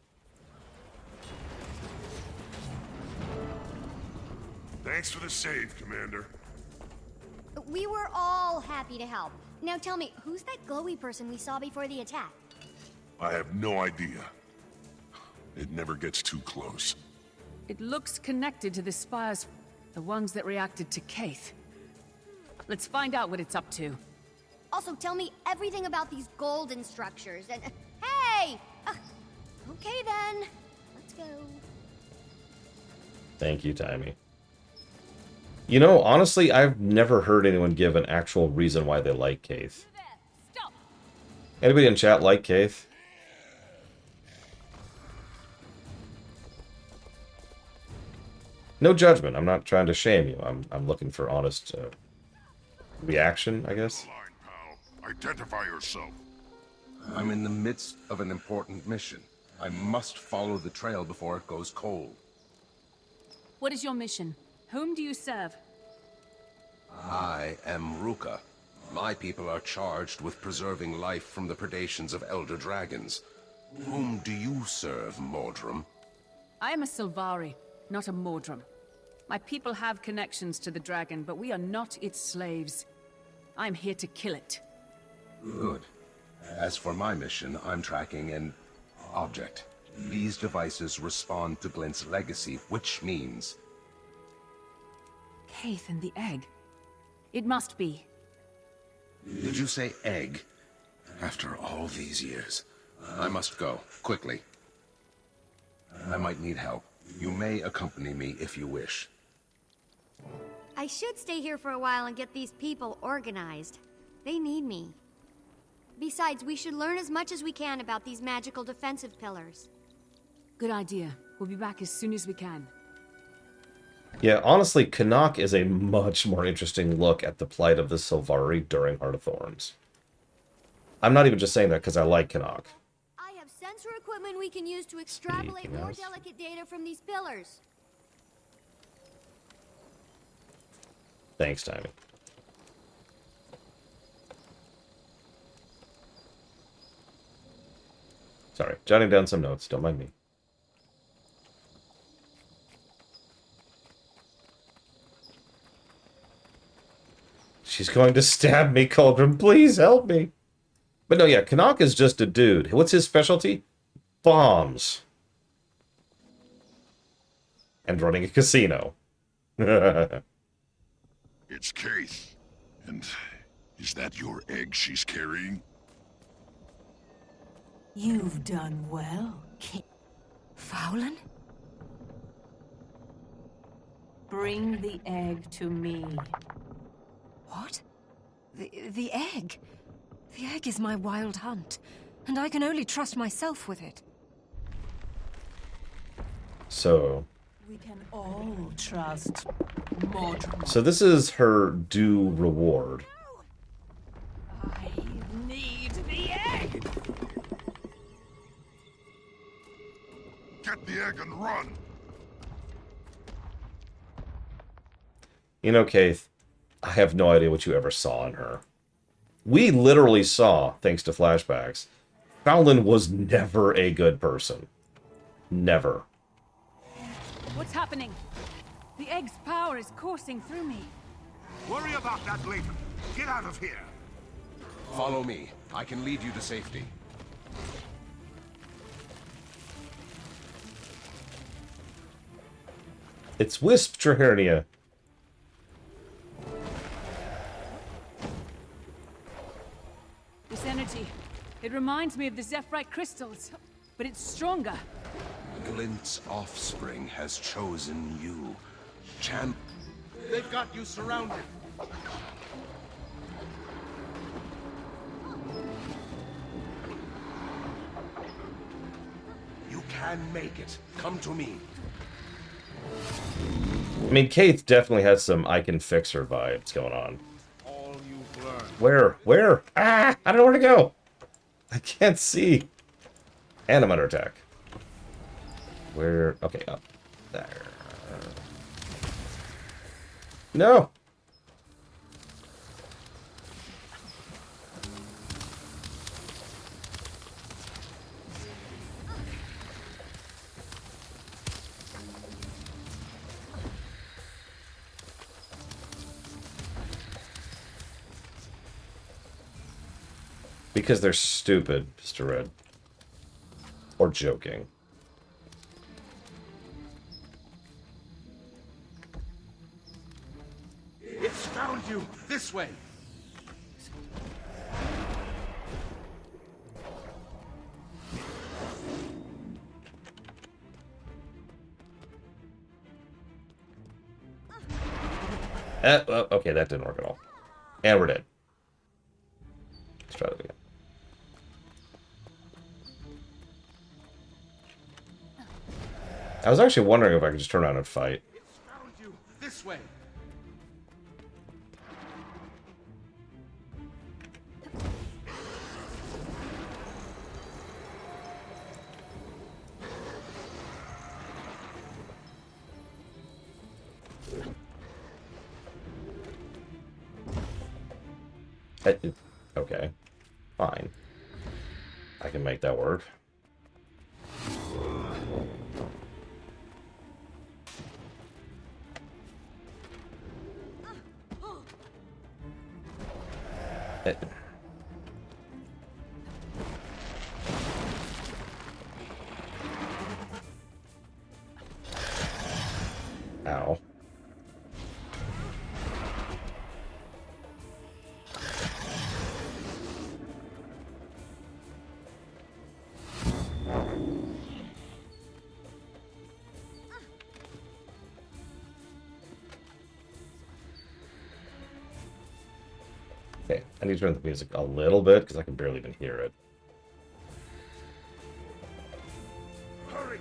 Speaker 12: Thanks for the save, Commander.
Speaker 9: We were all happy to help. Now tell me, who's that glowy person we saw before the attack?
Speaker 12: I have no idea. It never gets too close.
Speaker 4: It looks connected to the spires, the ones that reacted to Kaith. Let's find out what it's up to.
Speaker 9: Also, tell me everything about these golden structures and... Hey! Okay then. Let's go.
Speaker 1: Thank you, Timey. You know, honestly, I've never heard anyone give an actual reason why they like Kaith. Anybody in chat like Kaith? No judgment. I'm not trying to shame you. I'm looking for honest reaction, I guess.
Speaker 12: Identify yourself.
Speaker 10: I'm in the midst of an important mission. I must follow the trail before it goes cold.
Speaker 4: What is your mission? Whom do you serve?
Speaker 10: I am Ruka. My people are charged with preserving life from the predations of elder dragons. Whom do you serve, Mordrum?
Speaker 4: I am a Sylvari, not a Mordrum. My people have connections to the dragon, but we are not its slaves. I'm here to kill it.
Speaker 10: Good. As for my mission, I'm tracking an object. These devices respond to Glint's legacy, which means...
Speaker 4: Kaith and the egg. It must be.
Speaker 10: Did you say egg? After all these years. I must go, quickly. I might need help. You may accompany me if you wish.
Speaker 9: I should stay here for a while and get these people organized. They need me. Besides, we should learn as much as we can about these magical defensive pillars.
Speaker 4: Good idea. We'll be back as soon as we can.
Speaker 1: Yeah, honestly, Canuck is a much more interesting look at the plight of the Sylvari during Heart of Thorns. I'm not even just saying that because I like Canuck.
Speaker 9: I have sensor equipment we can use to extrapolate more delicate data from these pillars.
Speaker 1: Thanks, Timmy. Sorry, jotting down some notes, don't mind me. She's going to stab me, Cauldron. Please help me. But no, yeah, Canuck is just a dude. What's his specialty? Bombs. And running a casino.
Speaker 12: It's Keith. And is that your egg she's carrying?
Speaker 19: You've done well, Kit.
Speaker 3: Fowlin?
Speaker 19: Bring the egg to me.
Speaker 3: What? The egg? The egg is my wild hunt, and I can only trust myself with it.
Speaker 1: So...
Speaker 19: We can all trust Mordred.
Speaker 1: So this is her due reward.
Speaker 19: I need the egg!
Speaker 12: Get the egg and run!
Speaker 1: You know, Keith, I have no idea what you ever saw in her. We literally saw, thanks to flashbacks, Fowlin was never a good person. Never.
Speaker 4: What's happening? The egg's power is coursing through me.
Speaker 14: Worry about that later. Get out of here.
Speaker 13: Follow me. I can lead you to safety.
Speaker 1: It's Wisp Trahernia.
Speaker 4: This energy, it reminds me of the Zephyrite crystals, but it's stronger.
Speaker 13: Glint's offspring has chosen you.
Speaker 14: They've got you surrounded.
Speaker 13: You can make it. Come to me.
Speaker 1: I mean, Keith definitely has some I can fix her vibes going on.
Speaker 14: All you've learned.
Speaker 1: Where? Where? Ah! I don't know where to go! I can't see. And I'm under attack. Where? Okay, up. There. No! Because they're stupid, Mr. Red. Or joking.
Speaker 14: It's found you. This way.
Speaker 1: Okay, that didn't work at all. And we're dead. Let's try that again. I was actually wondering if I could just turn around and fight.
Speaker 14: It's found you. This way.
Speaker 1: Okay. Fine. I can make that work. Ow. Okay, I need to turn the music a little bit because I can barely even hear it.
Speaker 14: Hurry.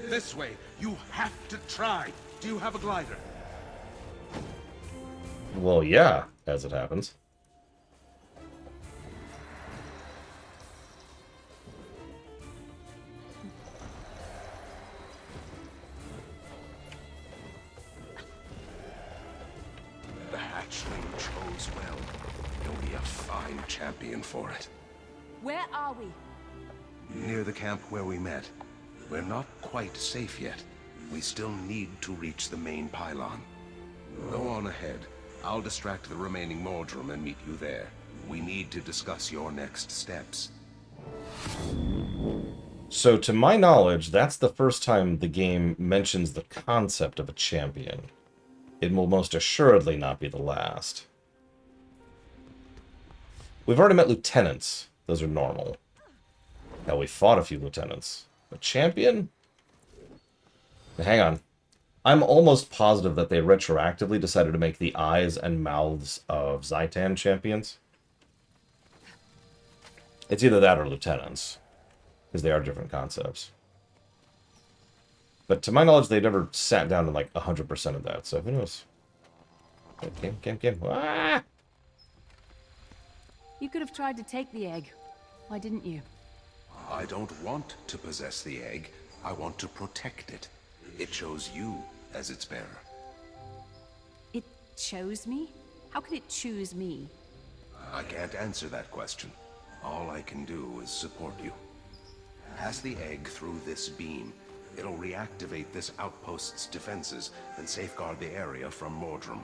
Speaker 14: This way. You have to try. Do you have a glider?
Speaker 1: Well, yeah, as it happens.
Speaker 13: The hatchling chose well. He'll be a fine champion for it.
Speaker 4: Where are we?
Speaker 13: Near the camp where we met. We're not quite safe yet. We still need to reach the main pylon. Go on ahead. I'll distract the remaining Mordrum and meet you there. We need to discuss your next steps.
Speaker 1: So, to my knowledge, that's the first time the game mentions the concept of a champion. It will most assuredly not be the last. We've already met lieutenants. Those are normal. Hell, we fought a few lieutenants. A champion? Hang on. I'm almost positive that they retroactively decided to make the eyes and mouths of Zaitan champions. It's either that or lieutenants, because they are different concepts. But to my knowledge, they never sat down to like 100% of that, so who knows? Game. Ah!
Speaker 4: You could have tried to take the egg. Why didn't you?
Speaker 13: I don't want to possess the egg. I want to protect it. It chose you as its bearer.
Speaker 4: It chose me? How could it choose me?
Speaker 13: I can't answer that question. All I can do is support you. Pass the egg through this beam. It'll reactivate this outpost's defenses and safeguard the area from Mordrum.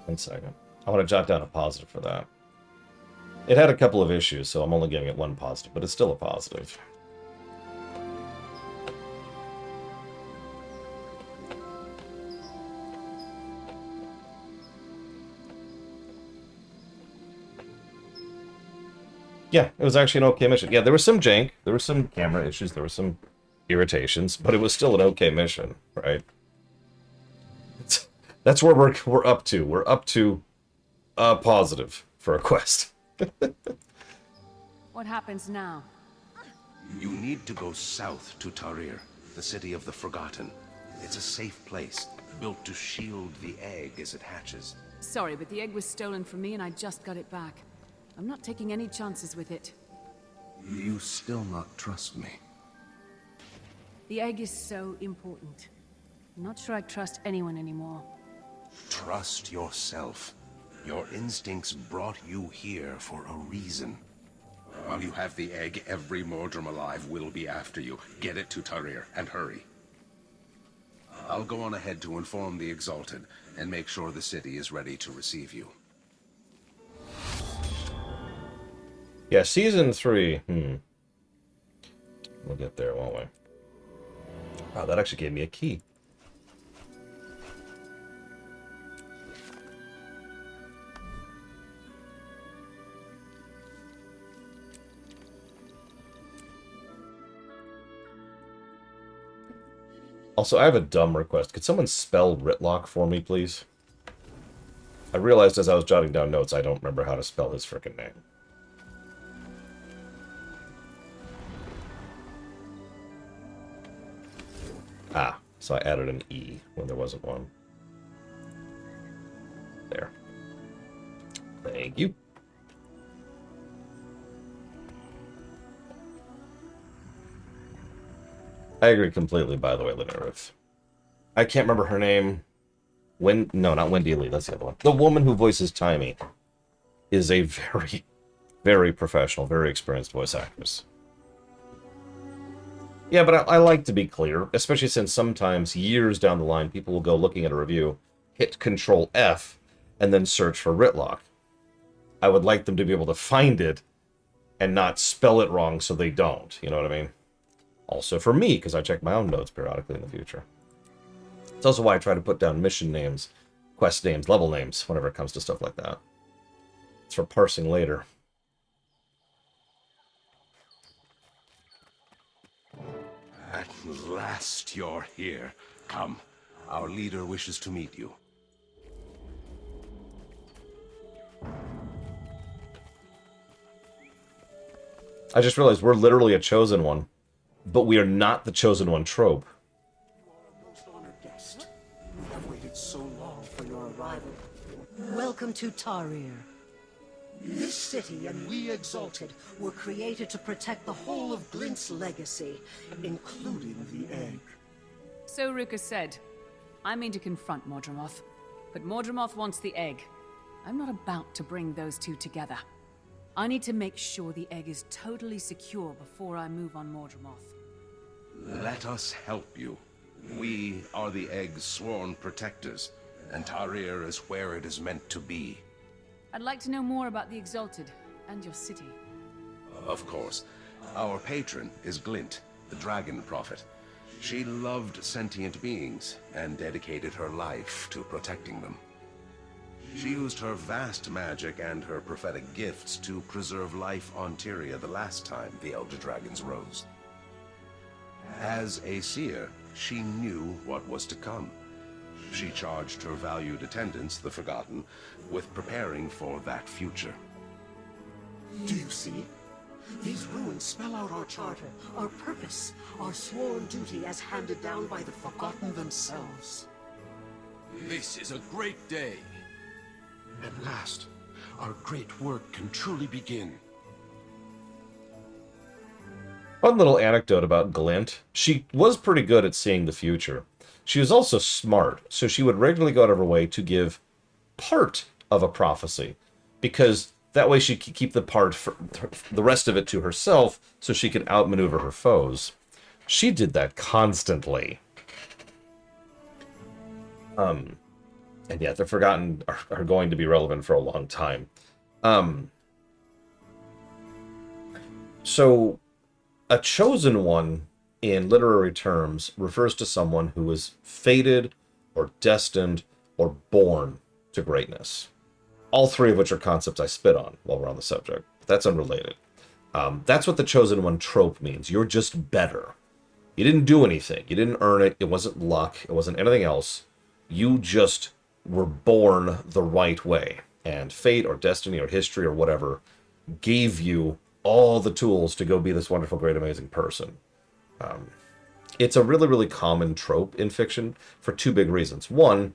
Speaker 1: One second. I want to jot down a positive for that. It had a couple of issues, so I'm only giving it one positive, but it's still a positive. Yeah, it was actually an okay mission. Yeah, there was some jank, there were some camera issues, there were some irritations, but it was still an okay mission, right? That's where we're up to. We're up to a positive for a quest.
Speaker 4: What happens now?
Speaker 13: You need to go south to Tarir, the city of the Forgotten. It's a safe place, built to shield the egg as it hatches.
Speaker 4: Sorry, but the egg was stolen from me and I just got it back. I'm not taking any chances with it.
Speaker 13: You still not trust me?
Speaker 4: The egg is so important. I'm not sure I trust anyone anymore.
Speaker 13: Trust yourself. Your instincts brought you here for a reason. While you have the egg, every Mordrum alive will be after you. Get it to Tarir, and hurry. I'll go on ahead to inform the Exalted, and make sure the city is ready to receive you.
Speaker 1: Yeah, Season 3. We'll get there, won't we? Wow, that actually gave me a key. Also, I have a dumb request. Could someone spell Ritlock for me, please? I realized as I was jotting down notes, I don't remember how to spell his frickin' name. Ah, so I added an E when there wasn't one. There. Thank you. I agree completely, by the way, Linarith. I can't remember her name. No, not Wendy Lee, that's the other one. The woman who voices Timmy is a very, very professional, very experienced voice actress. Yeah, but I like to be clear, especially since sometimes, years down the line, people will go looking at a review, hit Control F, and then search for Ritlock. I would like them to be able to find it and not spell it wrong so they don't, you know what I mean? Also for me, because I check my own notes periodically in the future. It's also why I try to put down mission names, quest names, level names, whenever it comes to stuff like that. It's for parsing later.
Speaker 13: At last you're here. Come. Our leader wishes to meet you.
Speaker 1: I just realized we're literally a chosen one, but we are not the chosen one trope.
Speaker 14: You are a most honored guest. You have
Speaker 18: Welcome to Tarir. This city and we Exalted were created to protect the whole of Glint's legacy, including the egg.
Speaker 4: So Ruka said. I mean to confront Mordremoth, but Mordremoth wants the egg. I'm not about to bring those two together. I need to make sure the egg is totally secure before I move on Mordremoth.
Speaker 13: Let us help you. We are the egg's sworn protectors, and Tarir is where it is meant to be.
Speaker 4: I'd like to know more about the Exalted and your city.
Speaker 13: Of course. Our patron is Glint, the dragon prophet. She loved sentient beings and dedicated her life to protecting them. She used her vast magic and her prophetic gifts to preserve life on Tyria the last time the Elder Dragons rose. As a seer, she knew what was to come. She charged her valued attendants, the Forgotten, with preparing for that future.
Speaker 18: Do you see? These ruins spell out our charter, our purpose, our sworn duty as handed down by the Forgotten themselves.
Speaker 20: This is a great day. At last, our great work can truly begin.
Speaker 1: Fun little anecdote about Glint. She was pretty good at seeing the future. She was also smart, so she would regularly go out of her way to give part of a prophecy, because that way she could keep the rest of it to herself, so she could outmaneuver her foes. She did that constantly. And yeah, the Forgotten are going to be relevant for a long time. So, a chosen one, in literary terms, refers to someone who is fated, or destined, or born to greatness. All three of which are concepts I spit on while we're on the subject. That's unrelated. That's what the chosen one trope means. You're just better. You didn't do anything. You didn't earn it. It wasn't luck. It wasn't anything else. You just were born the right way. And fate or destiny or history or whatever gave you all the tools to go be this wonderful, great, amazing person. It's a really, really common trope in fiction for two big reasons. One,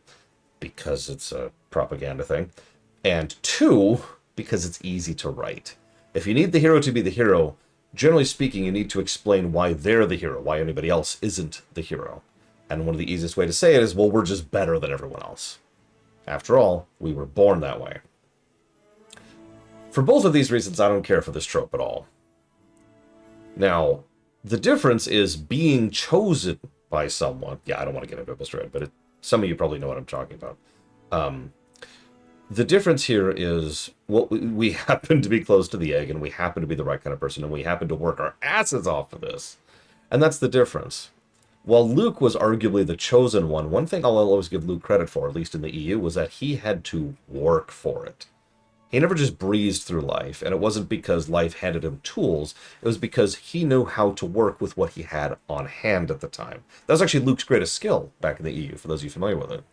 Speaker 1: because it's a propaganda thing. And two, because it's easy to write. If you need the hero to be the hero, generally speaking, you need to explain why they're the hero, why anybody else isn't the hero. And one of the easiest way to say it is, well, we're just better than everyone else. After all, we were born that way. For both of these reasons, I don't care for this trope at all. Now, the difference is being chosen by someone. Yeah, I don't want to get into it, Mr. Ed, but some of you probably know what I'm talking about. The difference here is, well, we happen to be close to the egg, and we happen to be the right kind of person, and we happen to work our asses off for this. And that's the difference. While Luke was arguably the chosen one thing I'll always give Luke credit for, at least in the EU, was that he had to work for it. He never just breezed through life, and it wasn't because life handed him tools. It was because he knew how to work with what he had on hand at the time. That was actually Luke's greatest skill back in the EU, for those of you familiar with it.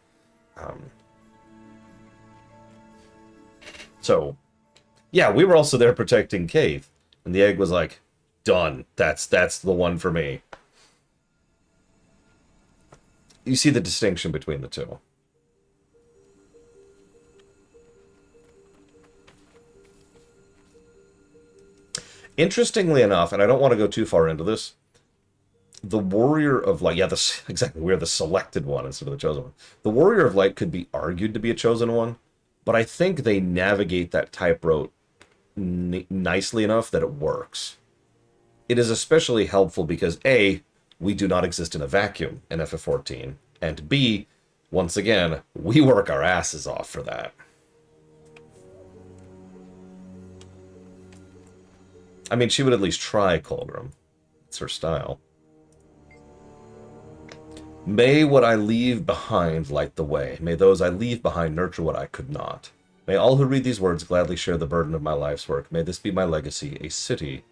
Speaker 1: So, yeah, we were also there protecting Cave, and the egg was like, done. That's the one for me. You see the distinction between the two. Interestingly enough, and I don't want to go too far into this, the Warrior of Light, exactly, we're the selected one instead of the chosen one. The Warrior of Light could be argued to be a chosen one, but I think they navigate that tightrope nicely enough that it works. It is especially helpful because A, we do not exist in a vacuum in FF14, and B, once again, we work our asses off for that. I mean, she would at least try, Colgrim. It's her style. May what I leave behind light the way. May those I leave behind nurture what I could not. May all who read these words gladly share the burden of my life's work. May this be my legacy, a city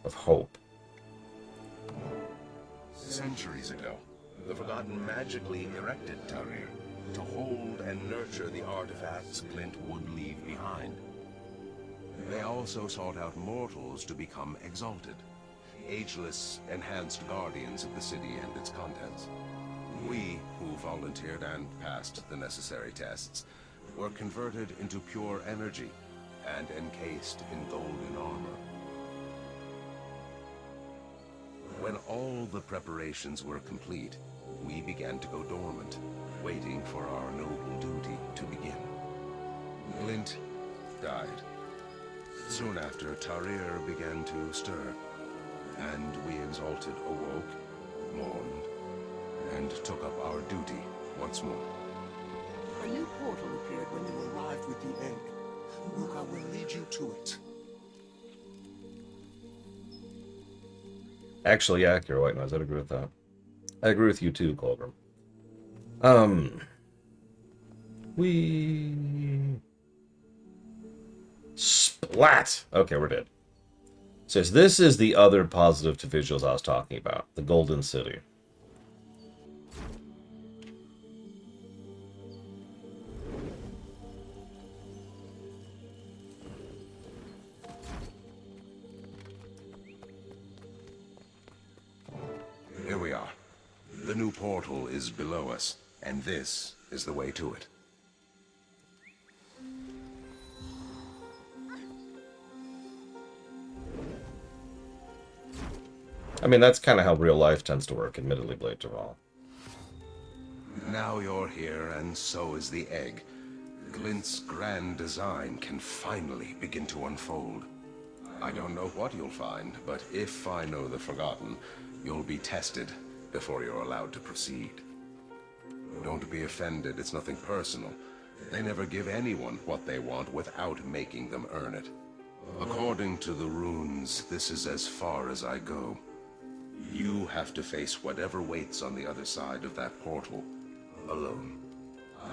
Speaker 1: of hope.
Speaker 13: Centuries ago, the Forgotten magically erected Tarir to hold and nurture the artifacts Glint would leave behind. They also sought out mortals to become exalted, ageless, enhanced guardians of the city and its contents. We, who volunteered and passed the necessary tests, were converted into pure energy and encased in golden armor. When all the preparations were complete, we began to go dormant, waiting for our noble duty to begin. Glint died. Soon after, Tarir began to stir, and we exalted awoke, mourned, and took up our duty once more.
Speaker 18: A new portal appeared when you arrived with the egg. Ruka will lead you to it.
Speaker 1: Actually, yeah, Kira White Noise, I'd agree with that. I agree with you too, Colgrim. Splat! Okay, we're dead. So this is the other positive to visuals I was talking about. The Golden City.
Speaker 13: Here we are. The new portal is below us, and this is the way to it.
Speaker 1: I mean, that's kind of how real life tends to work, admittedly, Blade Jamal.
Speaker 13: Now you're here, and so is the egg. Glint's grand design can finally begin to unfold. I don't know what you'll find, but if I know the Forgotten, you'll be tested before you're allowed to proceed. Don't be offended, it's nothing personal. They never give anyone what they want without making them earn it. According to the runes, this is as far as I go. You have to face whatever waits on the other side of that portal, alone.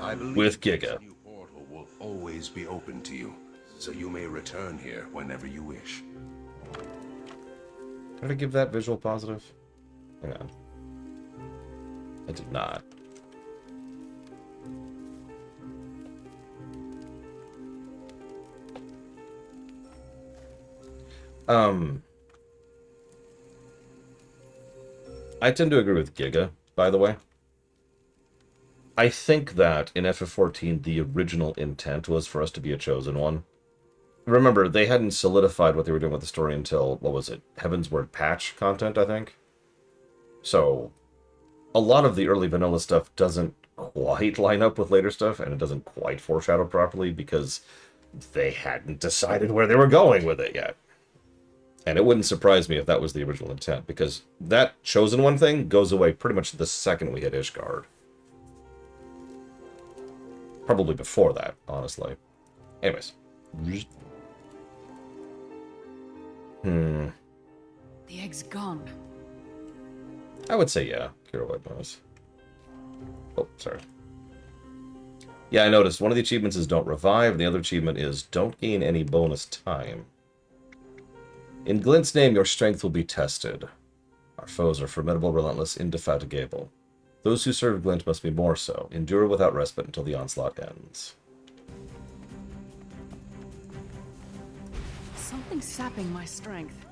Speaker 13: I believe
Speaker 1: with Giga.
Speaker 13: This new portal will always be open to you, so you may return here whenever you wish.
Speaker 1: Did I give that visual positive? Hang on. I did not. I tend to agree with Giga, by the way. I think that in FF14, the original intent was for us to be a chosen one. Remember, they hadn't solidified what they were doing with the story until, what was it, Heaven's Word patch content, I think? So, a lot of the early vanilla stuff doesn't quite line up with later stuff, and it doesn't quite foreshadow properly because they hadn't decided where they were going with it yet. And it wouldn't surprise me if that was the original intent, because that Chosen One thing goes away pretty much the second we hit Ishgard. Probably before that, honestly. Anyways.
Speaker 4: The egg's gone.
Speaker 1: I would say yeah. Kira White Noise. Oh, sorry. Yeah, I noticed one of the achievements is don't revive, and the other achievement is don't gain any bonus time. In Glint's name, your strength will be tested. Our foes are formidable, relentless, indefatigable. Those who serve Glint must be more so. Endure without respite until the onslaught ends.
Speaker 4: Something's sapping my strength.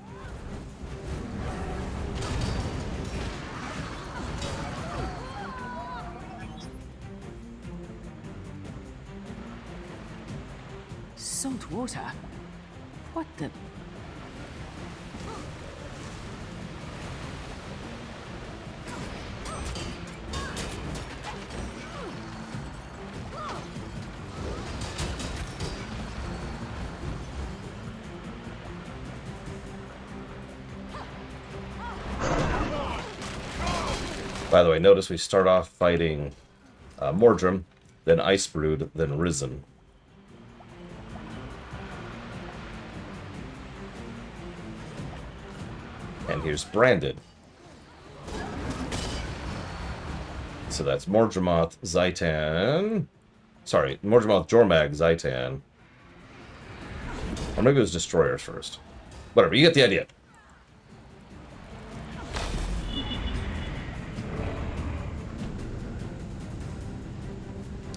Speaker 4: Salt water? What the...
Speaker 1: By the way, notice we start off fighting Mordrim, then Icebrood, then Risen. And here's Branded. So that's Mordremoth, Zaitan... Sorry, Mordremoth, Jormag, Zaitan. Or maybe it was Destroyers first. Whatever, you get the idea.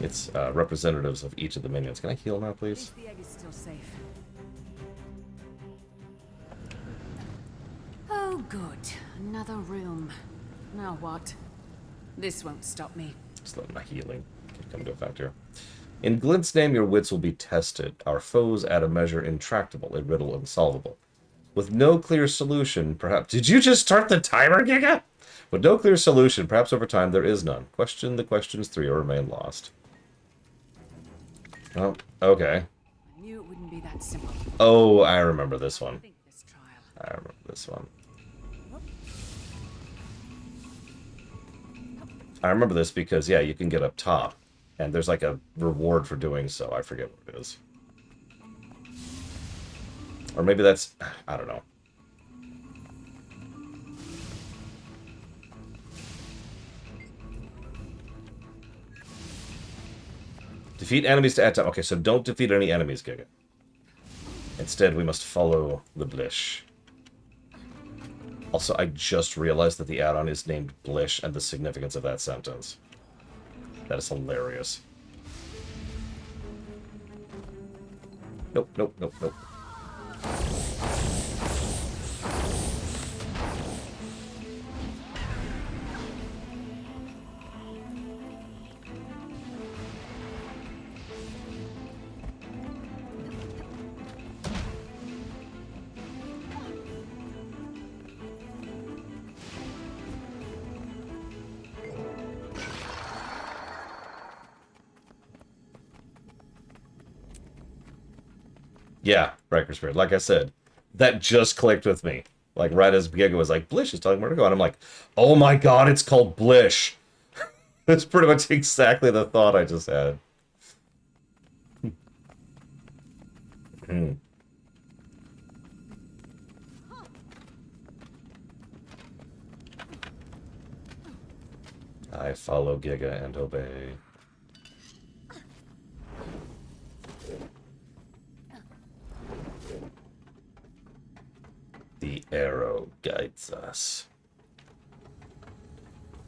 Speaker 1: It's representatives of each of the minions. Can I heal now, please?
Speaker 4: The egg is still safe. Oh, good. Another room. Now what? This won't stop me.
Speaker 1: Just let my healing come to effect here. In Glint's name, your wits will be tested. Our foes add a measure intractable, a riddle unsolvable. With no clear solution, perhaps... Did you just start the timer, Giga? With no clear solution, perhaps over time there is none. Question the questions 3 or remain lost. Oh, okay.
Speaker 4: I knew it wouldn't be that simple.
Speaker 1: Oh, I remember this one. I remember this one. I remember this because, yeah, you can get up top. And there's like a reward for doing so. I forget what it is. Or maybe that's... I don't know. Defeat enemies to add time. Okay, so don't defeat any enemies, Giga. Instead, we must follow the Blish. Also, I just realized that the add-on is named Blish and the significance of that sentence. That is hilarious. Nope, nope, nope, nope. Yeah, Breaker Spirit. Like I said, that just clicked with me. Like, right as Giga was like, Blish is talking about to go. And I'm like, oh my god, it's called Blish. That's pretty much exactly the thought I just had. I follow Giga and obey. The arrow guides us.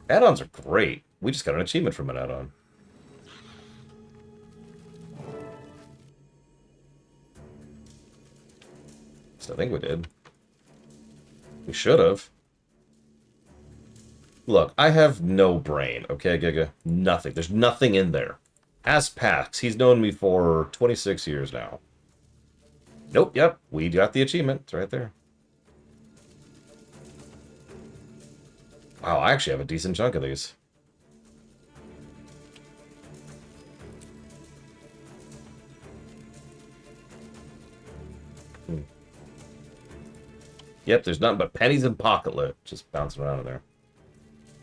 Speaker 1: Add-ons are great. We just got an achievement from an add-on. So I think we did. We should have. Look, I have no brain, okay, Giga? Nothing. There's nothing in there. Ask Pax. He's known me for 26 years now. Nope, yep. We got the achievement. It's right there. Wow, I actually have a decent chunk of these. Yep, there's nothing but pennies and pocket loot just bouncing around in there.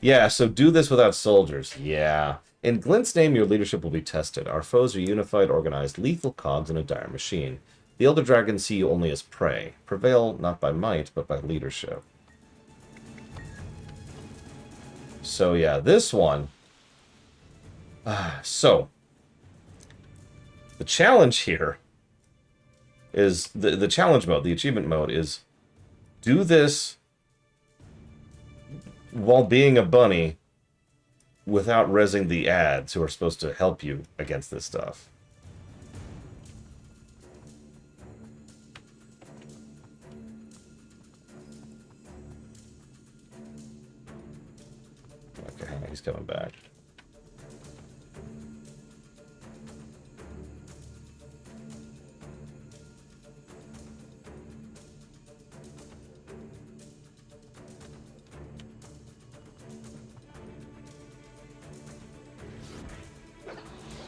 Speaker 1: Yeah, so do this without soldiers. Yeah. In Glint's name, your leadership will be tested. Our foes are unified, organized, lethal cogs in a dire machine. The Elder Dragons see you only as prey. Prevail not by might, but by leadership. So yeah, this one. So the challenge here is the challenge mode, the achievement mode is do this while being a bunny without rezzing the ads who are supposed to help you against this stuff. Okay, he's coming back.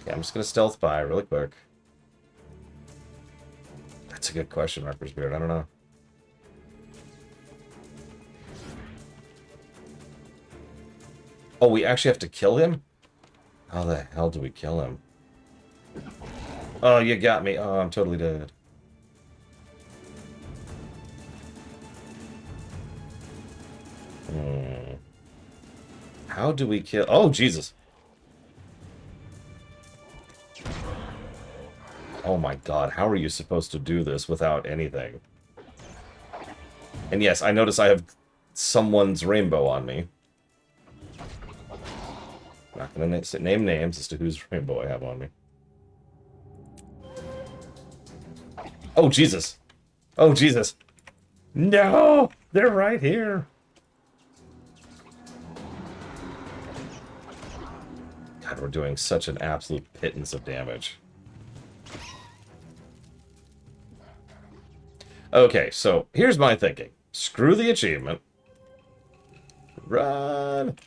Speaker 1: Yeah, I'm just gonna stealth by really quick. That's a good question, Reaper's Beard. I don't know. Oh, we actually have to kill him? How the hell do we kill him? Oh, you got me. Oh, I'm totally dead. How do we kill... Oh, Jesus. Oh my god, how are you supposed to do this without anything? And yes, I notice I have someone's rainbow on me. I'm not going to name names as to whose rainbow I have on me. Oh, Jesus. Oh, Jesus. No! They're right here. God, we're doing such an absolute pittance of damage. Okay, so here's my thinking. Screw the achievement. Run!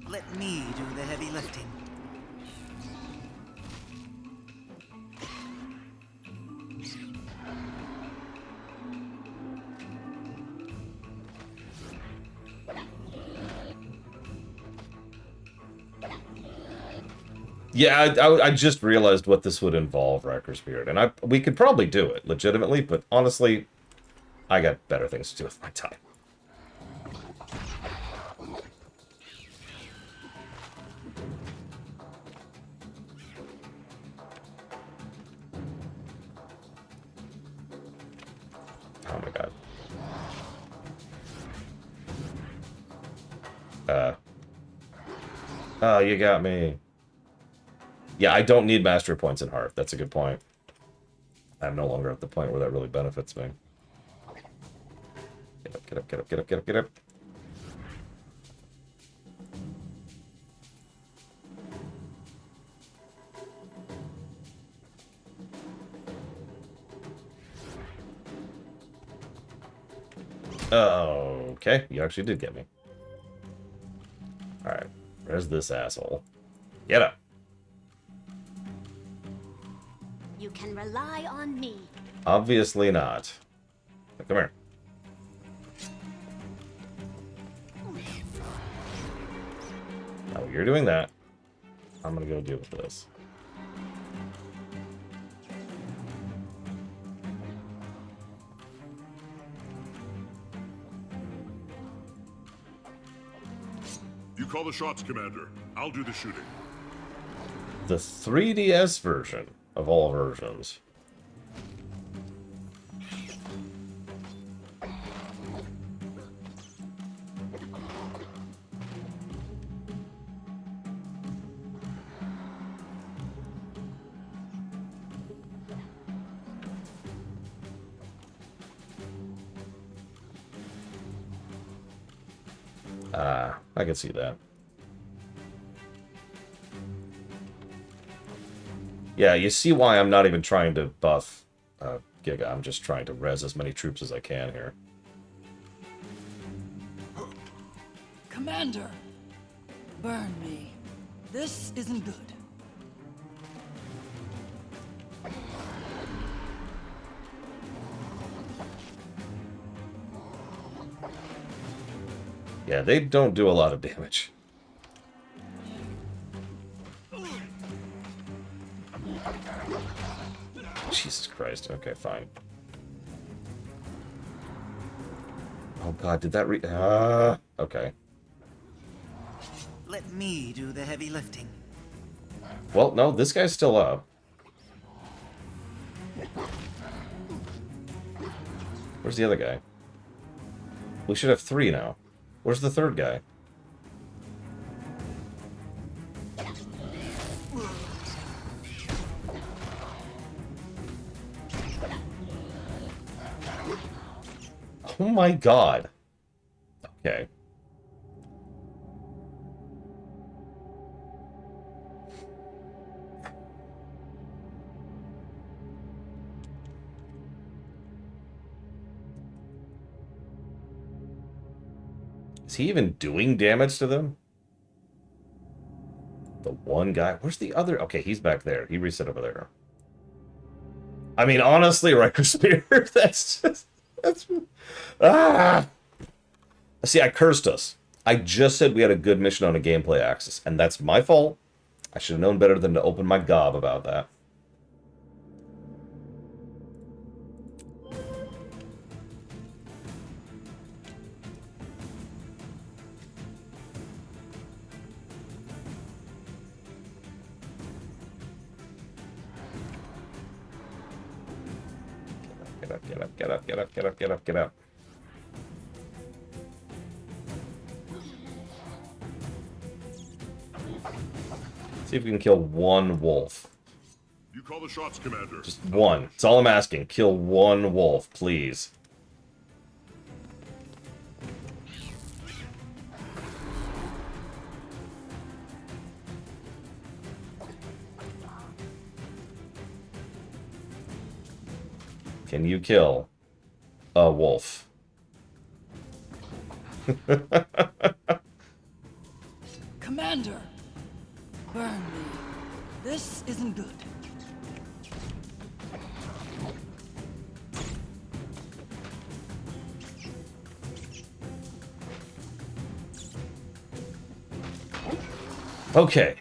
Speaker 22: Let me do the heavy lifting.
Speaker 1: Yeah, I just realized what this would involve, Wrecker's Beard, and we could probably do it legitimately, but honestly, I got better things to do with my time. Oh my god. Oh, you got me. Yeah, I don't need mastery points in Hearth. That's a good point. I'm no longer at the point where that really benefits me. Get up, get up, get up, get up, get up, get up. Okay, you actually did get me. Alright, where's this asshole? Get up!
Speaker 9: You can rely on me.
Speaker 1: Obviously not. Come here. Oh, you're doing that. I'm gonna go deal with this.
Speaker 12: You call the shots, Commander. I'll do the shooting.
Speaker 1: The 3DS version of all versions. I can see that. Yeah, you see why I'm not even trying to buff Giga. I'm just trying to res as many troops as I can here.
Speaker 8: Commander! Burn me. This isn't good.
Speaker 1: Yeah, they don't do a lot of damage. Jesus Christ. Okay, fine. Oh god, did that okay.
Speaker 22: Let me do the heavy lifting.
Speaker 1: Well, no, this guy's still up. Where's the other guy? We should have 3 now. Where's the third guy? Oh my god. Okay. Is he even doing damage to them? The one guy? Where's the other? Okay, he's back there. He reset over there. I mean, honestly, Riker Spear, that's just... That's... Ah! See, I cursed us. I just said we had a good mission on a gameplay axis, and that's my fault. I should have known better than to open my gob about that. Get up, get up, get up, get up, get up, get up, get up. See if we can kill one wolf.
Speaker 12: You call the shots, Commander.
Speaker 1: Just one. That's all I'm asking. Kill one wolf, please. Can you kill a wolf?
Speaker 8: Commander! Burn me. This isn't good.
Speaker 1: Okay.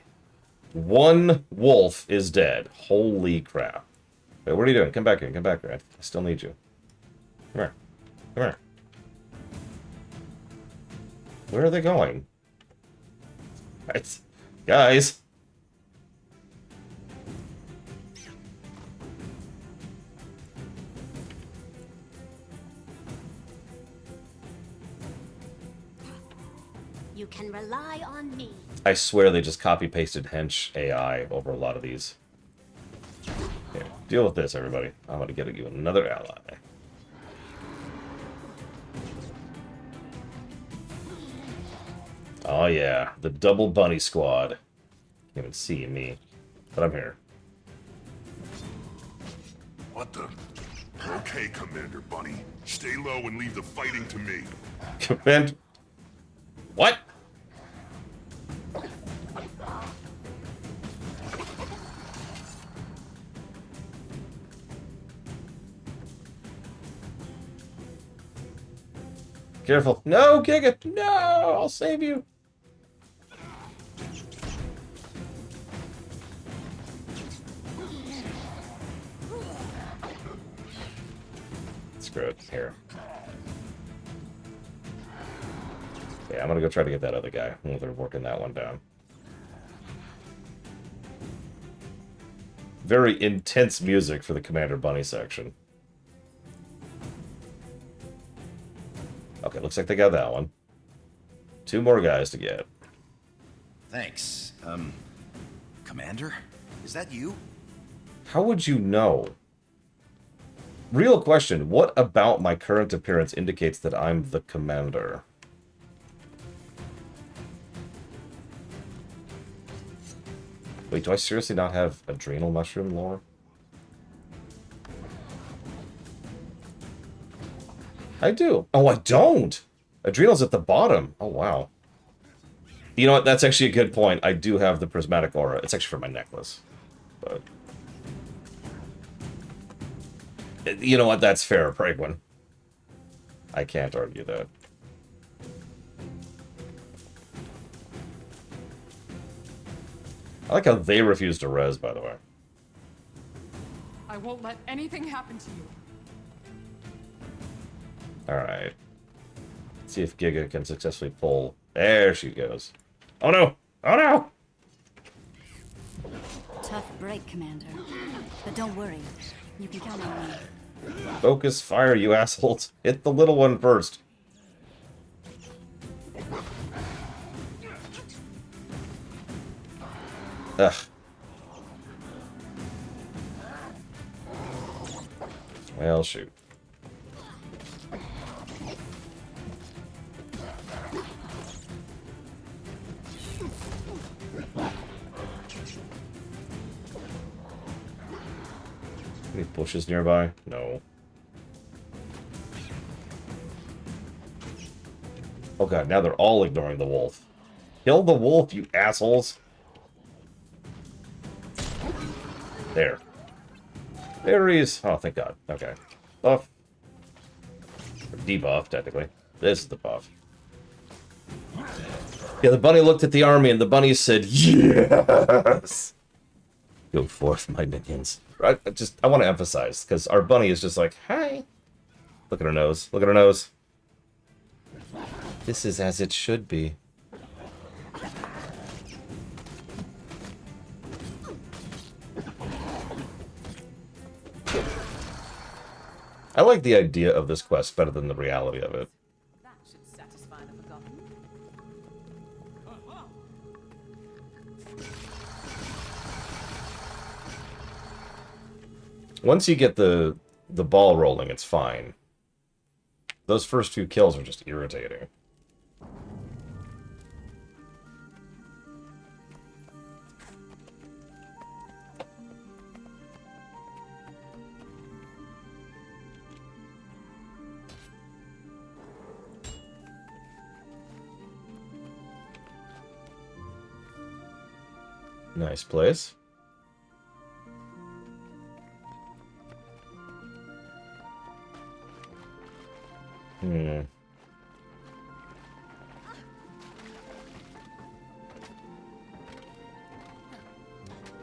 Speaker 1: One wolf is dead. Holy crap. Wait, what are you doing? Come back here. Come back here. I still need you. Come here. Come here. Where are they going? Guys.
Speaker 9: You can rely on me.
Speaker 1: I swear they just copy-pasted hench AI over a lot of these. Here, deal with this, everybody. I'm gonna get you another ally. Oh yeah, the double bunny squad. Can't even see me, but I'm here.
Speaker 12: What the? Okay, Commander Bunny. Stay low and leave the fighting to me.
Speaker 1: Command... What? Careful. No, Giga! No! I'll save you! Screw it. Here. Yeah, I'm gonna go try to get that other guy. Oh, they're working that one down. Very intense music for the Commander Bunny section. Okay, looks like they got that one. 2 more guys to get.
Speaker 11: Thanks. Commander? Is that you?
Speaker 1: How would you know? Real question, what about my current appearance indicates that I'm the commander? Wait, do I seriously not have adrenal mushroom lore? I do. Oh, I don't! Adrenal's at the bottom. Oh, wow. You know what? That's actually a good point. I do have the prismatic aura. It's actually for my necklace. But... you know what? That's fair, Praguin. I can't argue that. I like how they refuse to res, by the way.
Speaker 21: I won't let anything happen to you.
Speaker 1: Alright. Let's see if Giga can successfully pull... There she goes. Oh no! Oh no!
Speaker 15: Tough break, Commander. But don't worry. You can count on me.
Speaker 1: Focus fire, you assholes. Hit the little one first. Ugh. Well, shoot. Any bushes nearby? No. Oh god, now they're all ignoring the wolf. Kill the wolf, you assholes! There. There he is. Oh, thank god. Okay. Buff. Or debuff, technically. This is the buff. Yeah, the bunny looked at the army and the bunny said, yes! Go forth, my minions. I want to emphasize, because our bunny is just like, hi. Look at her nose. Look at her nose. This is as it should be. I like the idea of this quest better than the reality of it.
Speaker 4: That should satisfy the forgotten.
Speaker 1: Once you get the ball rolling, it's fine. Those first few kills are just irritating. Nice place. Hmm.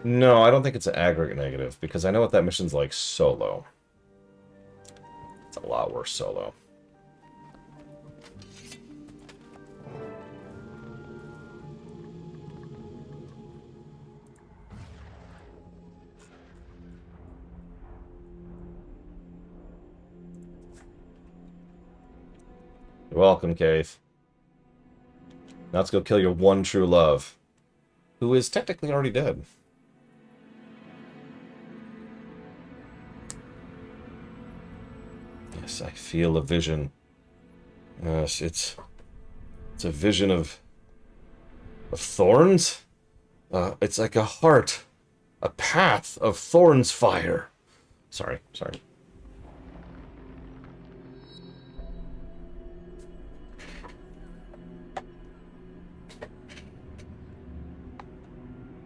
Speaker 1: No, I don't think it's an aggregate negative, because I know what that mission's like solo. It's a lot worse solo. You're welcome, Cave. Now let's go kill your one true love, who is technically already dead. Yes, I feel a vision. Yes, it's a vision of thorns. It's like a heart, a path of thorns fire. Sorry.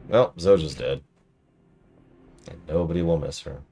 Speaker 1: Well, Zoja's dead. And nobody will miss her.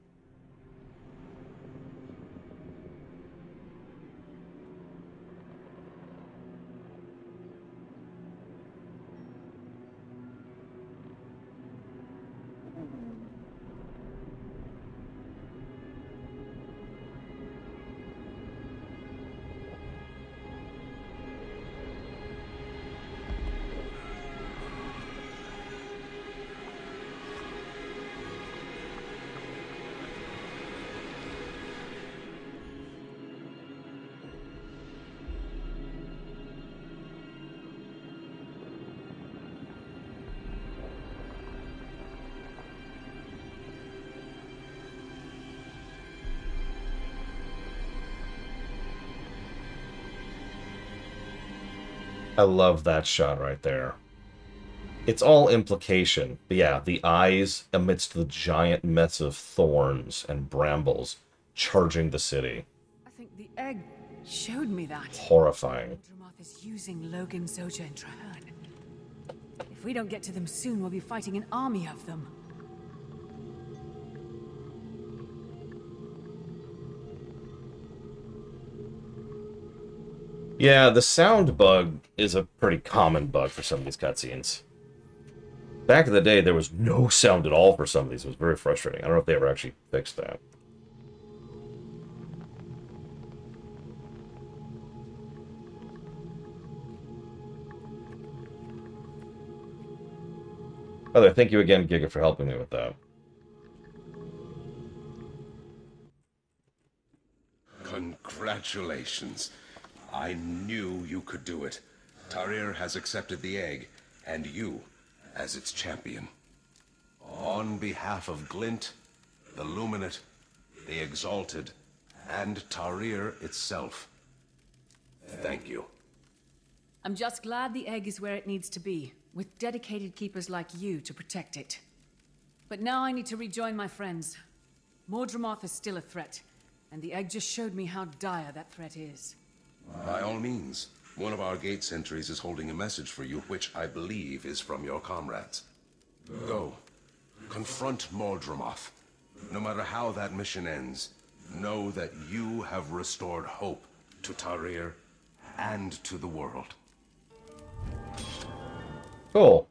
Speaker 1: I love that shot right there. It's all implication, but yeah, the eyes amidst the giant mess of thorns and brambles charging the city.
Speaker 4: I think the egg showed me that.
Speaker 1: Horrifying.
Speaker 4: Mordremoth is using Logan, Zoja, and Traherne. If we don't get to them soon, we'll be fighting an army of them.
Speaker 1: Yeah, the sound bug is a pretty common bug for some of these cutscenes. Back in the day, there was no sound at all for some of these. It was very frustrating. I don't know if they ever actually fixed that. By the way, thank you again, Giga, for helping me with that.
Speaker 13: Congratulations. I knew you could do it. Tarir has accepted the egg, and you as its champion. On behalf of Glint, the Luminate, the Exalted, and Tarir itself, thank you.
Speaker 4: I'm just glad the egg is where it needs to be, with dedicated keepers like you to protect it. But now I need to rejoin my friends. Mordremoth is still a threat, and the egg just showed me how dire that threat is.
Speaker 13: By all means, one of our gate sentries is holding a message for you, which I believe is from your comrades. Go. Confront Mordremoth. No matter how that mission ends, know that you have restored hope to Tarir and to the world.
Speaker 1: Cool.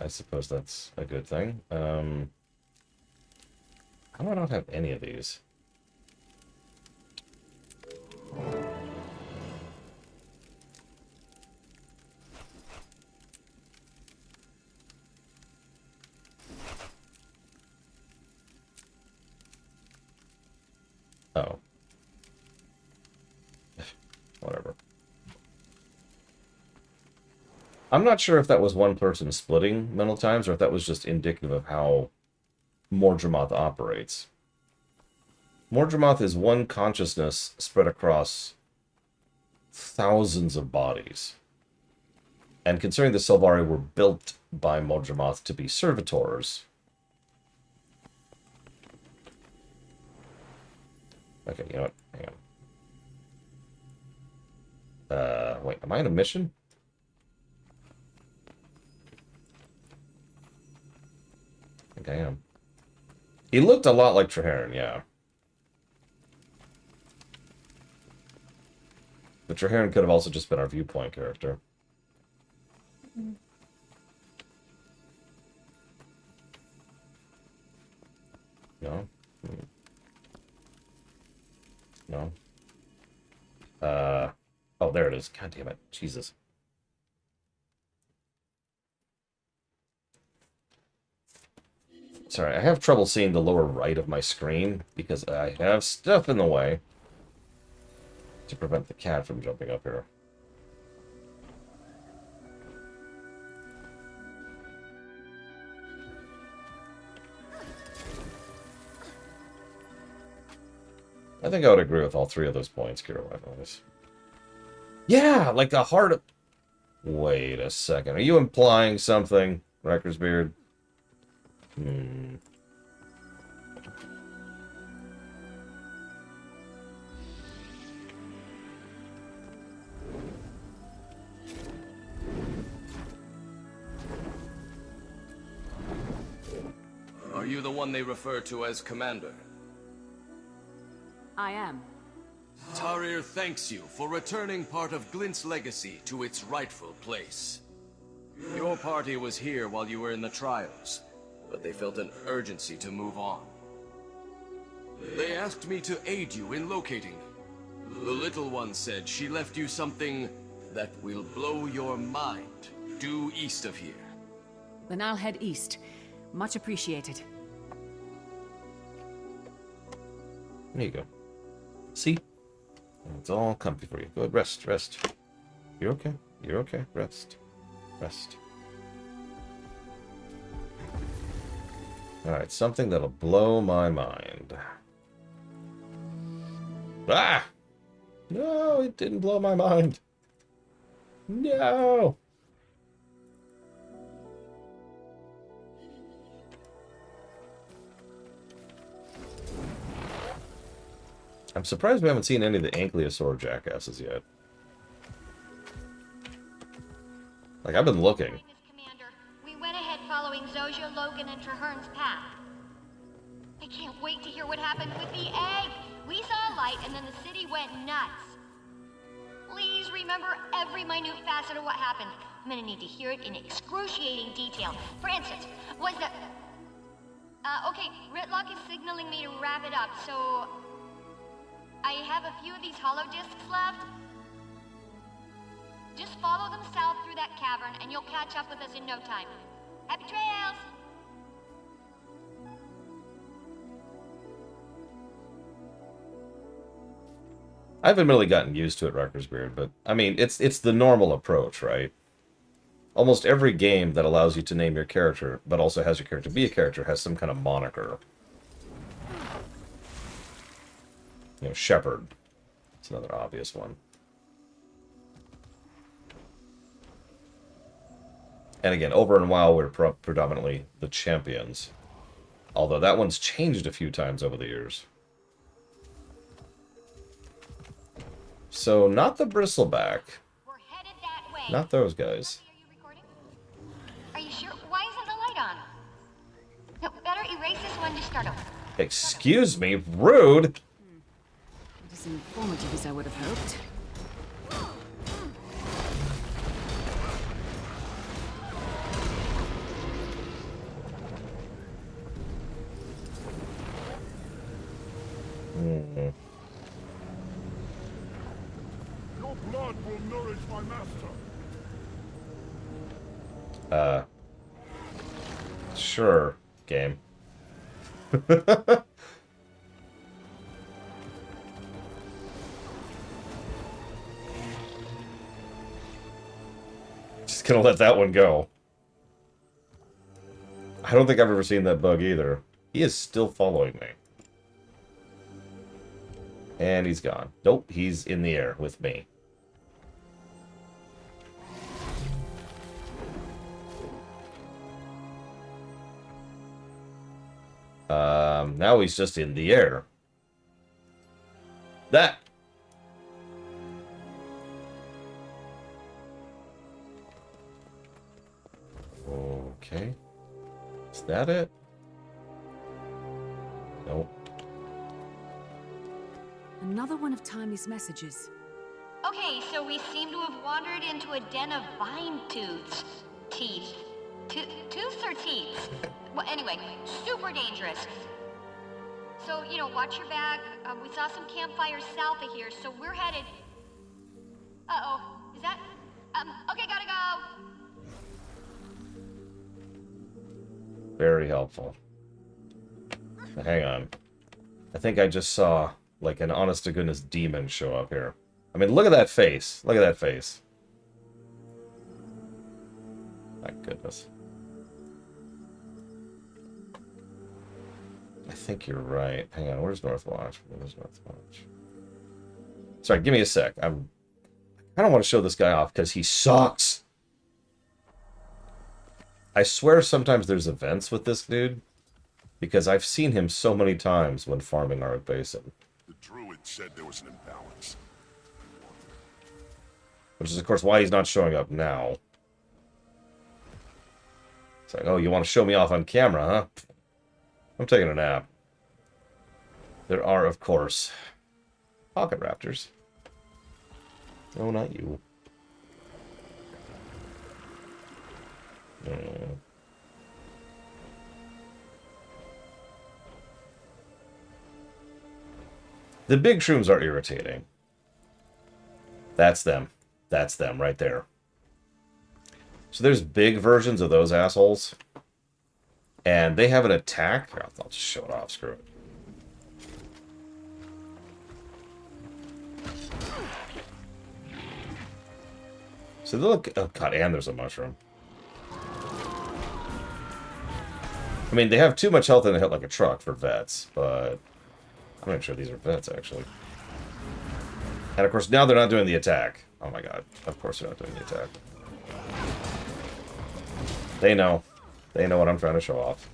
Speaker 1: I suppose that's a good thing. How do I not have any of these? Oh. Whatever. I'm not sure if that was one person splitting mental times or if that was just indicative of how Mordremoth operates. Mordremoth is one consciousness spread across thousands of bodies. And considering the Sylvari were built by Mordremoth to be servitors... Okay, you know what? Hang on. Wait, am I on a mission? think I am. He looked a lot like Traherne, yeah. But Traherne could have also just been our viewpoint character. No? No? Oh, there it is. God damn it. Jesus. Sorry, I have trouble seeing the lower right of my screen because I have stuff in the way to prevent the cat from jumping up here. I think I would agree with all three of those points, Kira. Yeah, like the heart of... Wait a second. Are you implying something, Wrecker's Beard?
Speaker 6: Are you the one they refer to as Commander?
Speaker 4: I am.
Speaker 6: Tarir thanks you for returning part of Glint's legacy to its rightful place. Your party was here while you were in the trials, but they felt an urgency to move on. They asked me to aid you in locating them. The little one said she left you something that will blow your mind, due east of here.
Speaker 4: Then I'll head east. Much appreciated.
Speaker 1: There you go. See? It's all comfy for you. Go ahead, rest, rest. You're okay. You're okay. Rest. Rest. Alright, something that'll blow my mind. Ah! No, it didn't blow my mind. No! I'm surprised we haven't seen any of the Ankylosaur jackasses yet. Like, I've been looking.
Speaker 9: We went ahead following Zojia, Logan, and Traherne's path. I can't wait to hear what happened with the egg. We saw a light, and then the city went nuts. Please remember every minute facet of what happened. I'm gonna need to hear it in excruciating detail. For instance, was the... okay, Ritlock is signaling me to wrap it up, so... I have a few of these hollow discs left. Just follow them south through that cavern, and you'll catch up with us in no time. Happy trails!
Speaker 1: I haven't really gotten used to it, Wrecker's Beard, but, I mean, it's the normal approach, right? Almost every game that allows you to name your character, but also has your character be a character, has some kind of moniker. You know, Shepherd. It's another obvious one. And again, over in WoW, we're predominantly the champions. Although that one's changed a few times over the years. So, not the Bristleback. Not those guys.
Speaker 9: Are you sure? Why isn't the light on? No, better erase this one to start over.
Speaker 1: Excuse me, rude!
Speaker 4: Not as informative as I would have hoped.
Speaker 12: Your blood will nourish my master.
Speaker 1: Sure, game. Just gonna let that one go. I don't think I've ever seen that bug either. He is still following me. And he's gone. Nope, he's in the air with me. Now he's just in the air. That. Okay. Is that it?
Speaker 4: Another one of Timmy's messages.
Speaker 9: Okay, so we seem to have wandered into a den of vine tooths. Teeth. Tooths or teeth? Well, anyway, super dangerous. So, you know, watch your back. We saw some campfires south of here, so we're headed... Uh-oh. Is that... okay, gotta go!
Speaker 1: Very helpful. Hang on. I think I just saw, like, an honest-to-goodness demon show up here. I mean, look at that face. Look at that face. My goodness. I think you're right. Hang on, where's Northwatch? Where's Northwatch? Sorry, give me a sec. I don't want to show this guy off because he sucks. I swear sometimes there's events with this dude because I've seen him so many times when farming Ard Basin.
Speaker 12: The druid said there was an imbalance.
Speaker 1: Which is, of course, why he's not showing up now. It's like, oh, you want to show me off on camera, huh? I'm taking a nap. There are, of course, pocket raptors. Oh, not you. The big shrooms are irritating. That's them. That's them right there. So there's big versions of those assholes. And they have an attack. I'll just show it off. Screw it. So they look... Oh, God, and there's a mushroom. I mean, they have too much health and they hit like a truck for vets, but... I'm not sure these are vets, actually. And, of course, now they're not doing the attack. Oh, my God. Of course they're not doing the attack. They know. They know what I'm trying to show off.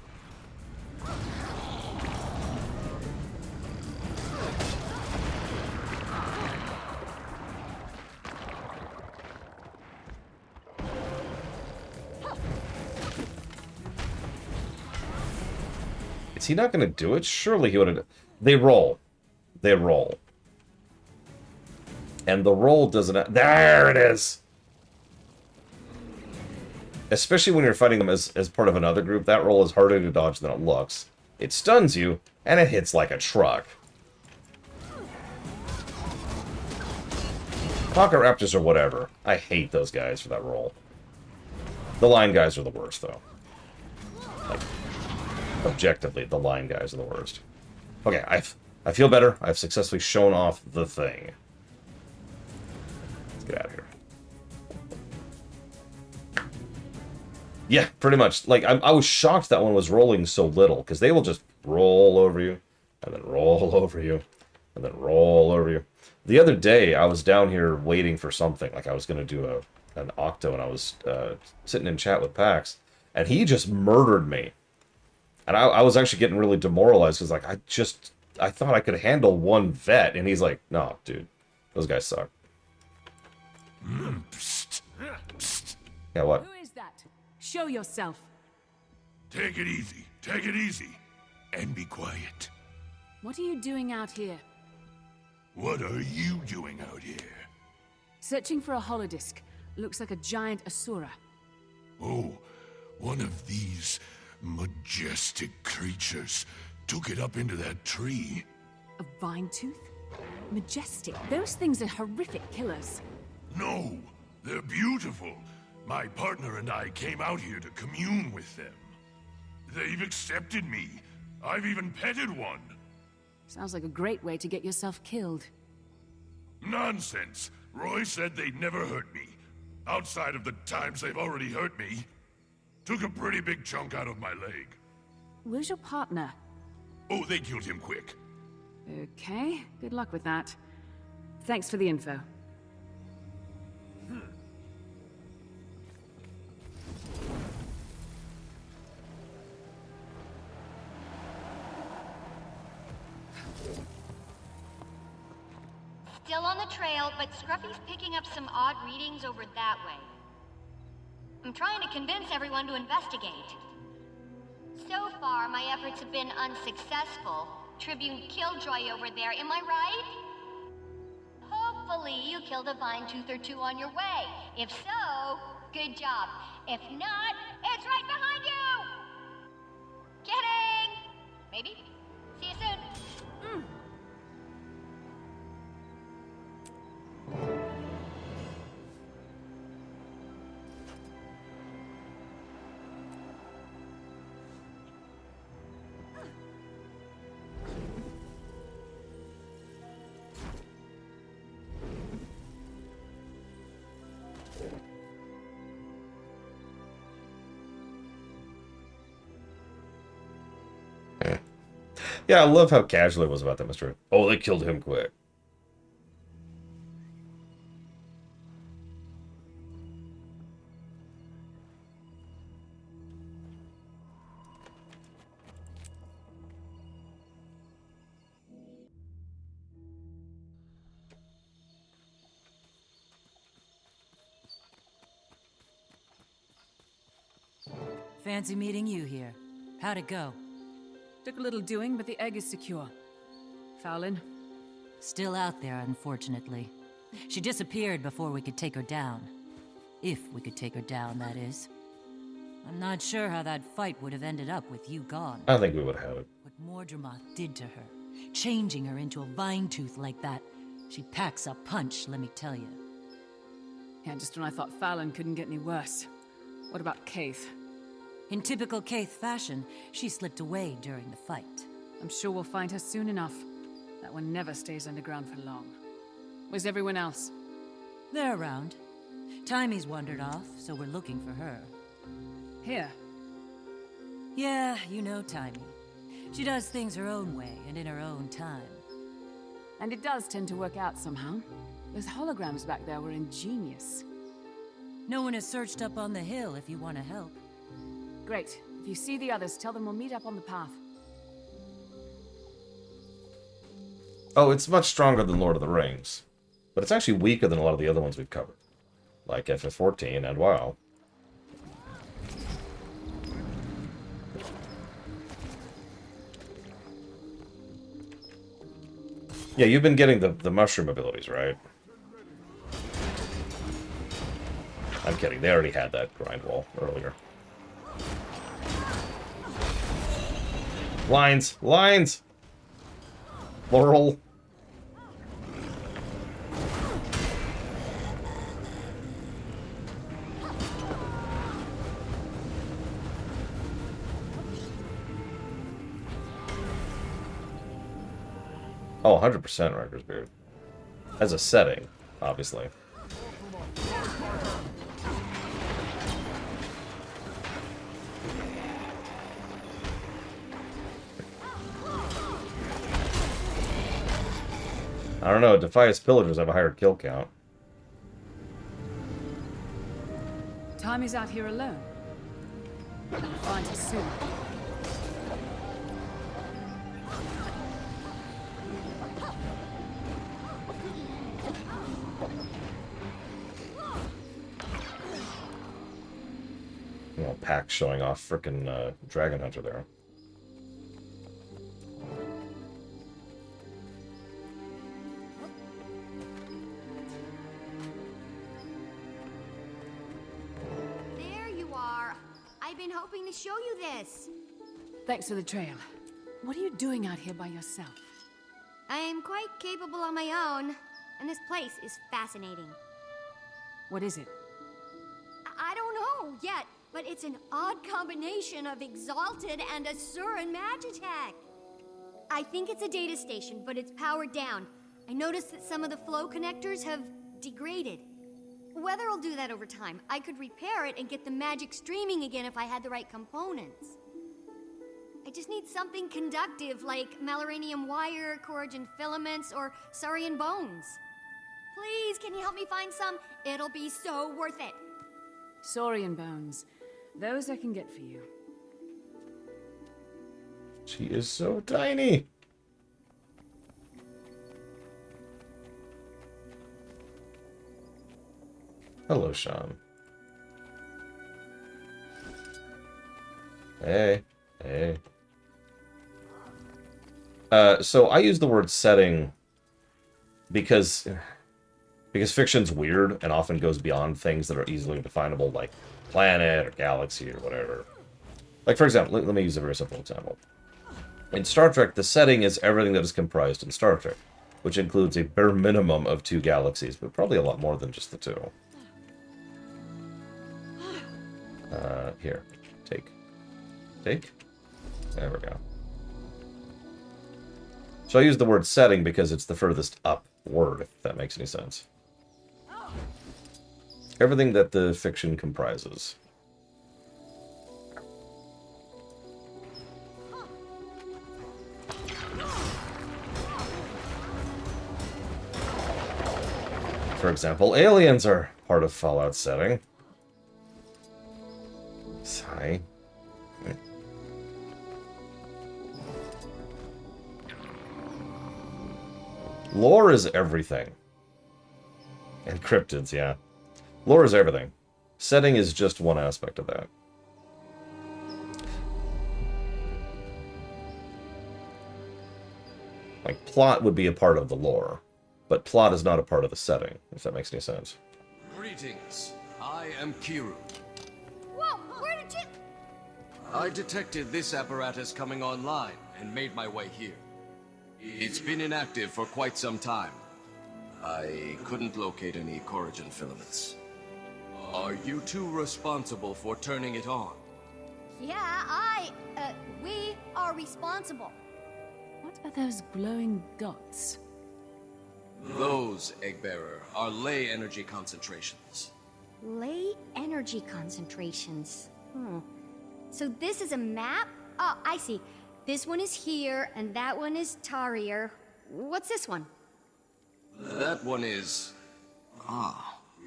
Speaker 1: Is he not going to do it? Surely he would have... They roll. They roll. And the roll doesn't... There it is! Especially when you're fighting them as part of another group, that roll is harder to dodge than it looks. It stuns you, and it hits like a truck. Pocket Raptors or whatever. I hate those guys for that roll. The line guys are the worst, though. Like, objectively, the line guys are the worst. Okay, I feel better. I've successfully shown off the thing. Let's get out of here. Yeah, pretty much. Like, I was shocked that one was rolling so little, because they will just roll over you, and then roll over you, and then roll over you. The other day, I was down here waiting for something. Like, I was going to do an octo, and I was sitting in chat with Pax, and he just murdered me. And I was actually getting really demoralized, because, like, I thought I could handle one vet, and he's like, no, dude, those guys suck.
Speaker 12: Psst. Psst.
Speaker 1: Yeah, what?
Speaker 4: Who is that? Show yourself.
Speaker 12: Take it easy. Take it easy. And be quiet.
Speaker 4: What are you doing out here?
Speaker 12: What are you doing out here?
Speaker 4: Searching for a holodisc. Looks like a giant Asura.
Speaker 12: Oh, one of these majestic creatures took it up into that tree.
Speaker 4: A vine tooth? Majestic. Those things are horrific killers.
Speaker 12: No, they're beautiful. My partner and I came out here to commune with them. They've accepted me. I've even petted one.
Speaker 4: Sounds like a great way to get yourself killed.
Speaker 12: Nonsense. Roy said they'd never hurt me. Outside of the times they've already hurt me. Took a pretty big chunk out of my leg.
Speaker 4: Where's your partner?
Speaker 12: Oh, they killed him quick.
Speaker 4: Okay, good luck with that. Thanks for the info.
Speaker 9: Still on the trail, but Scruffy's picking up some odd readings over that way. I'm trying to convince everyone to investigate. So far, my efforts have been unsuccessful. Tribune Killjoy over there, am I right? Hopefully you killed a vine tooth or two on your way. If so, good job. If not, it's right behind you! Kidding! Maybe. See you soon.
Speaker 1: Yeah, I love how casual it was about that mystery. Oh, they killed him quick.
Speaker 8: Fancy meeting you here. How'd it go?
Speaker 4: Took a little doing, but the egg is secure. Fallon?
Speaker 8: Still out there, unfortunately. She disappeared before we could take her down. If we could take her down, that is. I'm not sure how that fight would have ended up with you gone.
Speaker 1: I think we would have had it.
Speaker 8: What Mordremoth did to her, changing her into a vine tooth like that, she packs a punch, let me tell you.
Speaker 4: Yeah, just when I thought Fallon couldn't get any worse. What about Kaith?
Speaker 8: In typical Kaith fashion, she slipped away during the fight.
Speaker 4: I'm sure we'll find her soon enough. That one never stays underground for long. Where's everyone else?
Speaker 8: They're around. Timey's wandered off, so we're looking for her.
Speaker 4: Here?
Speaker 8: Yeah, you know Timey. She does things her own way and in her own time.
Speaker 4: And it does tend to work out somehow. Those holograms back there were ingenious.
Speaker 8: No one has searched up on the hill if you want to help.
Speaker 4: Great. If you see the others, tell them we'll meet up on the path.
Speaker 1: Oh, it's much stronger than Lord of the Rings. But it's actually weaker than a lot of the other ones we've covered. Like FF14 and WoW. Yeah, you've been getting the mushroom abilities, right? I'm kidding, they already had that grind wall earlier. Lines! Lines! Laurel! Oh, 100% Riker's Beard. As a setting, obviously. I don't know, Defias Pillagers have a higher kill count.
Speaker 4: Timey's out here alone. We'll find her soon.
Speaker 1: You know, Pack showing off frickin' Dragon Hunter there.
Speaker 9: There you are. I've been hoping to show you this.
Speaker 4: Thanks for the trail. What are you doing out here by yourself?
Speaker 9: I'm quite capable on my own, and this place is fascinating.
Speaker 4: What is it?
Speaker 9: I don't know yet, but it's an odd combination of Exalted and Asuran Magitech. I think it's a data station, but it's powered down. I noticed that some of the flow connectors have degraded. Weather will do that over time. I could repair it and get the magic streaming again if I had the right components. I just need something conductive like Maloranium wire, Corrigan filaments, or Saurian bones. Please, can you help me find some? It'll be so worth it.
Speaker 4: Saurian bones. Those I can get for you.
Speaker 1: She is so tiny. Hello, Sean. Hey. Hey. So I use the word setting because Because fiction's weird and often goes beyond things that are easily definable, like planet or galaxy or whatever. Like, for example, let me use a very simple example. In Star Trek, the setting is everything that is comprised in Star Trek, which includes a bare minimum of 2 galaxies, but probably a lot more than just the 2. Here. Take. There we go. So I use the word setting because it's the furthest up word, if that makes any sense. Everything that the fiction comprises. For example, aliens are part of Fallout setting. Sigh. Lore is everything. And cryptids, yeah. Lore is everything. Setting is just one aspect of that. Like, plot would be a part of the lore, but plot is not a part of the setting, if that makes any sense.
Speaker 6: Greetings. I am Kiru.
Speaker 9: Whoa, where did you...
Speaker 6: I detected this apparatus coming online and made my way here. It's been inactive for quite some time. I couldn't locate any Corrigan filaments. Are you two responsible for turning it on?
Speaker 9: Yeah, we are responsible.
Speaker 4: What are those glowing dots?
Speaker 6: Those, Eggbearer, are ley energy concentrations.
Speaker 9: Ley energy concentrations. So this is a map? Oh, I see. This one is here, and that one is Tarier. What's this one?
Speaker 6: That one is...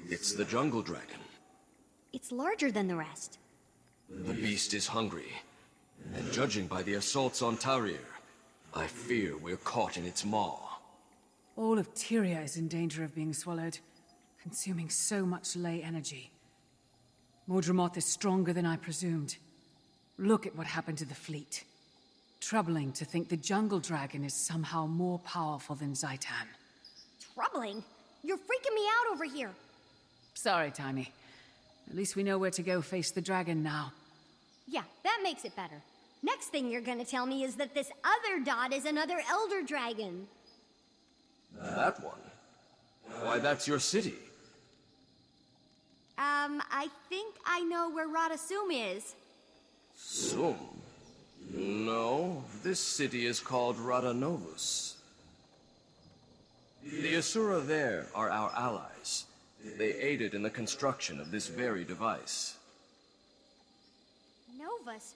Speaker 6: it's the jungle dragon.
Speaker 9: It's larger than the rest.
Speaker 6: The beast is hungry. And judging by the assaults on Tarier, I fear we're caught in its maw.
Speaker 4: All of Tyria is in danger of being swallowed, consuming so much ley energy. Mordremoth is stronger than I presumed. Look at what happened to the fleet. Troubling to think the jungle dragon is somehow more powerful than Zaitan.
Speaker 9: Troubling? You're freaking me out over here.
Speaker 4: Sorry, Tiny. At least we know where to go face the dragon now.
Speaker 9: Yeah, that makes it better. Next thing you're gonna tell me is that this other dot is another Elder Dragon.
Speaker 6: That one? Why, that's your city.
Speaker 9: I think I know where Radasum is.
Speaker 6: Sum? No, this city is called Radanovus. The Asura there are our allies. They aided in the construction of this very device.
Speaker 9: Novus?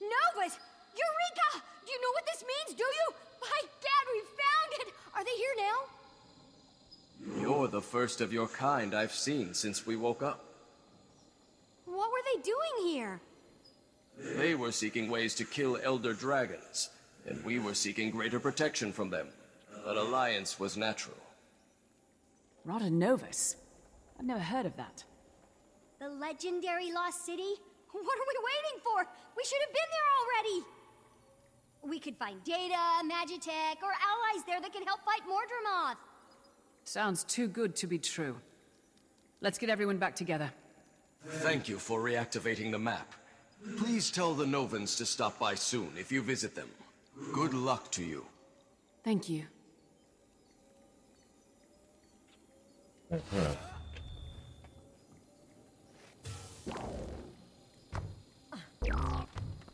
Speaker 9: Novus! Eureka! Do you know what this means, do you? My dad, we found it! Are they here now?
Speaker 6: You're the first of your kind I've seen since we woke up.
Speaker 9: What were they doing here?
Speaker 6: They were seeking ways to kill Elder Dragons, and we were seeking greater protection from them. An alliance was natural.
Speaker 4: Radanovus? I've never heard of that.
Speaker 9: The legendary Lost City? What are we waiting for? We should have been there already! We could find Data, Magitech, or allies there that can help fight Mordremoth.
Speaker 4: Sounds too good to be true. Let's get everyone back together.
Speaker 6: Thank you for reactivating the map. Please tell the Novans to stop by soon if you visit them. Good luck to you.
Speaker 4: Thank you.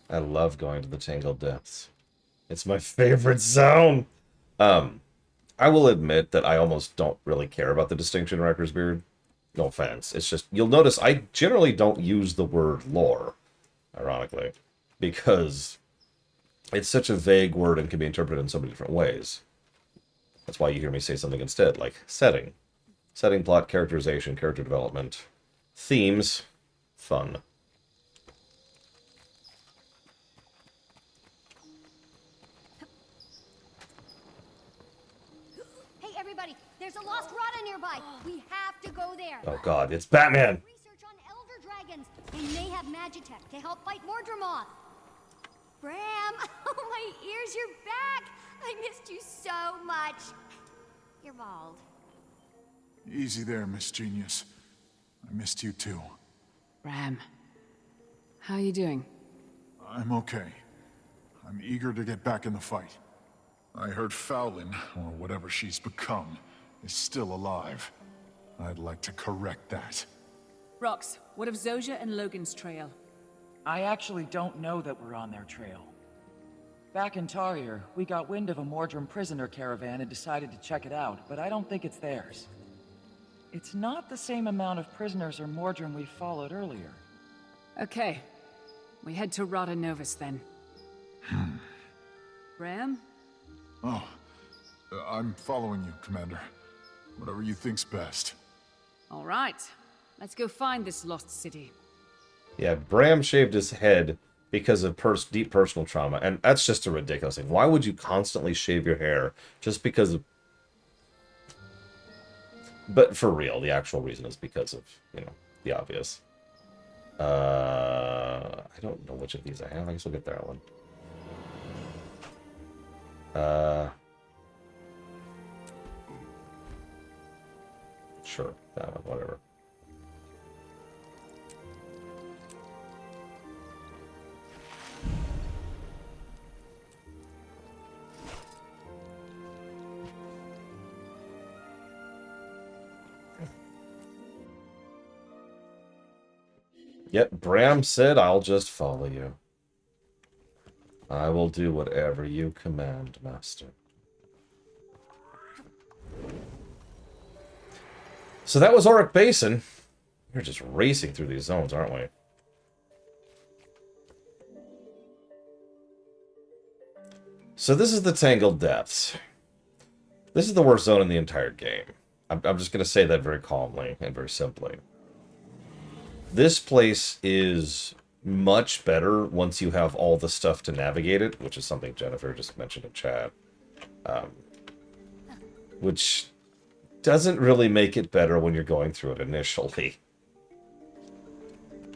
Speaker 1: I love going to the Tangled Depths. It's my favorite zone! I will admit that I almost don't really care about the distinction in Wrecker's Beard. No offense. It's just, you'll notice I generally don't use the word lore, ironically, because it's such a vague word and can be interpreted in so many different ways. That's why you hear me say something instead, like setting. Setting, plot, characterization, character development, themes, fun.
Speaker 9: Hey, everybody, there's a lost Rada nearby. We have to go there.
Speaker 1: Oh god, it's Batman!
Speaker 9: Research on Elder Dragons. They may have Magitech to help fight Mordremoth. Bram, oh my ears, you're back. I missed you so much. You're bald.
Speaker 5: Easy there, Miss Genius. I missed you too.
Speaker 4: Ram, how are you doing?
Speaker 5: I'm okay. I'm eager to get back in the fight. I heard Fowlin, or whatever she's become, is still alive. I'd like to correct that.
Speaker 4: Rox, what of Zojia and Logan's trail?
Speaker 17: I actually don't know that we're on their trail. Back in Tarrier, we got wind of a Mordrum prisoner caravan and decided to check it out, but I don't think it's theirs. It's not the same amount of prisoners or Mordrum we followed earlier.
Speaker 4: Okay. We head to Rada Novus then. Ram?
Speaker 5: Oh, I'm following you, Commander. Whatever you think's best.
Speaker 4: All right. Let's go find this lost city.
Speaker 1: Yeah, Bram shaved his head because of deep personal trauma, and that's just a ridiculous thing. Why would you constantly shave your hair just because of... But for real, the actual reason is because of, you know, the obvious. I don't know which of these I have. I guess we'll get that one. Sure, that one, whatever. Yep, Bram said, I'll just follow you. I will do whatever you command, Master. So that was Auric Basin. We're just racing through these zones, aren't we? So this is the Tangled Depths. This is the worst zone in the entire game. I'm just going to say that very calmly and very simply. This place is much better once you have all the stuff to navigate it, which is something Jennifer just mentioned in chat. Which doesn't really make it better when you're going through it initially.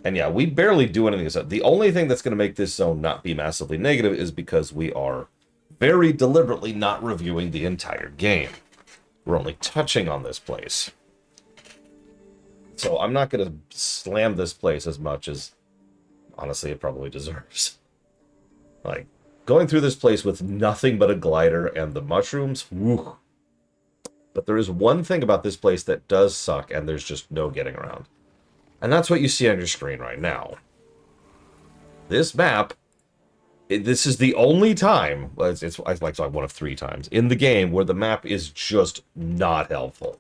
Speaker 1: And yeah, we barely do anything. The only thing that's going to make this zone not be massively negative is because we are very deliberately not reviewing the entire game. We're only touching on this place. So I'm not going to slam this place as much as, honestly, it probably deserves. Like, going through this place with nothing but a glider and the mushrooms, woo. But there is one thing about this place that does suck, and there's just no getting around. And that's what you see on your screen right now. This map, this is the only time, it's like one of 3 times, in the game where the map is just not helpful.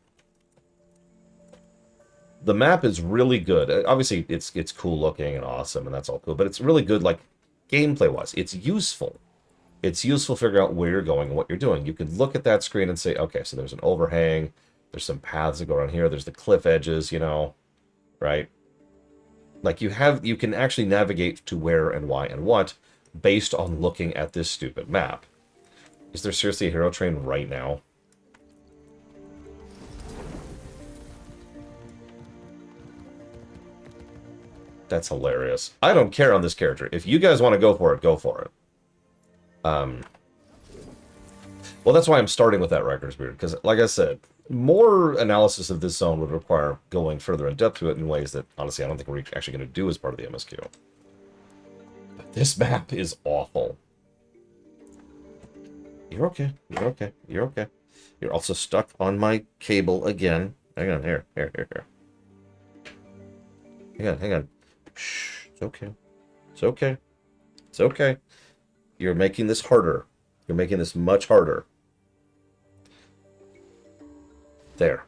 Speaker 1: The map is really good. Obviously, it's cool looking and awesome, and that's all cool. But it's really good, like, gameplay-wise. It's useful. It's useful figuring out where you're going and what you're doing. You can look at that screen and say, okay, so there's an overhang. There's some paths that go around here. There's the cliff edges, you know, right? Like, you can actually navigate to where and why and what based on looking at this stupid map. Is there seriously a hero train right now? That's hilarious. I don't care on this character. If you guys want to go for it, go for it. Well, that's why I'm starting with that Records Beard, because, like I said, more analysis of this zone would require going further in depth to it in ways that, honestly, I don't think we're actually going to do as part of the MSQ. But this map is awful. You're okay. You're okay. You're okay. You're also stuck on my cable again. Hang on. Here. Hang on. Shh. It's okay. It's okay. It's okay. You're making this harder. You're making this much harder. There.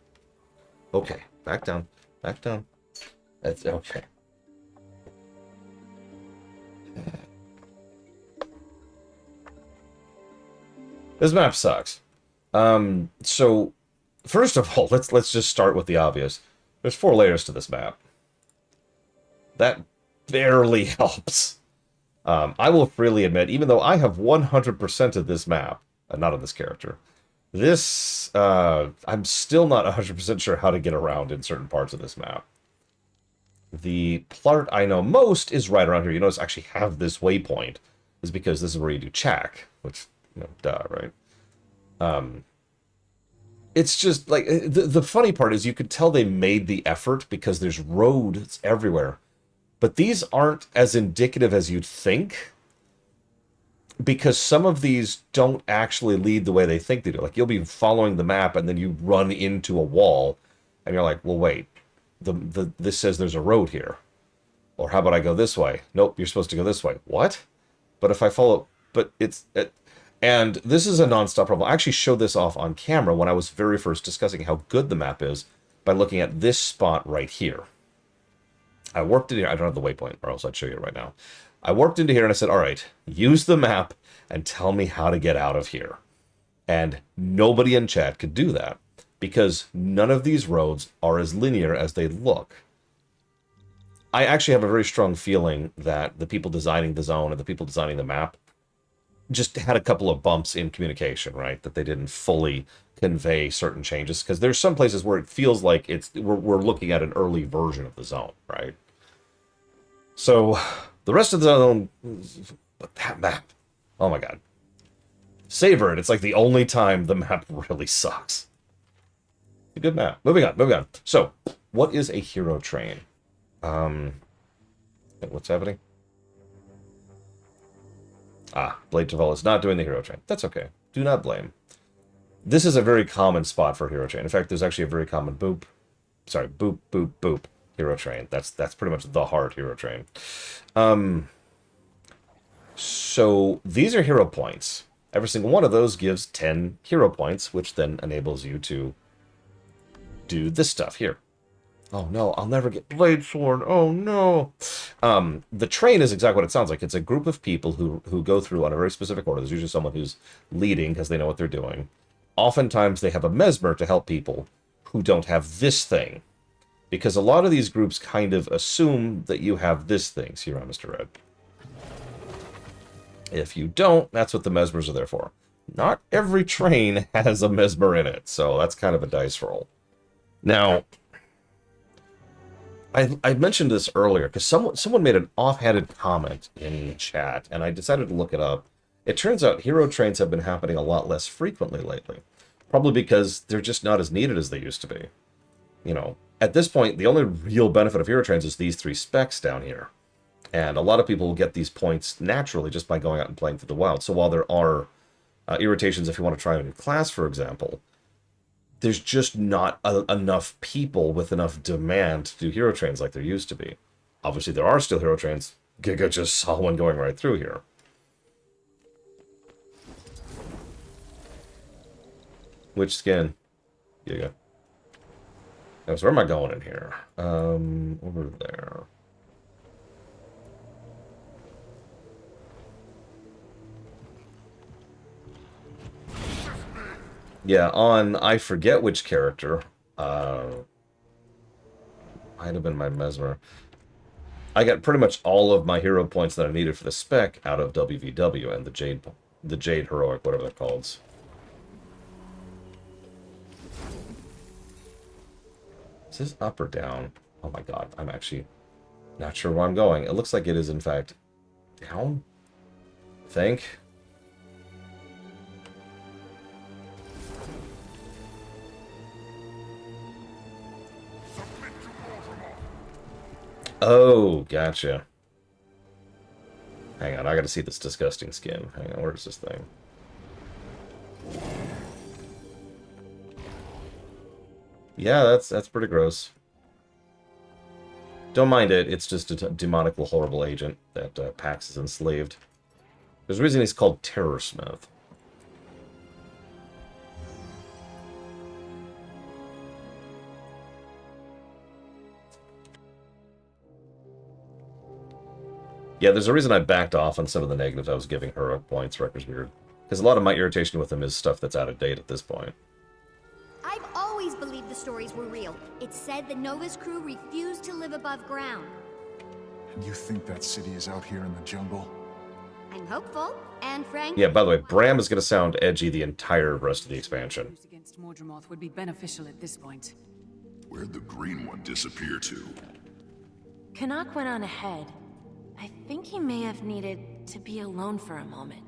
Speaker 1: Okay. Back down. Back down. That's okay. This map sucks. So first of all, let's just start with the obvious. There's 4 layers to this map. That barely helps. I will freely admit, even though I have 100% of this map, not of this character, this, I'm still not 100% sure how to get around in certain parts of this map. The part I know most is right around here. You notice I actually have this waypoint, is because this is where you do check, which, you know, duh, right? it's just like the funny part is you could tell they made the effort because there's roads everywhere, but these aren't as indicative as you'd think, because some of these don't actually lead the way they think they do. Like, you'll be following the map and then you run into a wall and you're like, well, wait, this says there's a road here. Or how about I go this way? Nope, you're supposed to go this way. What? But if I follow, but and this is a non-stop problem. I actually showed this off on camera when I was very first discussing how good the map is by looking at this spot right here. I warped in here. I don't have the waypoint, or else I'd show you right now. I warped into here and I said, all right, use the map and tell me how to get out of here. And nobody in chat could do that because none of these roads are as linear as they look. I actually have a very strong feeling that the people designing the zone and the people designing the map just had a couple of bumps in communication, right? That they didn't fully convey certain changes, because there's some places where it feels like we're looking at an early version of the zone, right? So the rest of the zone, but that map, oh my god, savor it. It's like the only time the map really sucks. A good map. Moving on. So, what is a hero train? What's happening? Blade Taval is not doing the hero train. That's okay. Do not blame. This is a very common spot for hero train. In fact, there's actually a very common boop, boop, boop hero train. That's pretty much the hard hero train. So these are hero points. Every single one of those gives 10 hero points, which then enables you to do this stuff here. Oh no, I'll never get Blade Sword. Oh no. The train is exactly what it sounds like. It's a group of people who go through on a very specific order. There's usually someone who's leading because they know what they're doing. Oftentimes they have a mesmer to help people who don't have this thing. Because a lot of these groups kind of assume that you have this thing. See you around, Mr. Red. If you don't, that's what the mesmers are there for. Not every train has a mesmer in it, so that's kind of a dice roll. Now, I mentioned this earlier because someone made an offhanded comment in chat, and I decided to look it up. It turns out hero trains have been happening a lot less frequently lately. Probably because they're just not as needed as they used to be. You know, at this point, the only real benefit of hero trains is these 3 specs down here. And a lot of people will get these points naturally just by going out and playing through the wild. So while there are irritations if you want to try a new class, for example, there's just not enough people with enough demand to do hero trains like there used to be. Obviously, there are still hero trains. Giga just saw one going right through here. Which skin? Giga. Now, so where am I going in here? Over there. Yeah, on I forget which character. Might have been my mesmer. I got pretty much all of my hero points that I needed for the spec out of WVW and the Jade Heroic, whatever they're called. Is this up or down? Oh my god, I'm actually not sure where I'm going. It looks like it is in fact down, I think. Oh, gotcha. Hang on, I gotta see this disgusting skin. Hang on, where's this thing? Yeah, that's pretty gross. Don't mind it, it's just a demonically horrible agent that Pax has enslaved. There's a reason he's called Terrorsmith. Yeah, there's a reason I backed off on some of the negatives I was giving her points, Wrecker's Weird. Because a lot of my irritation with him is stuff that's out of date at this point.
Speaker 9: I've always believed the stories were real. It's said the Nova's crew refused to live above ground.
Speaker 5: And you think that city is out here in the jungle?
Speaker 9: I'm hopeful, and frank.
Speaker 1: Yeah, by the way, Bram is going to sound edgy the entire rest of the expansion.
Speaker 4: Against Mordremoth would be beneficial at this point.
Speaker 12: Where'd the green one disappear to?
Speaker 7: Canuck went on ahead. I think he may have needed to be alone for a moment.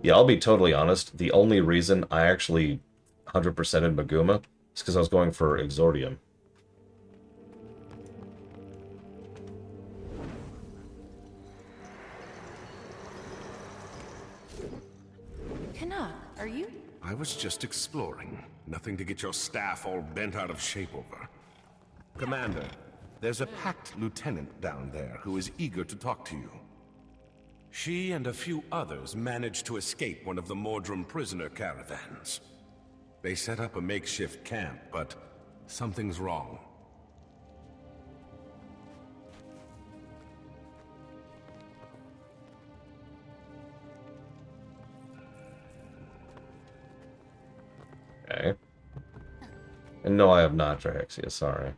Speaker 1: Yeah, I'll be totally honest. The only reason I actually 100%ed Maguma is because I was going for Exordium.
Speaker 7: Canuck, are you?
Speaker 10: I was just exploring. Nothing to get your staff all bent out of shape over. Commander, there's a Pact lieutenant down there who is eager to talk to you. She and a few others managed to escape one of the Mordrum prisoner caravans. They set up a makeshift camp, but something's wrong.
Speaker 1: Okay. And no, I have not Drahexia, sorry.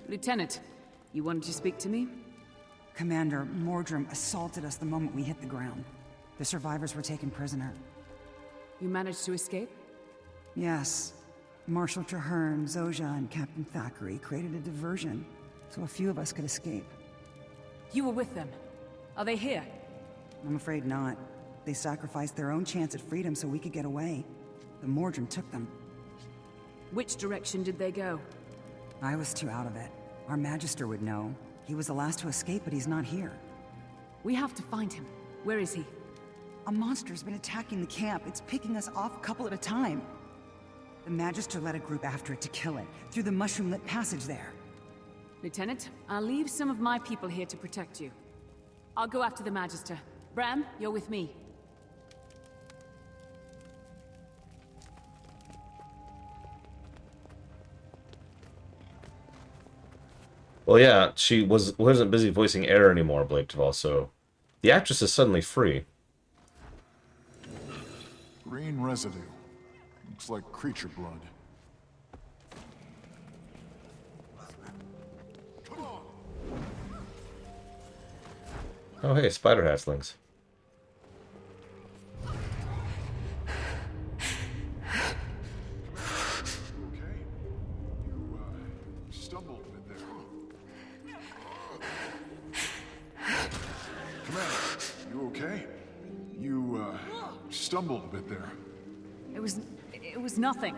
Speaker 4: Lieutenant, you wanted to speak to me?
Speaker 15: Commander, Mordrum assaulted us the moment we hit the ground. The survivors were taken prisoner.
Speaker 4: You managed to escape?
Speaker 15: Yes. Marshal Traherne, Zojja, and Captain Thackeray created a diversion, so a few of us could escape.
Speaker 4: You were with them. Are they here?
Speaker 15: I'm afraid not. They sacrificed their own chance at freedom so we could get away. The Mordrum took them.
Speaker 4: Which direction did they go?
Speaker 15: I was too out of it. Our Magister would know. He was the last to escape, but he's not here.
Speaker 4: We have to find him. Where is he?
Speaker 15: A monster's been attacking the camp. It's picking us off a couple at a time. The Magister led a group after it to kill it, through the mushroom-lit passage there.
Speaker 4: Lieutenant, I'll leave some of my people here to protect you. I'll go after the Magister. Bram, you're with me.
Speaker 1: Well, yeah, she wasn't busy voicing Air anymore, Blake Duvall, so the actress is suddenly free.
Speaker 5: Green residue. Looks like creature blood.
Speaker 1: Oh, hey, spider hatchlings.
Speaker 5: Stumbled a bit there. Commander, you okay? You, stumbled a bit there.
Speaker 4: It was nothing.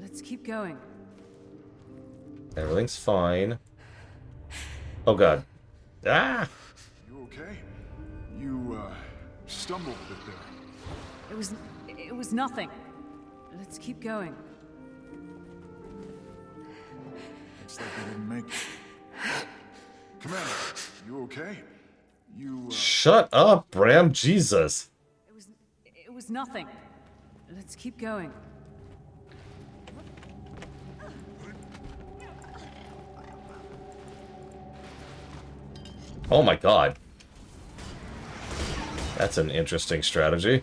Speaker 4: Let's keep going.
Speaker 1: Everything's fine. Oh, God. Ah!
Speaker 5: You okay? You, stumbled a bit there.
Speaker 4: It was nothing. Let's keep going.
Speaker 5: Looks like you didn't make it. Commander, you okay? You,
Speaker 1: Shut up, Bram. Jesus.
Speaker 4: It was nothing. Let's keep going.
Speaker 1: Oh my God. That's an interesting strategy.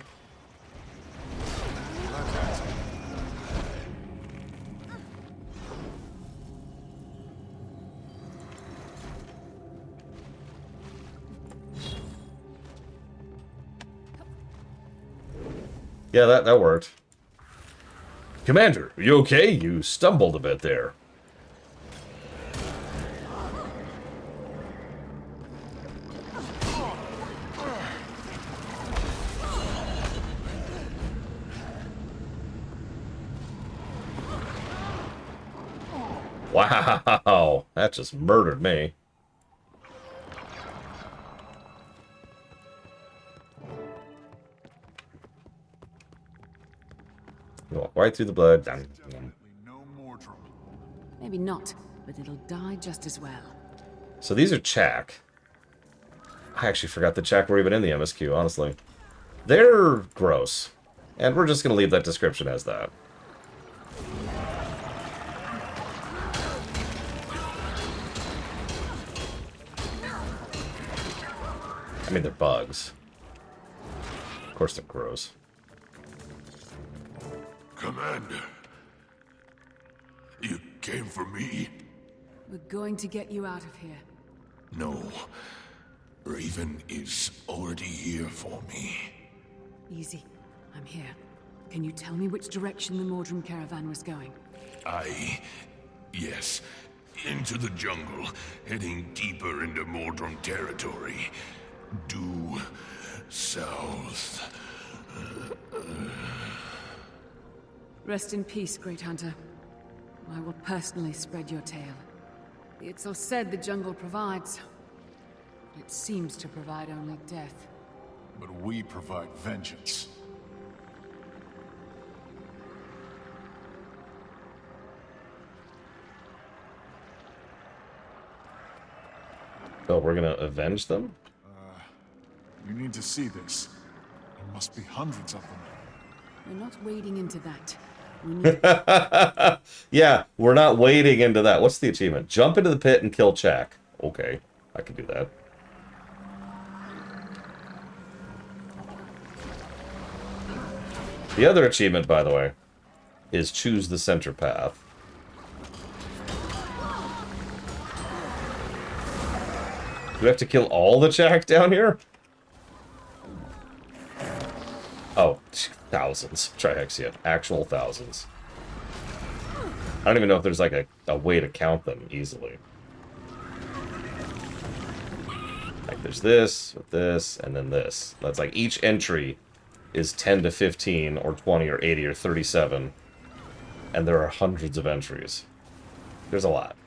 Speaker 1: Yeah, that worked. Commander, are you okay? You stumbled a bit there. Wow, that just murdered me. You walk right through the blood.
Speaker 4: Maybe not, but it'll die just as well.
Speaker 1: So these are Chak. I actually forgot the Chak were even in the MSQ, honestly. They're gross. And we're just going to leave that description as that. I mean, they're bugs. Of course they're gross.
Speaker 12: Commander, you came for me?
Speaker 4: We're going to get you out of here.
Speaker 12: No. Raven is already here for me.
Speaker 4: Easy. I'm here. Can you tell me which direction the Mordrum caravan was going?
Speaker 12: Yes. Into the jungle, heading deeper into Mordrum territory. Due south.
Speaker 4: Rest in peace, Great Hunter. I will personally spread your tale. The Ixal said the jungle provides. It seems to provide only death.
Speaker 5: But we provide vengeance.
Speaker 1: So we're gonna avenge them?
Speaker 5: You need to see this. There must be hundreds of them.
Speaker 4: We're not wading into that. We need
Speaker 1: Yeah, we're not wading into that. What's the achievement? Jump into the pit and kill Chak. Okay, I can do that. The other achievement, by the way, is choose the center path. Do we have to kill all the Chak down here? Oh, thousands. Trihexia. Actual thousands. I don't even know if there's like a way to count them easily. Like there's this, and then this. That's like each entry is 10 to 15, or 20, or 80, or 37. And there are hundreds of entries. There's a lot.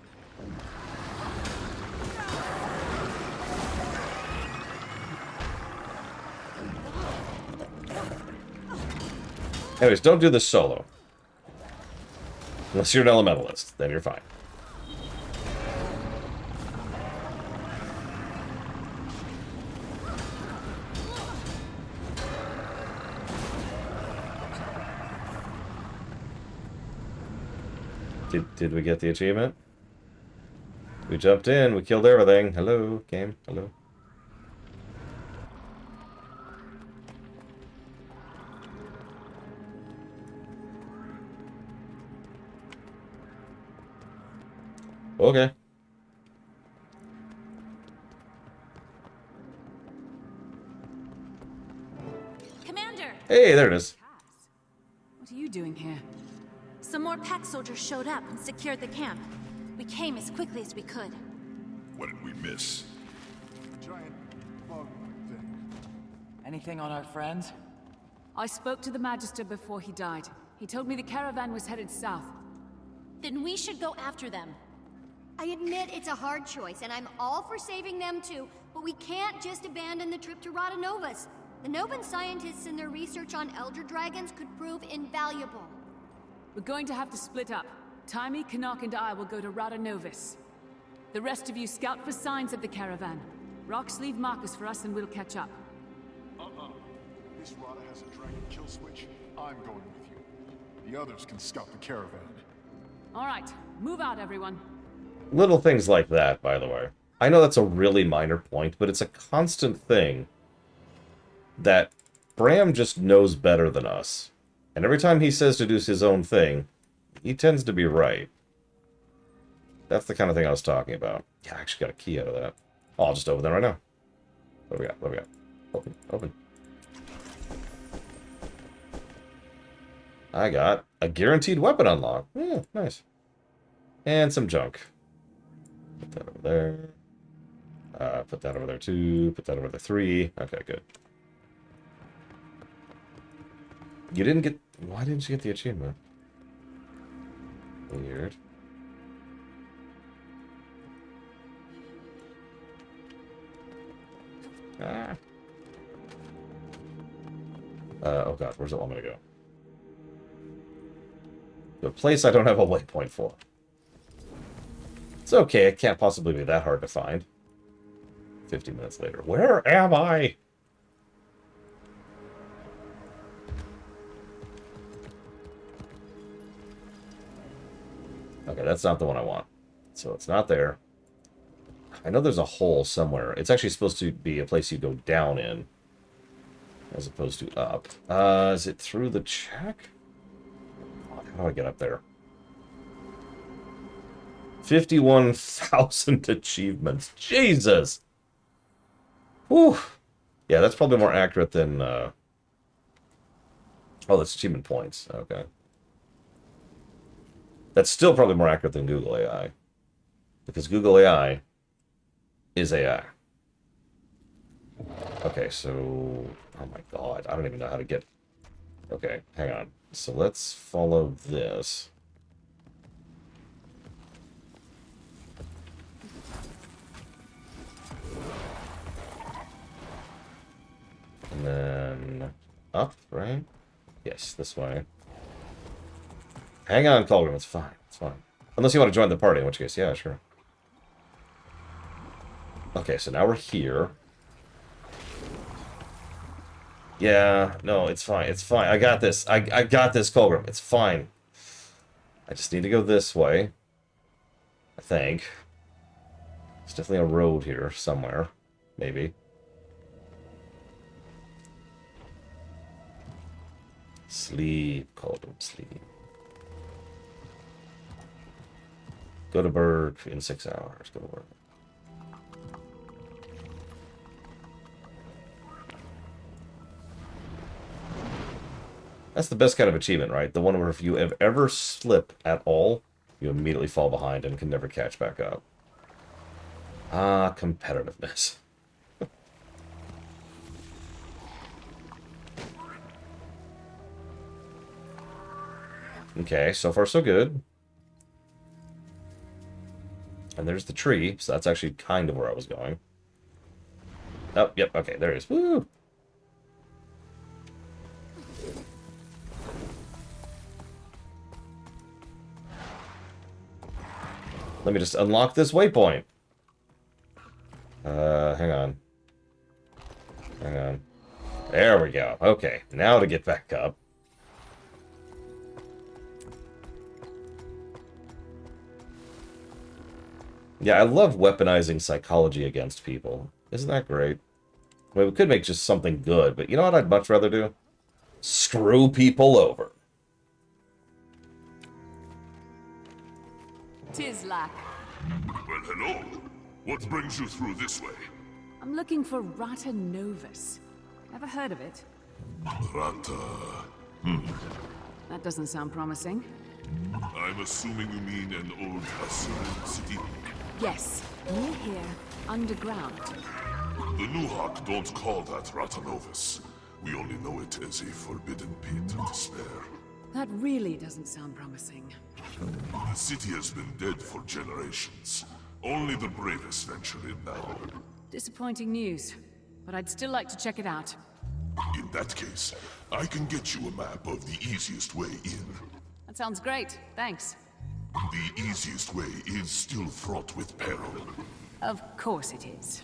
Speaker 1: Anyways, don't do this solo. Unless you're an elementalist, then you're fine. Did we get the achievement? We jumped in, we killed everything. Hello, game, hello. Okay.
Speaker 7: Commander!
Speaker 1: Hey, there it is.
Speaker 4: What are you doing here?
Speaker 7: Some more pack soldiers showed up and secured the camp. We came as quickly as we could.
Speaker 12: What did we miss?
Speaker 5: Giant bug-like thing.
Speaker 17: Anything on our friends?
Speaker 4: I spoke to the Magister before he died. He told me the caravan was headed south.
Speaker 7: Then we should go after them.
Speaker 9: I admit it's a hard choice, and I'm all for saving them too, but we can't just abandon the trip to Radanovus. The Novan scientists and their research on Elder Dragons could prove invaluable.
Speaker 4: We're going to have to split up. Taimi, Canuck, and I will go to Radanovus. The rest of you scout for signs of the caravan. Rox, leave markers for us and we'll catch up.
Speaker 5: This Rada has a dragon kill switch. I'm going with you. The others can scout the caravan.
Speaker 4: All right, move out, everyone.
Speaker 1: Little things like that, by the way. I know that's a really minor point, but it's a constant thing that Bram just knows better than us. And every time he says to do his own thing, he tends to be right. That's the kind of thing I was talking about. Yeah, I actually got a key out of that. Oh, I'll just open that right now. What do we got? What do we got? Open, open. I got a guaranteed weapon unlock. Yeah, nice. And some junk. Put that over there. Put that over there 2. Put that over there 3. Okay, good. You didn't get... Why didn't you get the achievement? Weird. Ah. Oh god, where's it want me to go? The place I don't have a waypoint for. It's okay, it can't possibly be that hard to find. 50 minutes later. Where am I? Okay, that's not the one I want. So it's not there. I know there's a hole somewhere. It's actually supposed to be a place you go down in, as opposed to up. Is it through the check? How do I get up there? 51,000 achievements. Jesus! Whew. Yeah, that's probably more accurate than... Oh, that's achievement points. Okay. That's still probably more accurate than Google AI. Because Google AI is AI. Okay, so... Oh my god, I don't even know how to get... Okay, hang on. So let's follow this. And then... Up, right? Yes, this way. Hang on, Colgrim, it's fine, it's fine. Unless you want to join the party, in which case, yeah, sure. Okay, so now we're here. Yeah, no, it's fine, it's fine. I got this. I got this, Colgrim. It's fine. I just need to go this way. I think. There's definitely a road here somewhere. Maybe. Sleep, Colgrim, sleep. Go to Berg in 6 hours. Go to work. That's the best kind of achievement, right? The one where if you ever slip at all, you immediately fall behind and can never catch back up. Ah, competitiveness. Okay, so far so good. And there's the tree, so that's actually kind of where I was going. Oh, yep, okay, there it is. Woo! Let me just unlock this waypoint. Hang on. Hang on. There we go. Okay, now to get back up. Yeah, I love weaponizing psychology against people. Isn't that great? I mean, we could make just something good, but you know what I'd much rather do? Screw people over.
Speaker 4: Tislak.
Speaker 12: Well, hello. What brings you through this way?
Speaker 4: I'm looking for Rata Novus. Ever heard of it?
Speaker 12: Rata...
Speaker 4: That doesn't sound promising.
Speaker 12: I'm assuming you mean an old Asuran city?
Speaker 4: Yes, near here, underground.
Speaker 12: The Nuhak don't call that Rata Novus. We only know it as a forbidden pit of despair.
Speaker 4: That really doesn't sound promising.
Speaker 12: The city has been dead for generations. Only the bravest venture in now.
Speaker 4: Disappointing news, but I'd still like to check it out.
Speaker 12: In that case, I can get you a map of the easiest way in.
Speaker 4: That sounds great, thanks.
Speaker 12: The easiest way is still fraught with peril.
Speaker 4: Of course it is.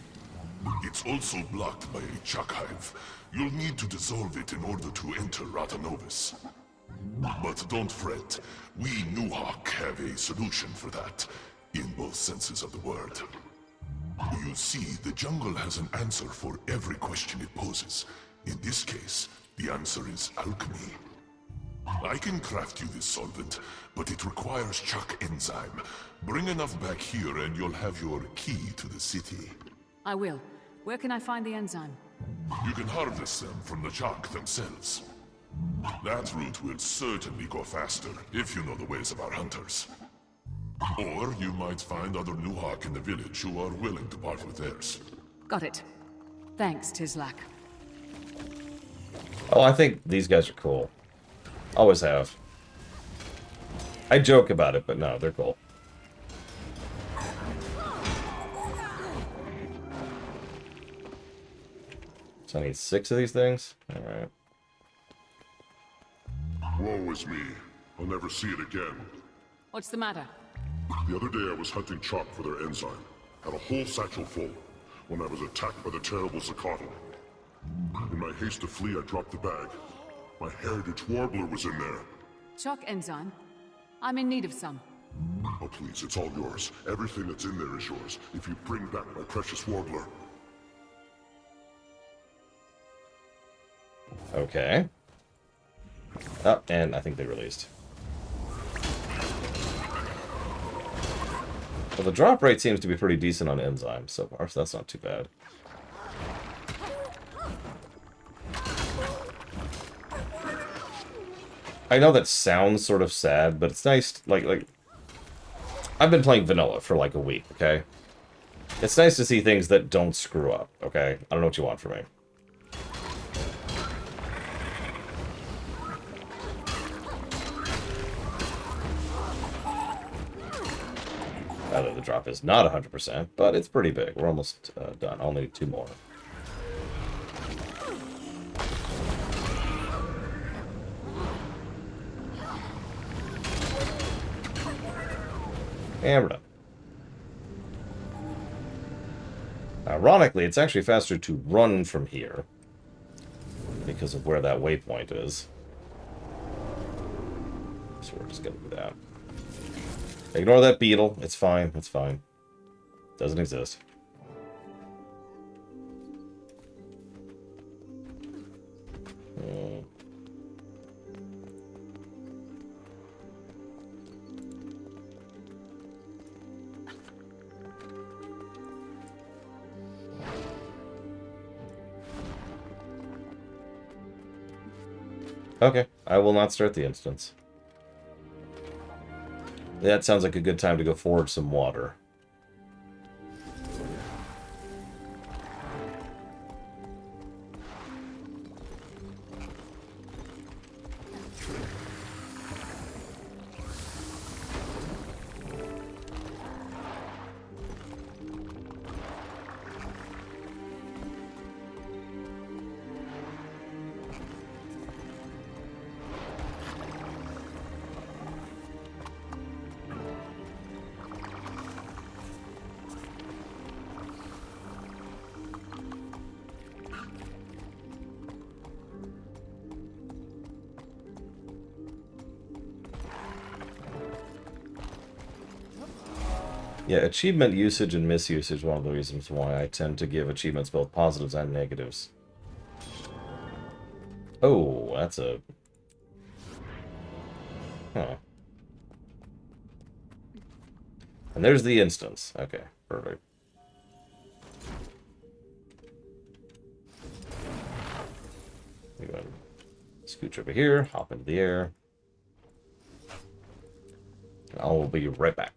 Speaker 12: It's also blocked by a Chuck hive. You'll need to dissolve it in order to enter Rata Novus. But don't fret. We Nuhak have a solution for that, in both senses of the word. You see, the jungle has an answer for every question it poses. In this case, the answer is alchemy. I can craft you this solvent, but it requires Chuck enzyme. Bring enough back here and you'll have your key to the city.
Speaker 4: I will. Where can I find the enzyme?
Speaker 12: You can harvest them from the Chuck themselves. That route will certainly go faster, if you know the ways of our hunters. Or you might find other Nuhak in the village who are willing to part with theirs.
Speaker 4: Got it. Thanks, Tislak.
Speaker 1: Oh, I think these guys are cool. Always have. I joke about it, but no, they're cool. So I need 6 of these things? Alright.
Speaker 12: Woe is me. I'll never see it again.
Speaker 4: What's the matter?
Speaker 12: The other day I was hunting chalk for their enzyme. Had a whole satchel full, when I was attacked by the terrible Zakatl. In my haste to flee, I dropped the bag. My heritage warbler was in there.
Speaker 4: Chalk enzyme? I'm in need of some.
Speaker 12: Oh please, it's all yours. Everything that's in there is yours, if you bring back my precious warbler.
Speaker 1: Okay. Oh, and I think they released. Well, the drop rate seems to be pretty decent on enzymes so far, so that's not too bad. I know that sounds sort of sad, but it's nice, like I've been playing vanilla for like a week, okay? It's nice to see things that don't screw up, okay? I don't know what you want from me. The drop is not 100%, but it's pretty big. We're almost done. Only 2 more. And we're done. Ironically, it's actually faster to run from here because of where that waypoint is. So we're just going to do that. Ignore that beetle. It's fine. It's fine. Doesn't exist. Okay, I will not start the instance. That sounds like a good time to go forward some water. Yeah, achievement usage and misuse is one of the reasons why I tend to give achievements both positives and negatives. Oh, that's a... Huh. And there's the instance. Okay, perfect. We go ahead and scooch over here, hop into the air. I'll be right back.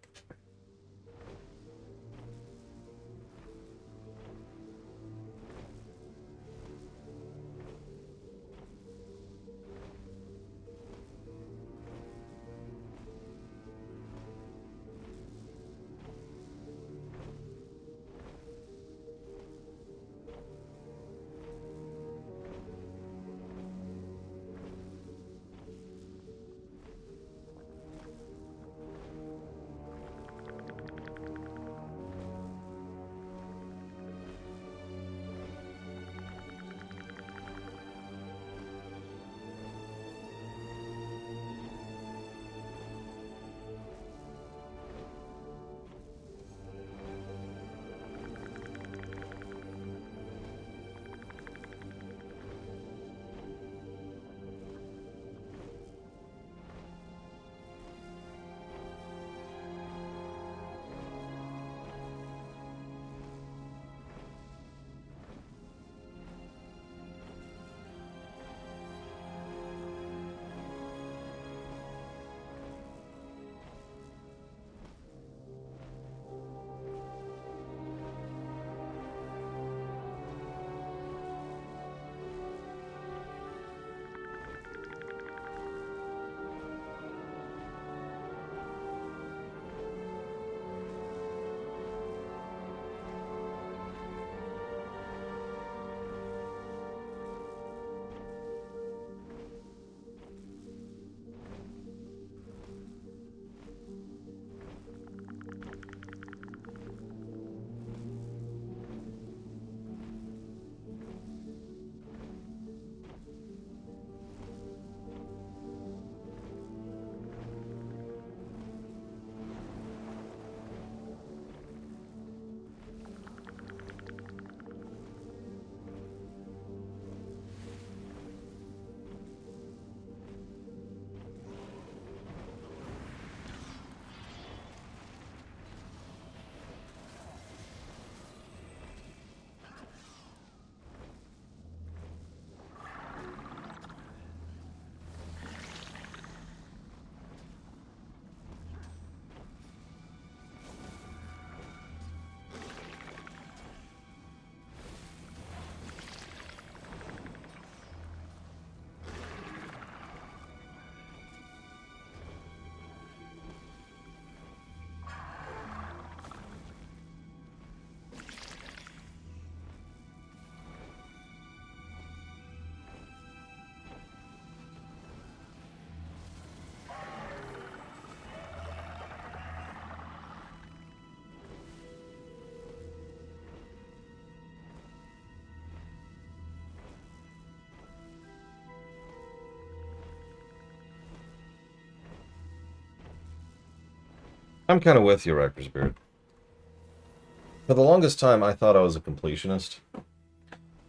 Speaker 1: I'm kind of with you, Rector's Beard. For the longest time, I thought I was a completionist.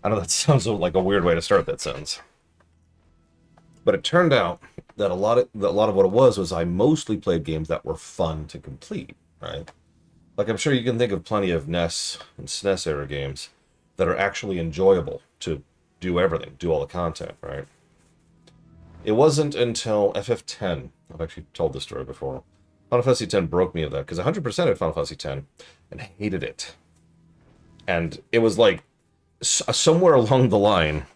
Speaker 1: I know that sounds like a weird way to start that sentence. But it turned out that a lot of what it was I mostly played games that were fun to complete, right? Like, I'm sure you can think of plenty of NES and SNES era games that are actually enjoyable to do everything, do all the content, right? It wasn't until FF10, I've actually told this story before, Final Fantasy X broke me of that, because 100% of Final Fantasy X and hated it. And it was like, somewhere along the line,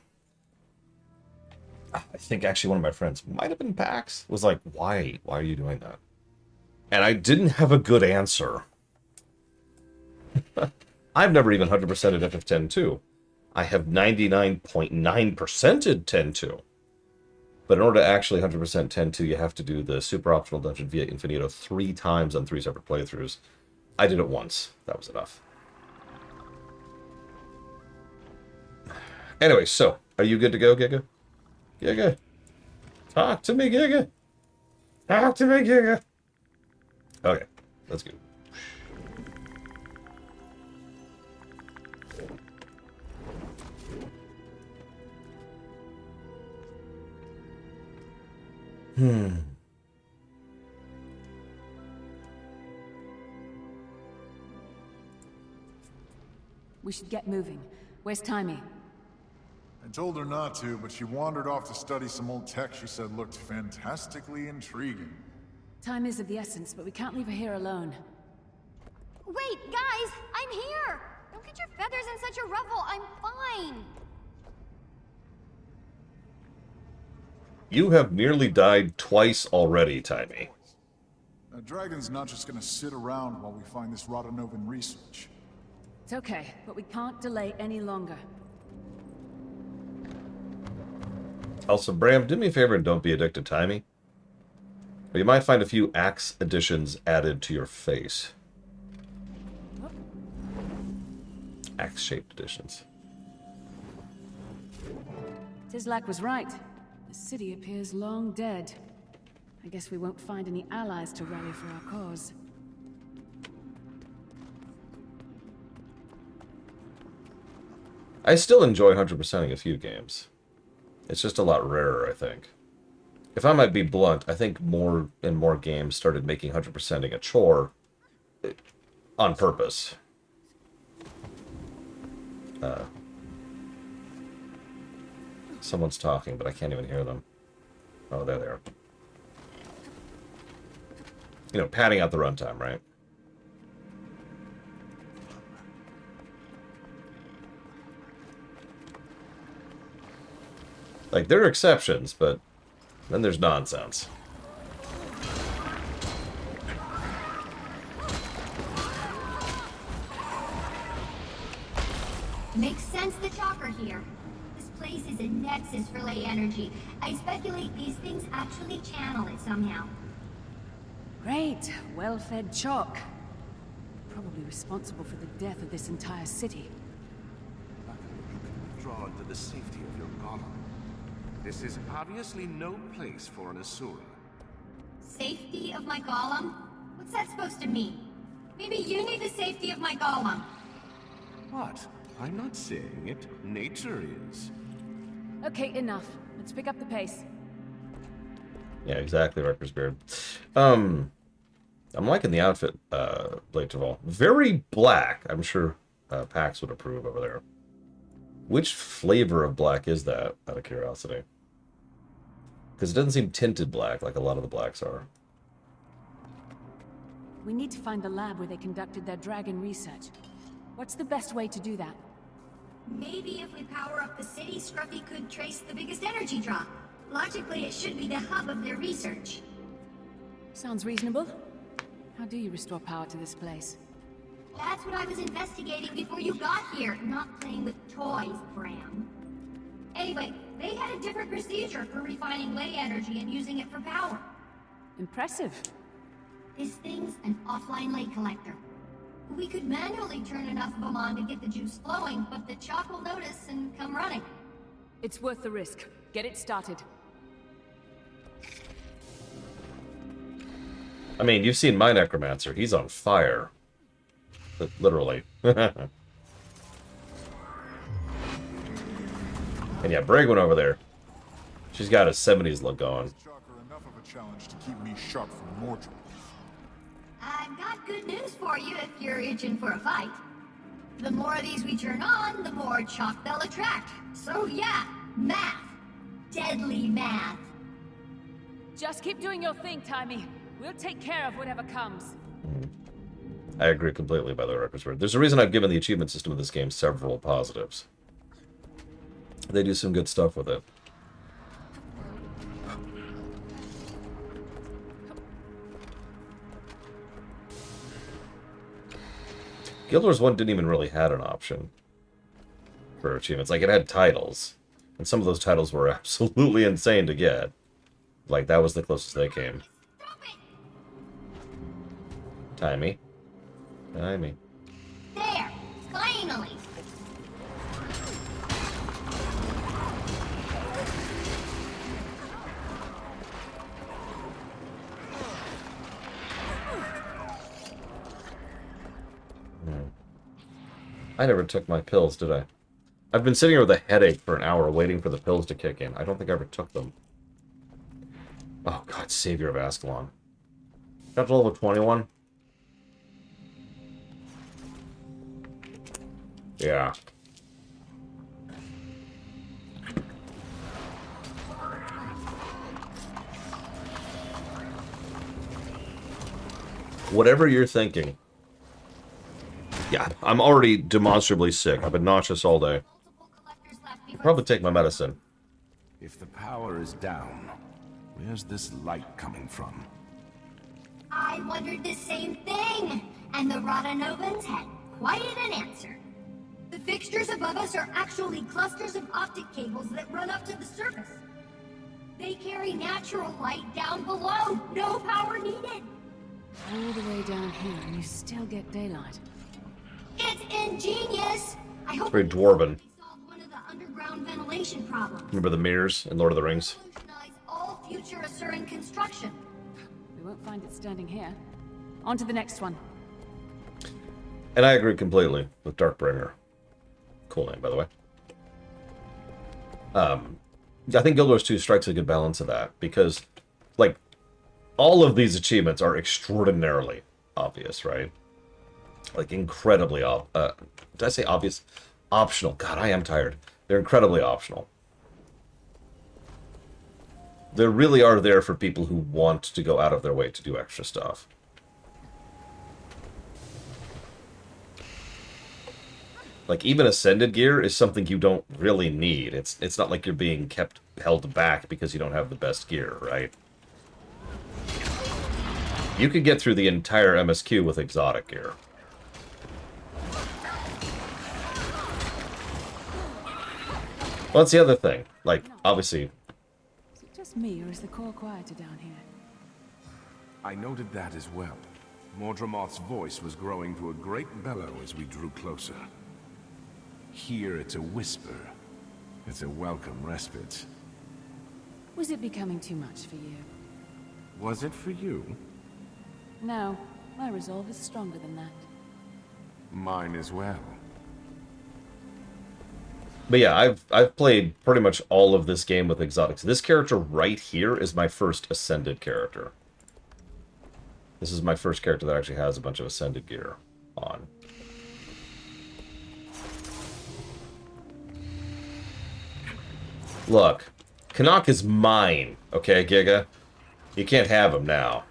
Speaker 1: I think actually one of my friends, might have been Pax, was like, why are you doing that? And I didn't have a good answer. I've never even 100%ed FF10-2. I have 99.9%ed 10-2. But in order to actually 100% 10-2, you have to do the super optional dungeon via Infinito 3 times on 3 separate playthroughs. I did it once. That was enough. Anyway, so, are you good to go, Giga? Giga? Talk to me, Giga! Talk to me, Giga! Okay, let's go.
Speaker 4: We should get moving. Where's Timey?
Speaker 5: I told her not to, but she wandered off to study some old tech she said looked fantastically intriguing.
Speaker 4: Time is of the essence, but we can't leave her here alone.
Speaker 9: Wait, guys! I'm here! Don't get your feathers in such a ruffle. I'm fine.
Speaker 1: You have nearly died twice already, Timey.
Speaker 5: A dragon's not just gonna sit around while we find this Radanovan research.
Speaker 4: It's okay, but we can't delay any longer.
Speaker 1: Also, Bram, do me a favor and don't be addicted to Timey. Or you might find a few axe additions added to your face. Axe-shaped additions.
Speaker 4: Tislak was right. The city appears long dead. I guess we won't find any allies to rally for our cause.
Speaker 1: I still enjoy 100%ing a few games. It's just a lot rarer, I think. If I might be blunt, I think more and more games started making 100%ing a chore on purpose. Someone's talking, but I can't even hear them. Oh, there they are. You know, padding out the runtime, right? Like, there are exceptions, but then there's nonsense.
Speaker 9: Makes sense the chalk are here. This place is a nexus for ley energy. I speculate these things actually channel it somehow.
Speaker 4: Great, well-fed chalk. Probably responsible for the death of this entire city.
Speaker 13: You can withdraw into the safety of your golem. This is obviously no place for an Asura.
Speaker 9: Safety of my golem? What's that supposed to mean? Maybe you need the safety of my golem.
Speaker 13: What? I'm not saying it. Nature is.
Speaker 4: Okay, enough. Let's pick up the pace.
Speaker 1: Yeah, exactly, Rector's Beard. I'm liking the outfit, Blade Duval. Very black. I'm sure Pax would approve over there. Which flavor of black is that, out of curiosity? Because it doesn't seem tinted black like a lot of the blacks are.
Speaker 4: We need to find the lab where they conducted their dragon research. What's the best way to do that?
Speaker 9: Maybe if we power up the city, Scruffy could trace the biggest energy drop. Logically, it should be the hub of their research.
Speaker 4: Sounds reasonable. How do you restore power to this place?
Speaker 9: That's what I was investigating before you got here, not playing with toys, Bram. Anyway, they had a different procedure for refining ley energy and using it for power.
Speaker 4: Impressive.
Speaker 9: This thing's an offline ley collector. We could manually turn enough of them on to get the juice flowing, but the chalk will notice and come running.
Speaker 4: It's worth the risk. Get it started.
Speaker 1: I mean, you've seen my necromancer. He's on fire. Literally. And yeah, Brig went over there. She's got a 70s look going.
Speaker 5: Enough of a challenge to keep me sharp from Mordred.
Speaker 9: I've got good news for you if you're itching for a fight. The more of these we turn on, the more chalk they'll attract. So yeah, math. Deadly math.
Speaker 4: Just keep doing your thing, Timey. We'll take care of whatever comes.
Speaker 1: I agree completely, by the way, Records. There's a reason I've given the achievement system of this game several positives. They do some good stuff with it. Guild Wars 1 didn't even really had an option for achievements. Like, it had titles. And some of those titles were absolutely insane to get. Like, that was the closest they came. Timey. Timey.
Speaker 9: There! Finally!
Speaker 1: I never took my pills, did I? I've been sitting here with a headache for an hour waiting for the pills to kick in. I don't think I ever took them. Oh, God, Savior of Ascalon. Got to level 21? Yeah. Whatever you're thinking. Yeah, I'm already demonstrably sick. I've been nauseous all day. I'll probably take my medicine.
Speaker 10: If the power is down, where's this light coming from?
Speaker 9: I wondered the same thing, and the Rodanovans had quite an answer. The fixtures above us are actually clusters of optic cables that run up to the surface. They carry natural light down below, no power needed.
Speaker 4: All the way down here, and you still get daylight.
Speaker 9: It's ingenious! I hope
Speaker 1: Very dwarven.
Speaker 9: they solved one of the underground ventilation problems.
Speaker 1: Remember the mirrors in Lord of the Rings?
Speaker 9: Revolutionize all future Asuran construction.
Speaker 4: We won't find it standing here. On to the next one.
Speaker 1: And I agree completely with Darkbringer. Cool name, by the way. I think Guild Wars 2 strikes a good balance of that, because, like, all of these achievements are extraordinarily obvious, right? Like, incredibly did I say obvious? Optional. God, I am tired. They're incredibly optional. They really are there for people who want to go out of their way to do extra stuff. Like, even Ascended gear is something you don't really need. It's not like you're being held back because you don't have the best gear, right? You could get through the entire MSQ with exotic gear. Well, that's the other thing. Like, obviously...
Speaker 4: Is it just me, or is the core quieter down here?
Speaker 10: I noted that as well. Mordremoth's voice was growing to a great bellow as we drew closer. Here it's a whisper. It's a welcome respite.
Speaker 4: Was it becoming too much for you?
Speaker 10: Was it for you?
Speaker 4: No, my resolve is stronger than that.
Speaker 10: Mine as well.
Speaker 1: But yeah, I've played pretty much all of this game with exotics. This character right here is my first Ascended character. This is my first character that actually has a bunch of Ascended gear on. Look, Canuck is mine, okay, Giga? You can't have him now.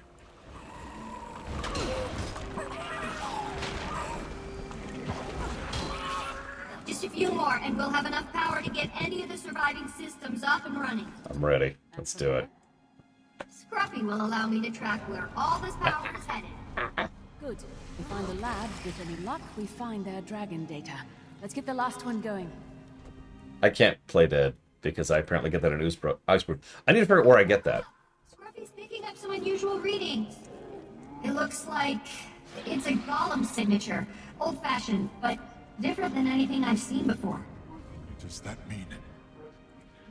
Speaker 9: Just a few more, and we'll have enough power to get any of the surviving systems up and running.
Speaker 1: I'm ready. Let's do it.
Speaker 9: Scruffy will allow me to track where all this power is headed.
Speaker 4: Good. We find the lab. With any luck, we find their dragon data. Let's get the last one going.
Speaker 1: I can't play dead because I apparently get that in Iceberg. I need to figure out where I get that.
Speaker 9: Scruffy's picking up some unusual readings. It looks like it's a golem signature. Old-fashioned, but different than anything I've seen before.
Speaker 5: What does that mean?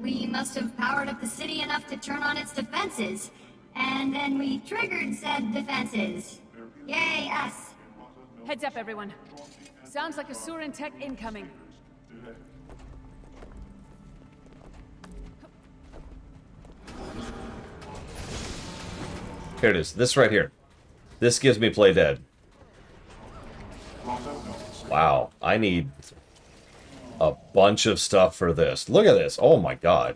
Speaker 9: We must have powered up the city enough to turn on its defenses, And then we triggered said defenses. Yay, us.
Speaker 4: Heads up, everyone. Sounds like a Surin tech incoming.
Speaker 1: Here it is. This right here. This gives me play dead. Wow. I need a bunch of stuff for this. Look at this. Oh my god.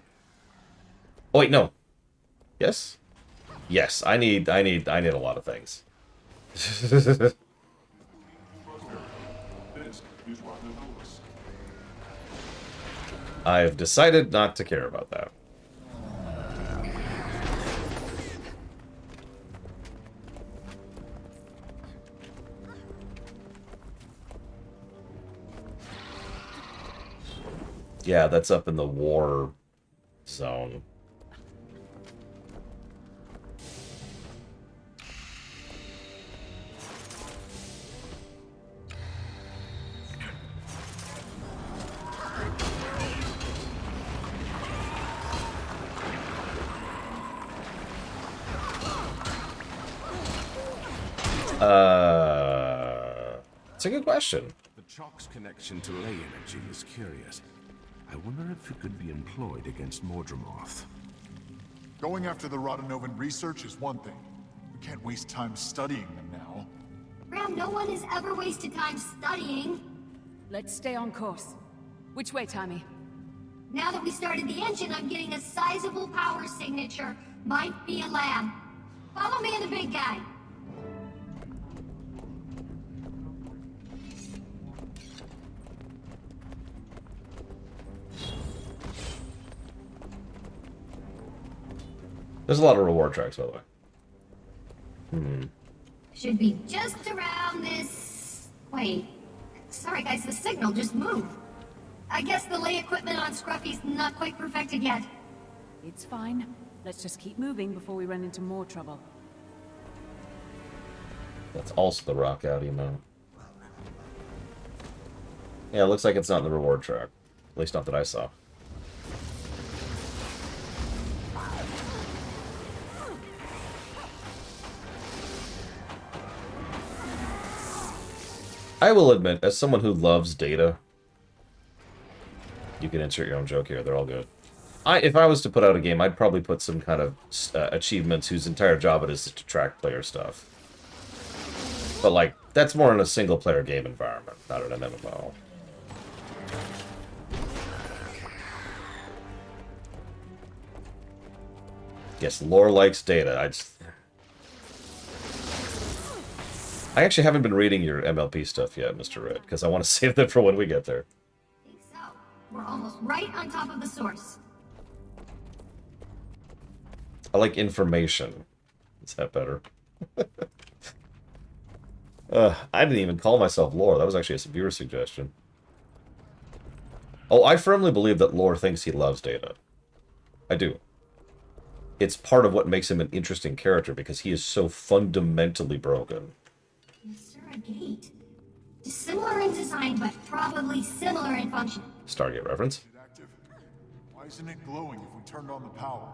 Speaker 1: Oh wait, no. Yes? Yes, I need a lot of things. I've decided not to care about that. Yeah, that's up in the war zone. It's a good question.
Speaker 10: The chalk's connection to ley energy is curious. I wonder if it could be employed against Mordremoth.
Speaker 5: Going after the Rodanovan research is one thing. We can't waste time studying them now.
Speaker 9: Graham, no one has ever wasted time studying.
Speaker 4: Let's stay on course. Which way, Tommy?
Speaker 9: Now that we started the engine, I'm getting a sizable power signature. Might be a lab. Follow me and the big guy.
Speaker 1: There's a lot of reward tracks, by the way.
Speaker 9: Should be just around this... Wait. Sorry guys, the signal just moved. I guess the lay equipment on Scruffy's not quite perfected yet.
Speaker 4: It's fine. Let's just keep moving before we run into more trouble.
Speaker 1: That's also the rock out emo. Yeah, it looks like it's not in the reward track. At least not that I saw. I will admit, as someone who loves data, you can insert your own joke here. They're all good. If I was to put out a game, I'd probably put some kind of achievements whose entire job it is to track player stuff. But, like, that's more in a single-player game environment, not in an MMO. Yes, lore likes data. I actually haven't been reading your MLP stuff yet, Mr. Red, because I want to save them for when we get there.
Speaker 9: So, we're almost right on top of the source.
Speaker 1: I like information. Is that better? I didn't even call myself Lore. That was actually a viewer suggestion. Oh, I firmly believe that Lore thinks he loves Data. I do. It's part of what makes him an interesting character, because he is so fundamentally broken.
Speaker 9: Is there a gate? Similar in design, but probably similar in function.
Speaker 1: Stargate reference.
Speaker 5: Why isn't it glowing if we turned on the power?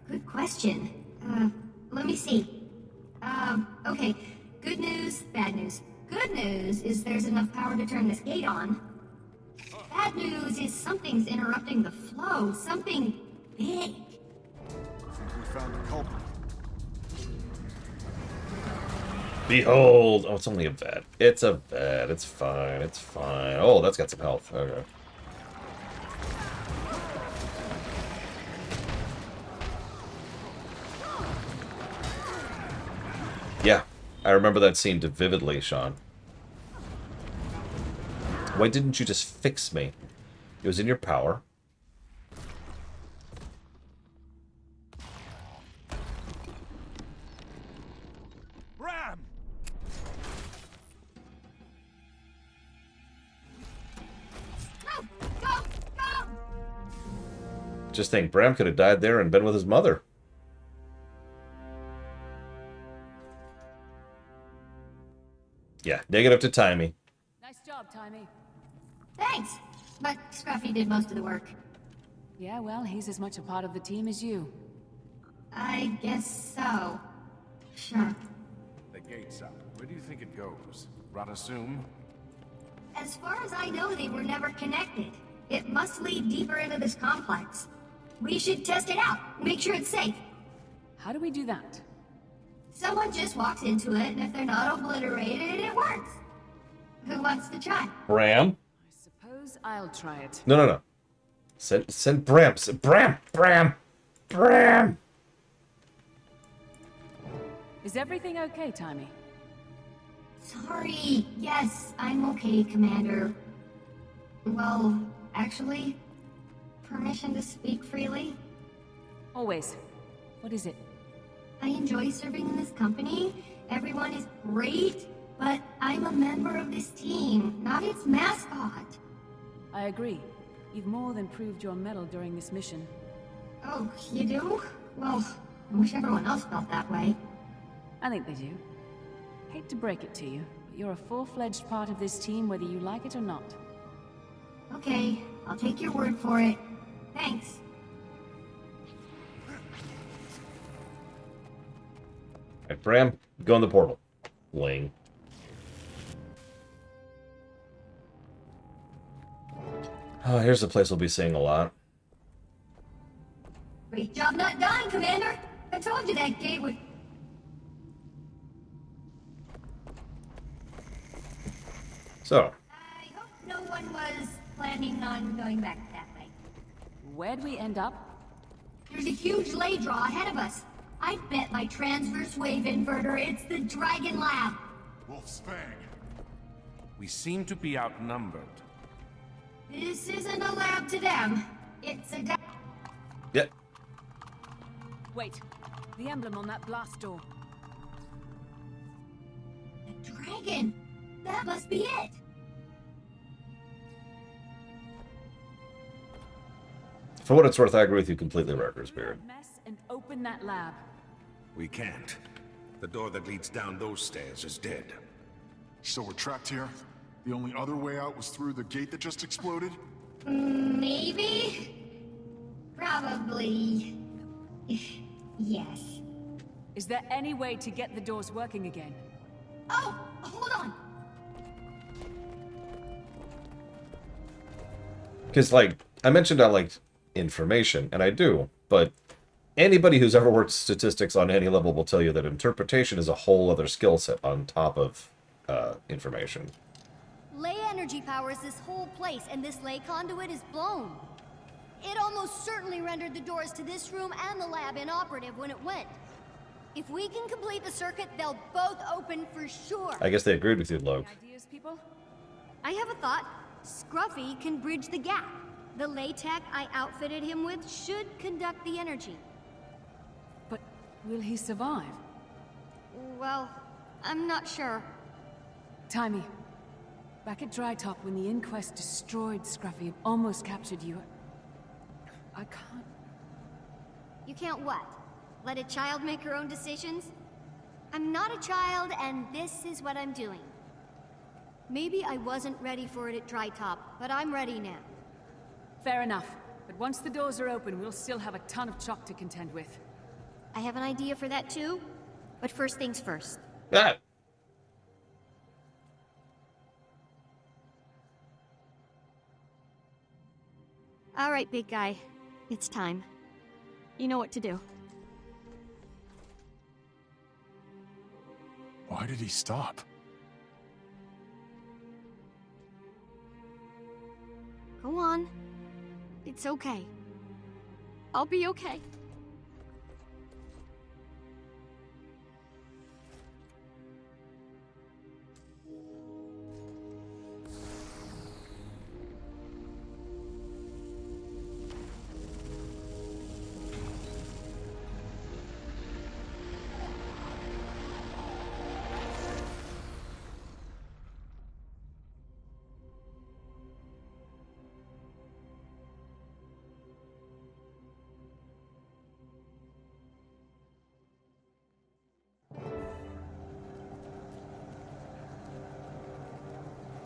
Speaker 9: Good question. Let me see. Okay. Good news, bad news. Good news is there's enough power to turn this gate on. Bad news is something's interrupting the flow. Something big.
Speaker 5: I think we found the culprit.
Speaker 1: Behold! Oh, it's only a vet. It's a vet. It's fine. It's fine. Oh, that's got some health. Okay. Yeah, I remember that scene vividly, Sean. Why didn't you just fix me? It was in your power.
Speaker 14: Ram!
Speaker 1: Just think, Bram could have died there and been with his mother. Yeah, negative to Timey.
Speaker 4: Nice job, Timey.
Speaker 9: Thanks. But Scruffy did most of the work.
Speaker 4: Yeah, well, he's as much a part of the team as you.
Speaker 9: I guess so. Sure.
Speaker 14: The gate's up. Where do you think it goes? Radasum?
Speaker 9: As far as I know, they were never connected. It must lead deeper into this complex. We should test it out. Make sure it's safe.
Speaker 4: How do we do that?
Speaker 9: Someone just walks into it, and if they're not obliterated, it works. Who wants to try?
Speaker 1: Bram?
Speaker 4: Suppose I'll try it.
Speaker 1: No, no, no. Send Bram. Bram!
Speaker 4: Is everything okay, Timey?
Speaker 9: Sorry. Yes, I'm okay, Commander. Well, actually, permission to speak freely?
Speaker 4: Always. What is it?
Speaker 9: I enjoy serving in this company. Everyone is great, but I'm a member of this team, not its mascot.
Speaker 4: I agree. You've more than proved your mettle during this mission.
Speaker 9: Oh, you do? Well, I wish everyone else felt that way.
Speaker 4: I think they do. Hate to break it to you, but you're a full-fledged part of this team whether you like it or not.
Speaker 9: Okay, I'll take your word for it. Thanks.
Speaker 1: Alright, Bram, go in the portal. Ling. Oh, here's a place we'll be seeing a lot.
Speaker 9: Great job not dying, Commander! I told you that gate would...
Speaker 1: So.
Speaker 9: I hope no one was planning on going back that way.
Speaker 4: Where'd we end up?
Speaker 9: There's a huge ley draw ahead of us. I bet my transverse wave inverter it's the Dragon Lab.
Speaker 5: Wolf's Fang.
Speaker 14: We seem to be outnumbered.
Speaker 9: This isn't a lab to them. It's a...
Speaker 1: Yep.
Speaker 4: Wait. The emblem on that blast door.
Speaker 9: A dragon! That must be it!
Speaker 1: For what it's worth, I agree with you completely, Wrecker's Beard.
Speaker 4: Mess and open that lab.
Speaker 10: We can't. The door that leads down those stairs is dead.
Speaker 5: So we're trapped here? The only other way out was through the gate that just exploded?
Speaker 9: Maybe? Probably. Yes.
Speaker 4: Is there any way to get the doors working again?
Speaker 9: Oh, hold on.
Speaker 1: Because, like, I mentioned I liked information, and I do, but anybody who's ever worked statistics on any level will tell you that interpretation is a whole other skill set on top of information.
Speaker 9: Ley energy powers this whole place, and this ley conduit is blown. It almost certainly rendered the doors to this room and the lab inoperative when it went. If we can complete the circuit, they'll both open for sure.
Speaker 1: I guess they agreed with you, Loke.
Speaker 4: Ideas, people?
Speaker 9: I have a thought. Scruffy can bridge the gap. The ley tech I outfitted him with should conduct the energy.
Speaker 4: But will he survive?
Speaker 9: Well, I'm not sure.
Speaker 4: Timey, back at Drytop when the Inquest destroyed Scruffy and almost captured you, I can't...
Speaker 9: You can't what? Let a child make her own decisions? I'm not a child, and this is what I'm doing. Maybe I wasn't ready for it at Drytop, but I'm ready now.
Speaker 4: Fair enough. But once the doors are open, we'll still have a ton of chalk to contend with.
Speaker 9: I have an idea for that too, but first things first.
Speaker 1: Ah.
Speaker 9: All right, big guy. It's time. You know what to do.
Speaker 5: Why did he stop?
Speaker 9: Go on. It's okay. I'll be okay.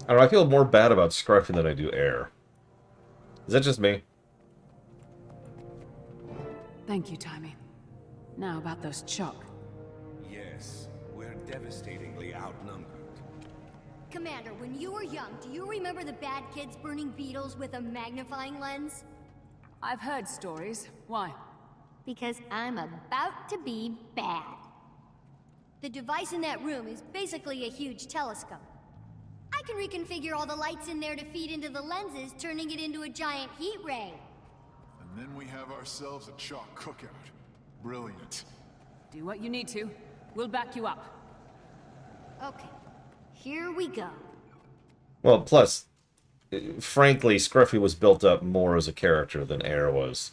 Speaker 1: I don't know, I feel more bad about Scruffy than I do Air. Is that just me?
Speaker 4: Thank you, Timey. Now about those Chuck.
Speaker 13: Yes, we're devastatingly outnumbered.
Speaker 9: Commander, when you were young, do you remember the bad kids burning beetles with a magnifying lens?
Speaker 4: I've heard stories. Why?
Speaker 9: Because I'm about to be bad. The device in that room is basically a huge telescope. I can reconfigure all the lights in there to feed into the lenses, turning it into a giant heat ray.
Speaker 5: And then we have ourselves a chalk cookout. Brilliant.
Speaker 4: Do what you need to. We'll back you up.
Speaker 9: Okay, here we go.
Speaker 1: Well, plus, frankly, Scruffy was built up more as a character than Air was.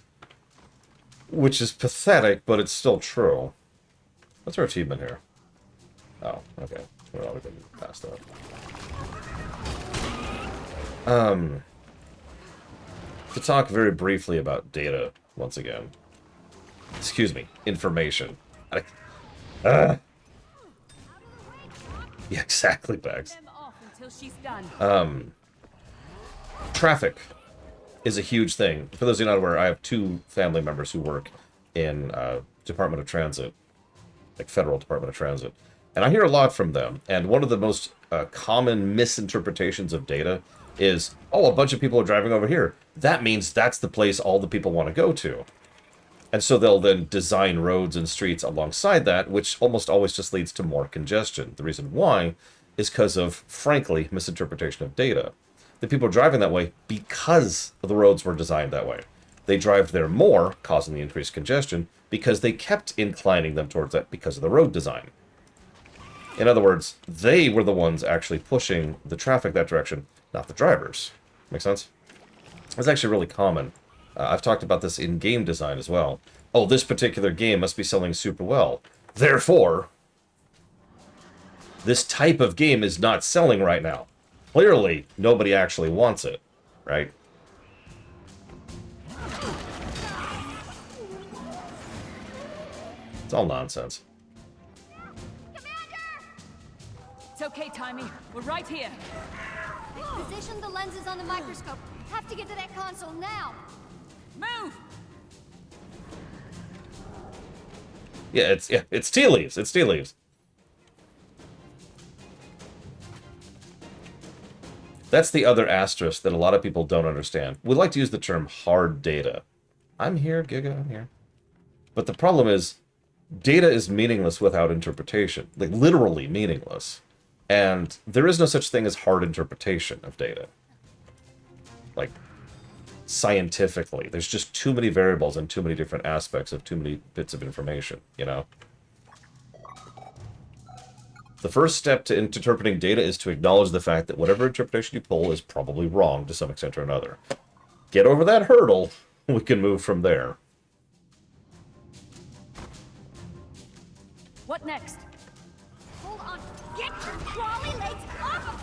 Speaker 1: Which is pathetic, but it's still true. What's our achievement here? Oh, okay. We're already been past that. To talk very briefly about data, once again. Excuse me, information. Yeah, exactly, Bags. Traffic is a huge thing. For those of you not aware, I have 2 family members who work in Department of Transit, like Federal Department of Transit. And I hear a lot from them. And one of the most common misinterpretations of data is, oh, a bunch of people are driving over here. That means that's the place all the people want to go to. And so they'll then design roads and streets alongside that, which almost always just leads to more congestion. The reason why is because of, frankly, misinterpretation of data. The people are driving that way because the roads were designed that way. They drive there more, causing the increased congestion, because they kept inclining them towards that because of the road design. In other words, they were the ones actually pushing the traffic that direction, not the drivers. Make sense? It's actually really common. I've talked about this in game design as well. Oh, this particular game must be selling super well. Therefore, this type of game is not selling right now. Clearly, nobody actually wants it, right? It's all nonsense.
Speaker 4: It's okay, Timey. We're right here.
Speaker 9: Position the lenses on the microscope. Have to get to that console now.
Speaker 4: Move!
Speaker 1: Yeah, it's tea leaves. It's tea leaves. That's the other asterisk that a lot of people don't understand. We like to use the term hard data. I'm here, Giga, I'm here. But the problem is, data is meaningless without interpretation. Like, literally meaningless. And there is no such thing as hard interpretation of data. Like, scientifically. There's just too many variables and too many different aspects of too many bits of information, you know? The first step to interpreting data is to acknowledge the fact that whatever interpretation you pull is probably wrong to some extent or another. Get over that hurdle, we can move from there.
Speaker 4: What next?
Speaker 9: Hold on. Get your crawly legs off of...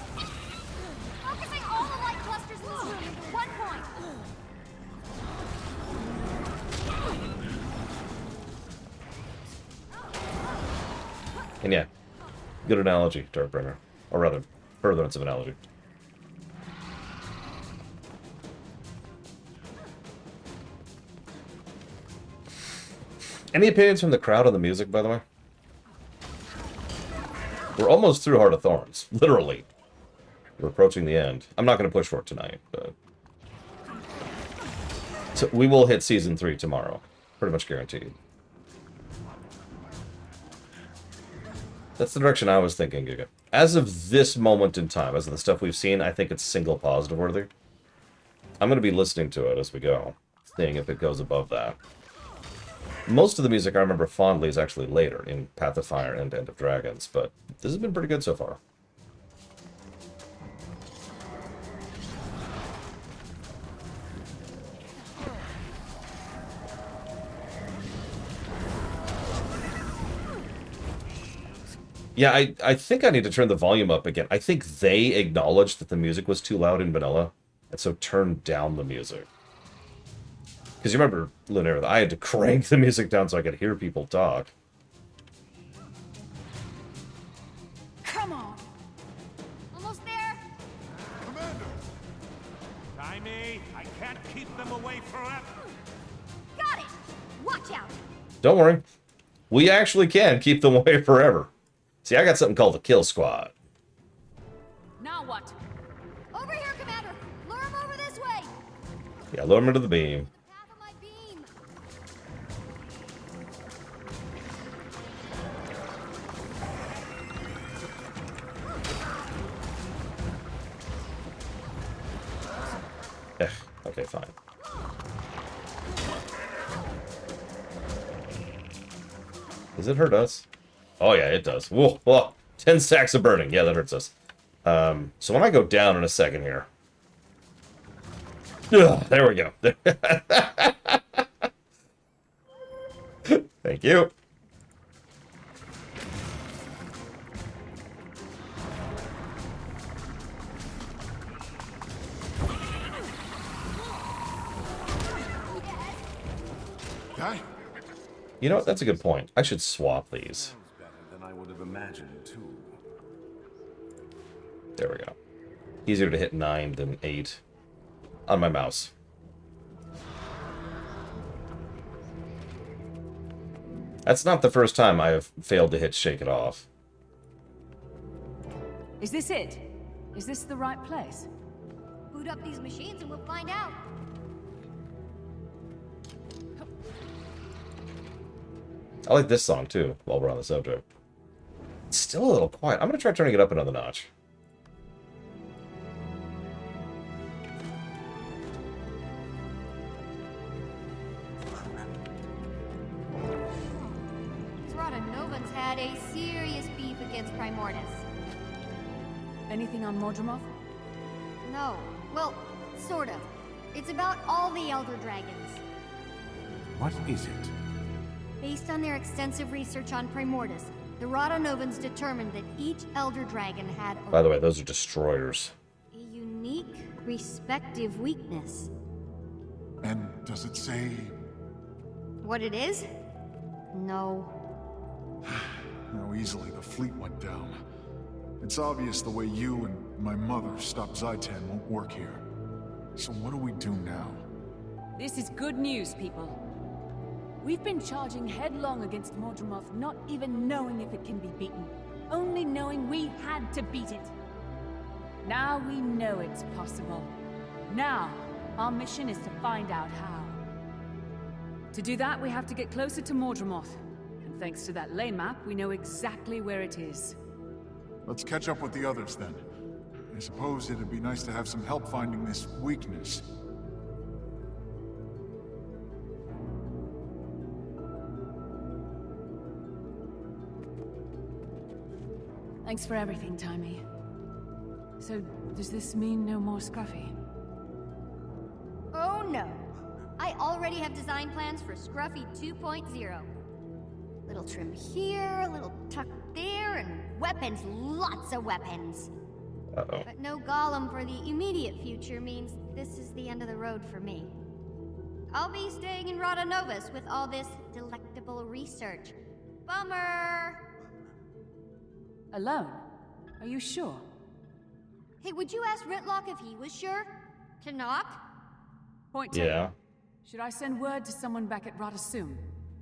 Speaker 9: Focusing all the light clusters in this room into one point.
Speaker 1: And yeah, good analogy, Darkbringer. Or rather, furtherance of analogy. Any opinions from the crowd on the music, by the way? We're almost through Heart of Thorns. Literally. We're approaching the end. I'm not going to push for it tonight, but... So we will hit Season 3 tomorrow. Pretty much guaranteed. That's the direction I was thinking, Giga. As of this moment in time, as of the stuff we've seen, I think it's single positive worthy. I'm going to be listening to it as we go, seeing if it goes above that. Most of the music I remember fondly is actually later, in Path of Fire and End of Dragons, but this has been pretty good so far. Yeah, I think I need to turn the volume up again. I think they acknowledged that the music was too loud in vanilla, and so turned down the music. Because you remember, Lunar, I had to crank the music down so I could hear people talk.
Speaker 9: Come on. Almost there.
Speaker 14: Commander! Timey, I can't keep them away forever.
Speaker 9: Got it. Watch out.
Speaker 1: Don't worry. we actually can keep them away forever. See, I got something called the Kill Squad.
Speaker 4: Now what?
Speaker 9: Over here, Commander! Lure him over this way!
Speaker 1: Yeah, lure him to the beam.
Speaker 9: Path of my beam!
Speaker 1: Okay, fine. Does it hurt us? Oh yeah, it does. Whoa, whoa. 10 stacks of burning. Yeah, that hurts us. So when I go down in a second here. Ugh, there we go. Thank you. You know what? That's a good point. I should swap these.
Speaker 10: Better than I would have imagined, too.
Speaker 1: There we go. Easier to hit 9 than 8 on my mouse. That's not the first time I have failed to hit Shake It Off.
Speaker 4: Is this it? Is this the right place?
Speaker 9: Boot up these machines and we'll find out.
Speaker 1: I like this song, too, while we're on the subject. It's still a little quiet. I'm going to try turning it up another notch.
Speaker 9: Novans had a serious beef against Primordius.
Speaker 4: Anything on Mordremoth?
Speaker 9: No. Well, sort of. It's about all the Elder Dragons.
Speaker 10: What is it?
Speaker 9: Based on their extensive research on Primordus, the Novans determined that each Elder Dragon had
Speaker 1: By the way, those are destroyers.
Speaker 9: a unique, respective weakness.
Speaker 5: And does it say...
Speaker 9: What it is? No.
Speaker 5: How easily the fleet went down. It's obvious the way you and my mother stopped Zaitan won't work here. So what do we do now?
Speaker 4: This is good news, people. We've been charging headlong against Mordremoth, not even knowing if it can be beaten. Only knowing we had to beat it. Now we know it's possible. Now, our mission is to find out how. To do that, we have to get closer to Mordremoth. And thanks to that ley map, we know exactly where it is.
Speaker 5: Let's catch up with the others then. I suppose it'd be nice to have some help finding this weakness.
Speaker 4: Thanks for everything, Timey. So, does this mean no more Scruffy?
Speaker 9: Oh no. I already have design plans for Scruffy 2.0. Little trim here, little tuck there, and weapons, lots of weapons.
Speaker 1: Uh-oh.
Speaker 9: But no Golem for the immediate future means this is the end of the road for me. I'll be staying in Rada Novus with all this delectable research. Bummer!
Speaker 4: Alone? Are you sure?
Speaker 9: Hey, would you ask Ritlock if he was sure? To knock?
Speaker 4: Point taken.
Speaker 1: Yeah.
Speaker 4: Should I send word to someone back at Radasum?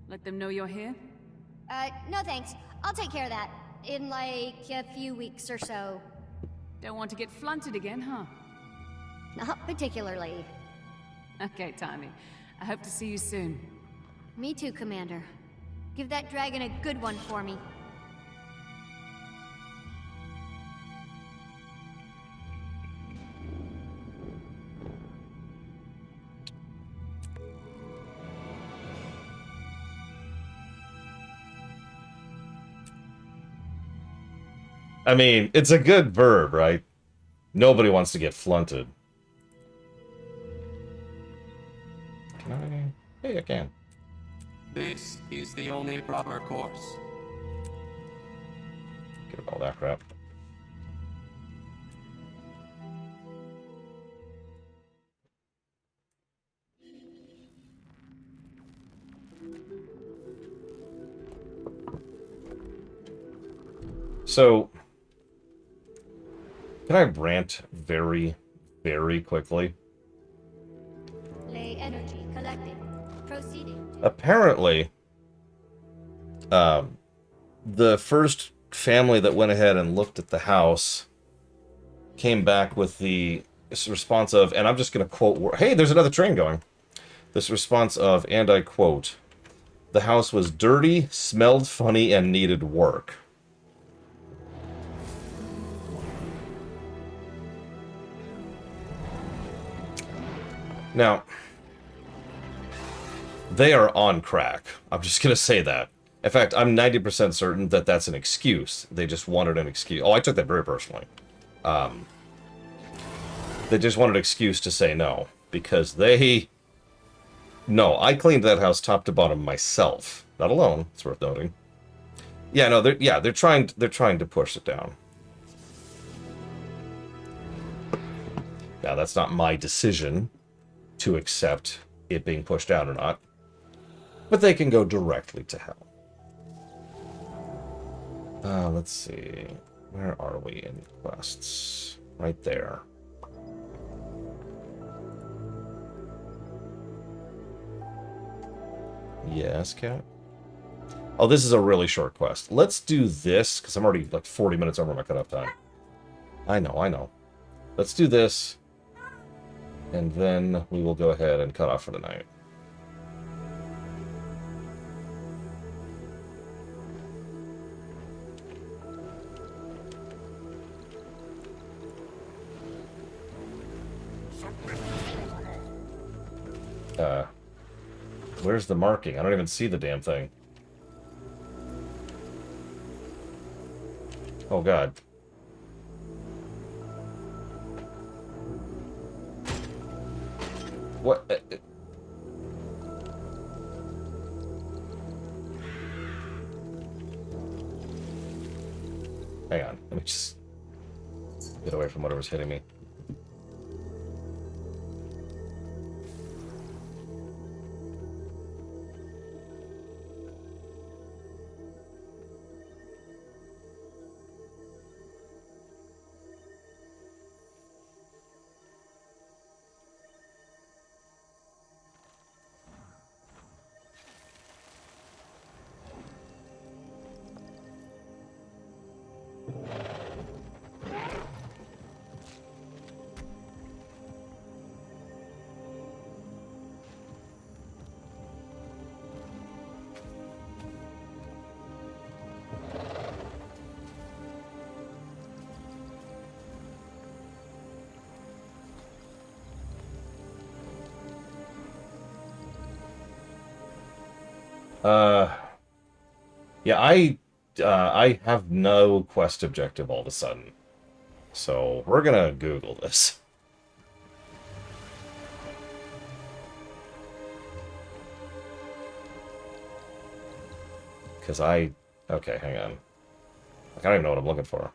Speaker 4: Let them know you're here?
Speaker 9: No thanks. I'll take care of that. In, like, a few weeks or so.
Speaker 4: Don't want to get flunted again, huh?
Speaker 9: Not particularly.
Speaker 4: Okay, Timey. I hope to see you soon.
Speaker 9: Me too, Commander. Give that dragon a good one for me.
Speaker 1: I mean, it's a good verb, right? Nobody wants to get flunted. Can I? Hey, I can.
Speaker 2: This is the only proper course.
Speaker 1: Get all that crap. So, can I rant very, very quickly?
Speaker 9: Lay energy collected. Proceeding.
Speaker 1: Apparently, The first family that went ahead and looked at the house came back with the response of, and I'm just going to quote, hey, there's another train going. This response of, and I quote, the house was dirty, smelled funny, and needed work. Now, they are on crack. I'm just going to say that. In fact, I'm 90% certain that that's an excuse. They just wanted an excuse. Oh, I took that very personally. They just wanted an excuse to say no. Because they... No, I cleaned that house top to bottom myself. Not alone, it's worth noting. Yeah, no, they're trying to push it down. Now, that's not my decision to accept it being pushed down or not. But they can go directly to hell. Let's see. Where are we in quests? Right there. Yes, cat? Oh, this is a really short quest. Let's do this, because I'm already like 40 minutes over my cutoff time. I know. Let's do this, and then we will go ahead and cut off for the night. Where's the marking? I don't even see the damn thing. Oh, God. What? Hang on. Let me just get away from whatever's hitting me. Yeah, I have no quest objective all of a sudden. So, we're gonna Google this. Because okay, hang on. I don't even know what I'm looking for.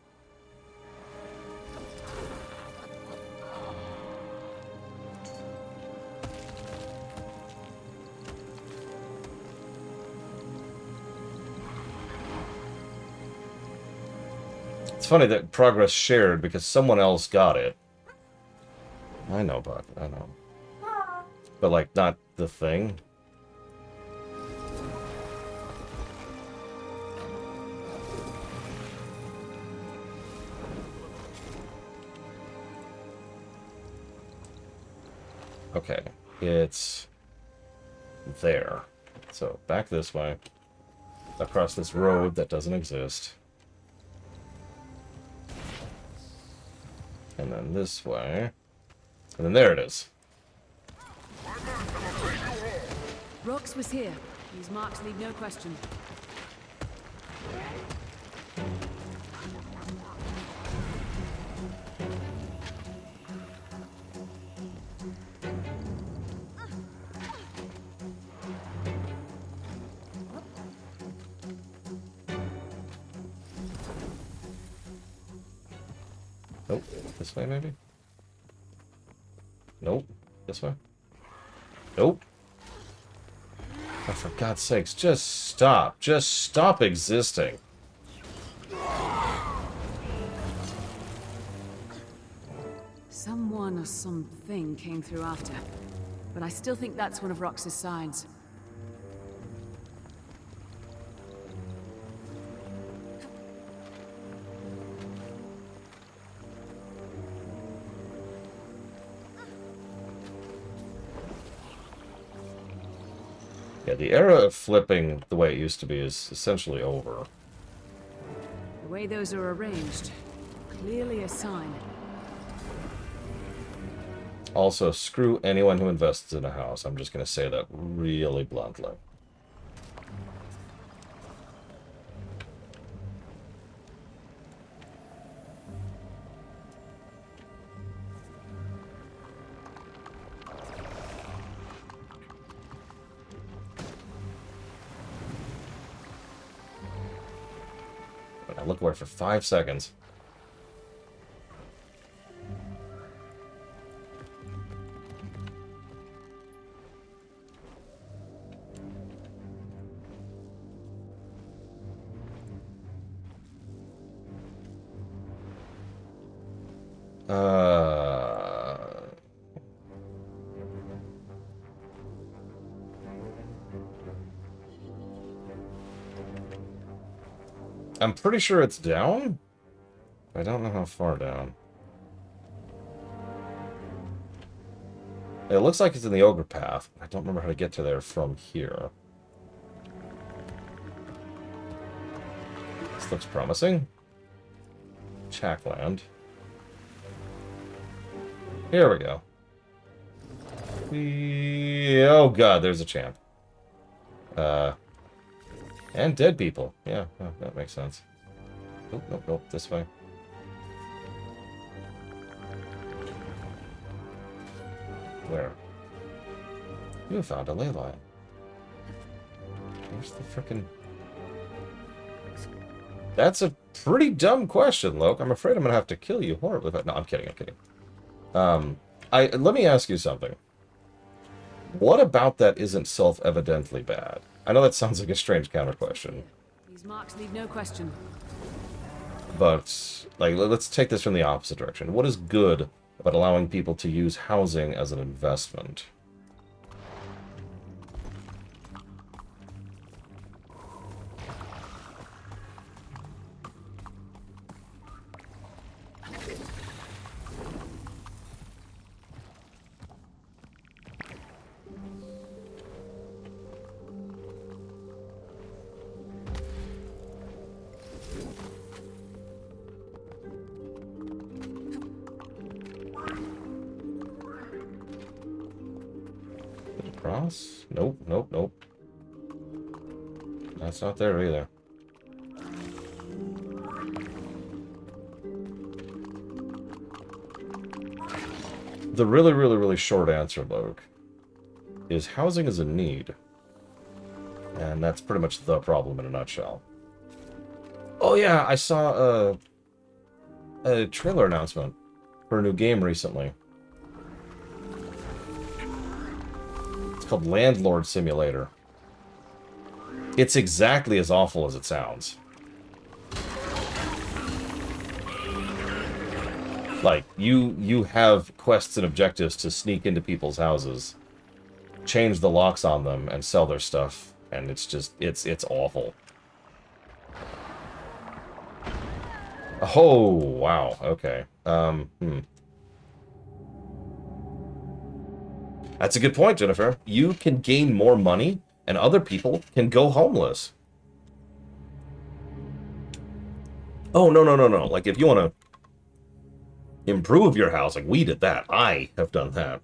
Speaker 1: It's funny that progress shared because someone else got it. I know, Buck. I know. But, like, not the thing. Okay. It's there. So, back this way. Across this road that doesn't exist. And then this way. And then there it is.
Speaker 4: Rox was here. These marks leave no question.
Speaker 1: Nope. This way, maybe? Nope. This way? Nope. Oh, for God's sakes, just stop. Just stop existing.
Speaker 4: Someone or something came through after. But I still think that's one of Rox's signs.
Speaker 1: Yeah, the era of flipping the way it used to be is essentially over.
Speaker 4: The way those are arranged, clearly a sign.
Speaker 1: Also, screw anyone who invests in a house. I'm just going to say that really bluntly. I look away for 5 seconds. I'm pretty sure it's down. I don't know how far down. It looks like it's in the Ogre Path. I don't remember how to get to there from here. This looks promising. Chackland. Here we go. Oh god, there's a champ. And dead people. Yeah, oh, that makes sense. Nope, nope, nope, this way. Where? You have found a ley line. Where's the frickin'... That's a pretty dumb question, Loke. I'm afraid I'm gonna have to kill you horribly. But no, I'm kidding, I'm kidding. Let me ask you something. What about that isn't self-evidently bad? I know that sounds like a strange counter-question.
Speaker 4: These marks need no question.
Speaker 1: But, like, let's take this from the opposite direction. What is good about allowing people to use housing as an investment? Across? Nope, nope, nope. That's not there either. The really, really, really short answer, Loke, is housing is a need. And that's pretty much the problem in a nutshell. Oh yeah, I saw a trailer announcement for a new game recently. It's called Landlord Simulator. It's exactly as awful as it sounds. Like, you have quests and objectives to sneak into people's houses, change the locks on them, and sell their stuff, and it's just, it's awful. Oh, wow, okay. That's a good point, Jennifer. You can gain more money, and other people can go homeless. Oh, no, no, no, no. Like, if you want to improve your house, like we did that. I have done that.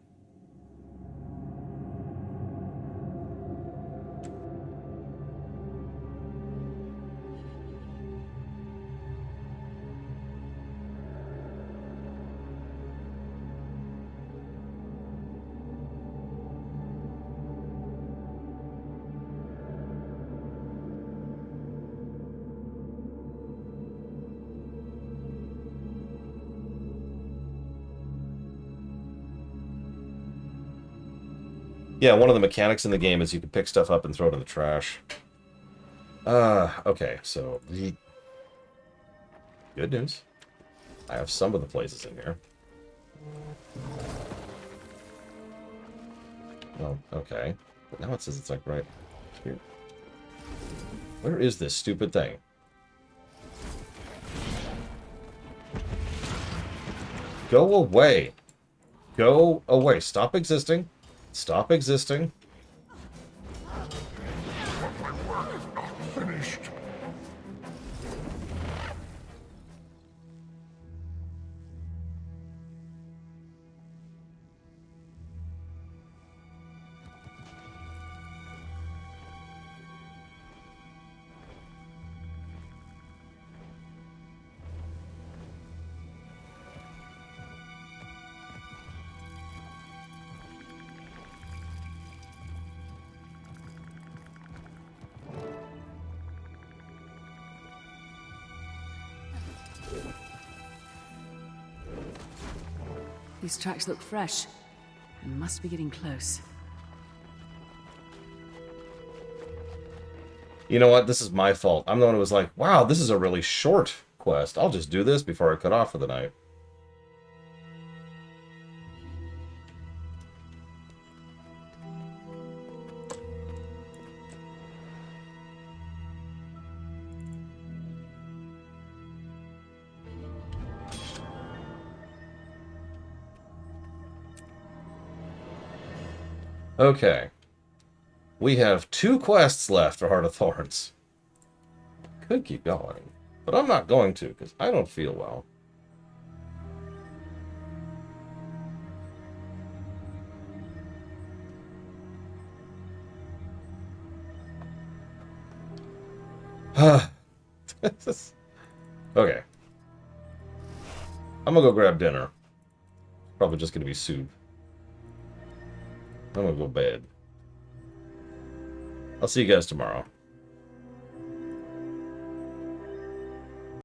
Speaker 1: Yeah, one of the mechanics in the game is you can pick stuff up and throw it in the trash. Okay, so... Good news. I have some of the places in here. Oh, okay. But now it says it's like right here. Where is this stupid thing? Go away. Go away. Stop existing. Stop existing.
Speaker 20: finished.
Speaker 4: These tracks look fresh. I must be getting close.
Speaker 1: You know what? This is my fault. I'm the one who was like, wow, this is a really short quest. I'll just do this before I cut off for the night. Okay. We have 2 quests left for Heart of Thorns. Could keep going, but I'm not going to because I don't feel well. Okay. I'm gonna go grab dinner. Probably just gonna be soup. I'm gonna go to bed. I'll see you guys tomorrow.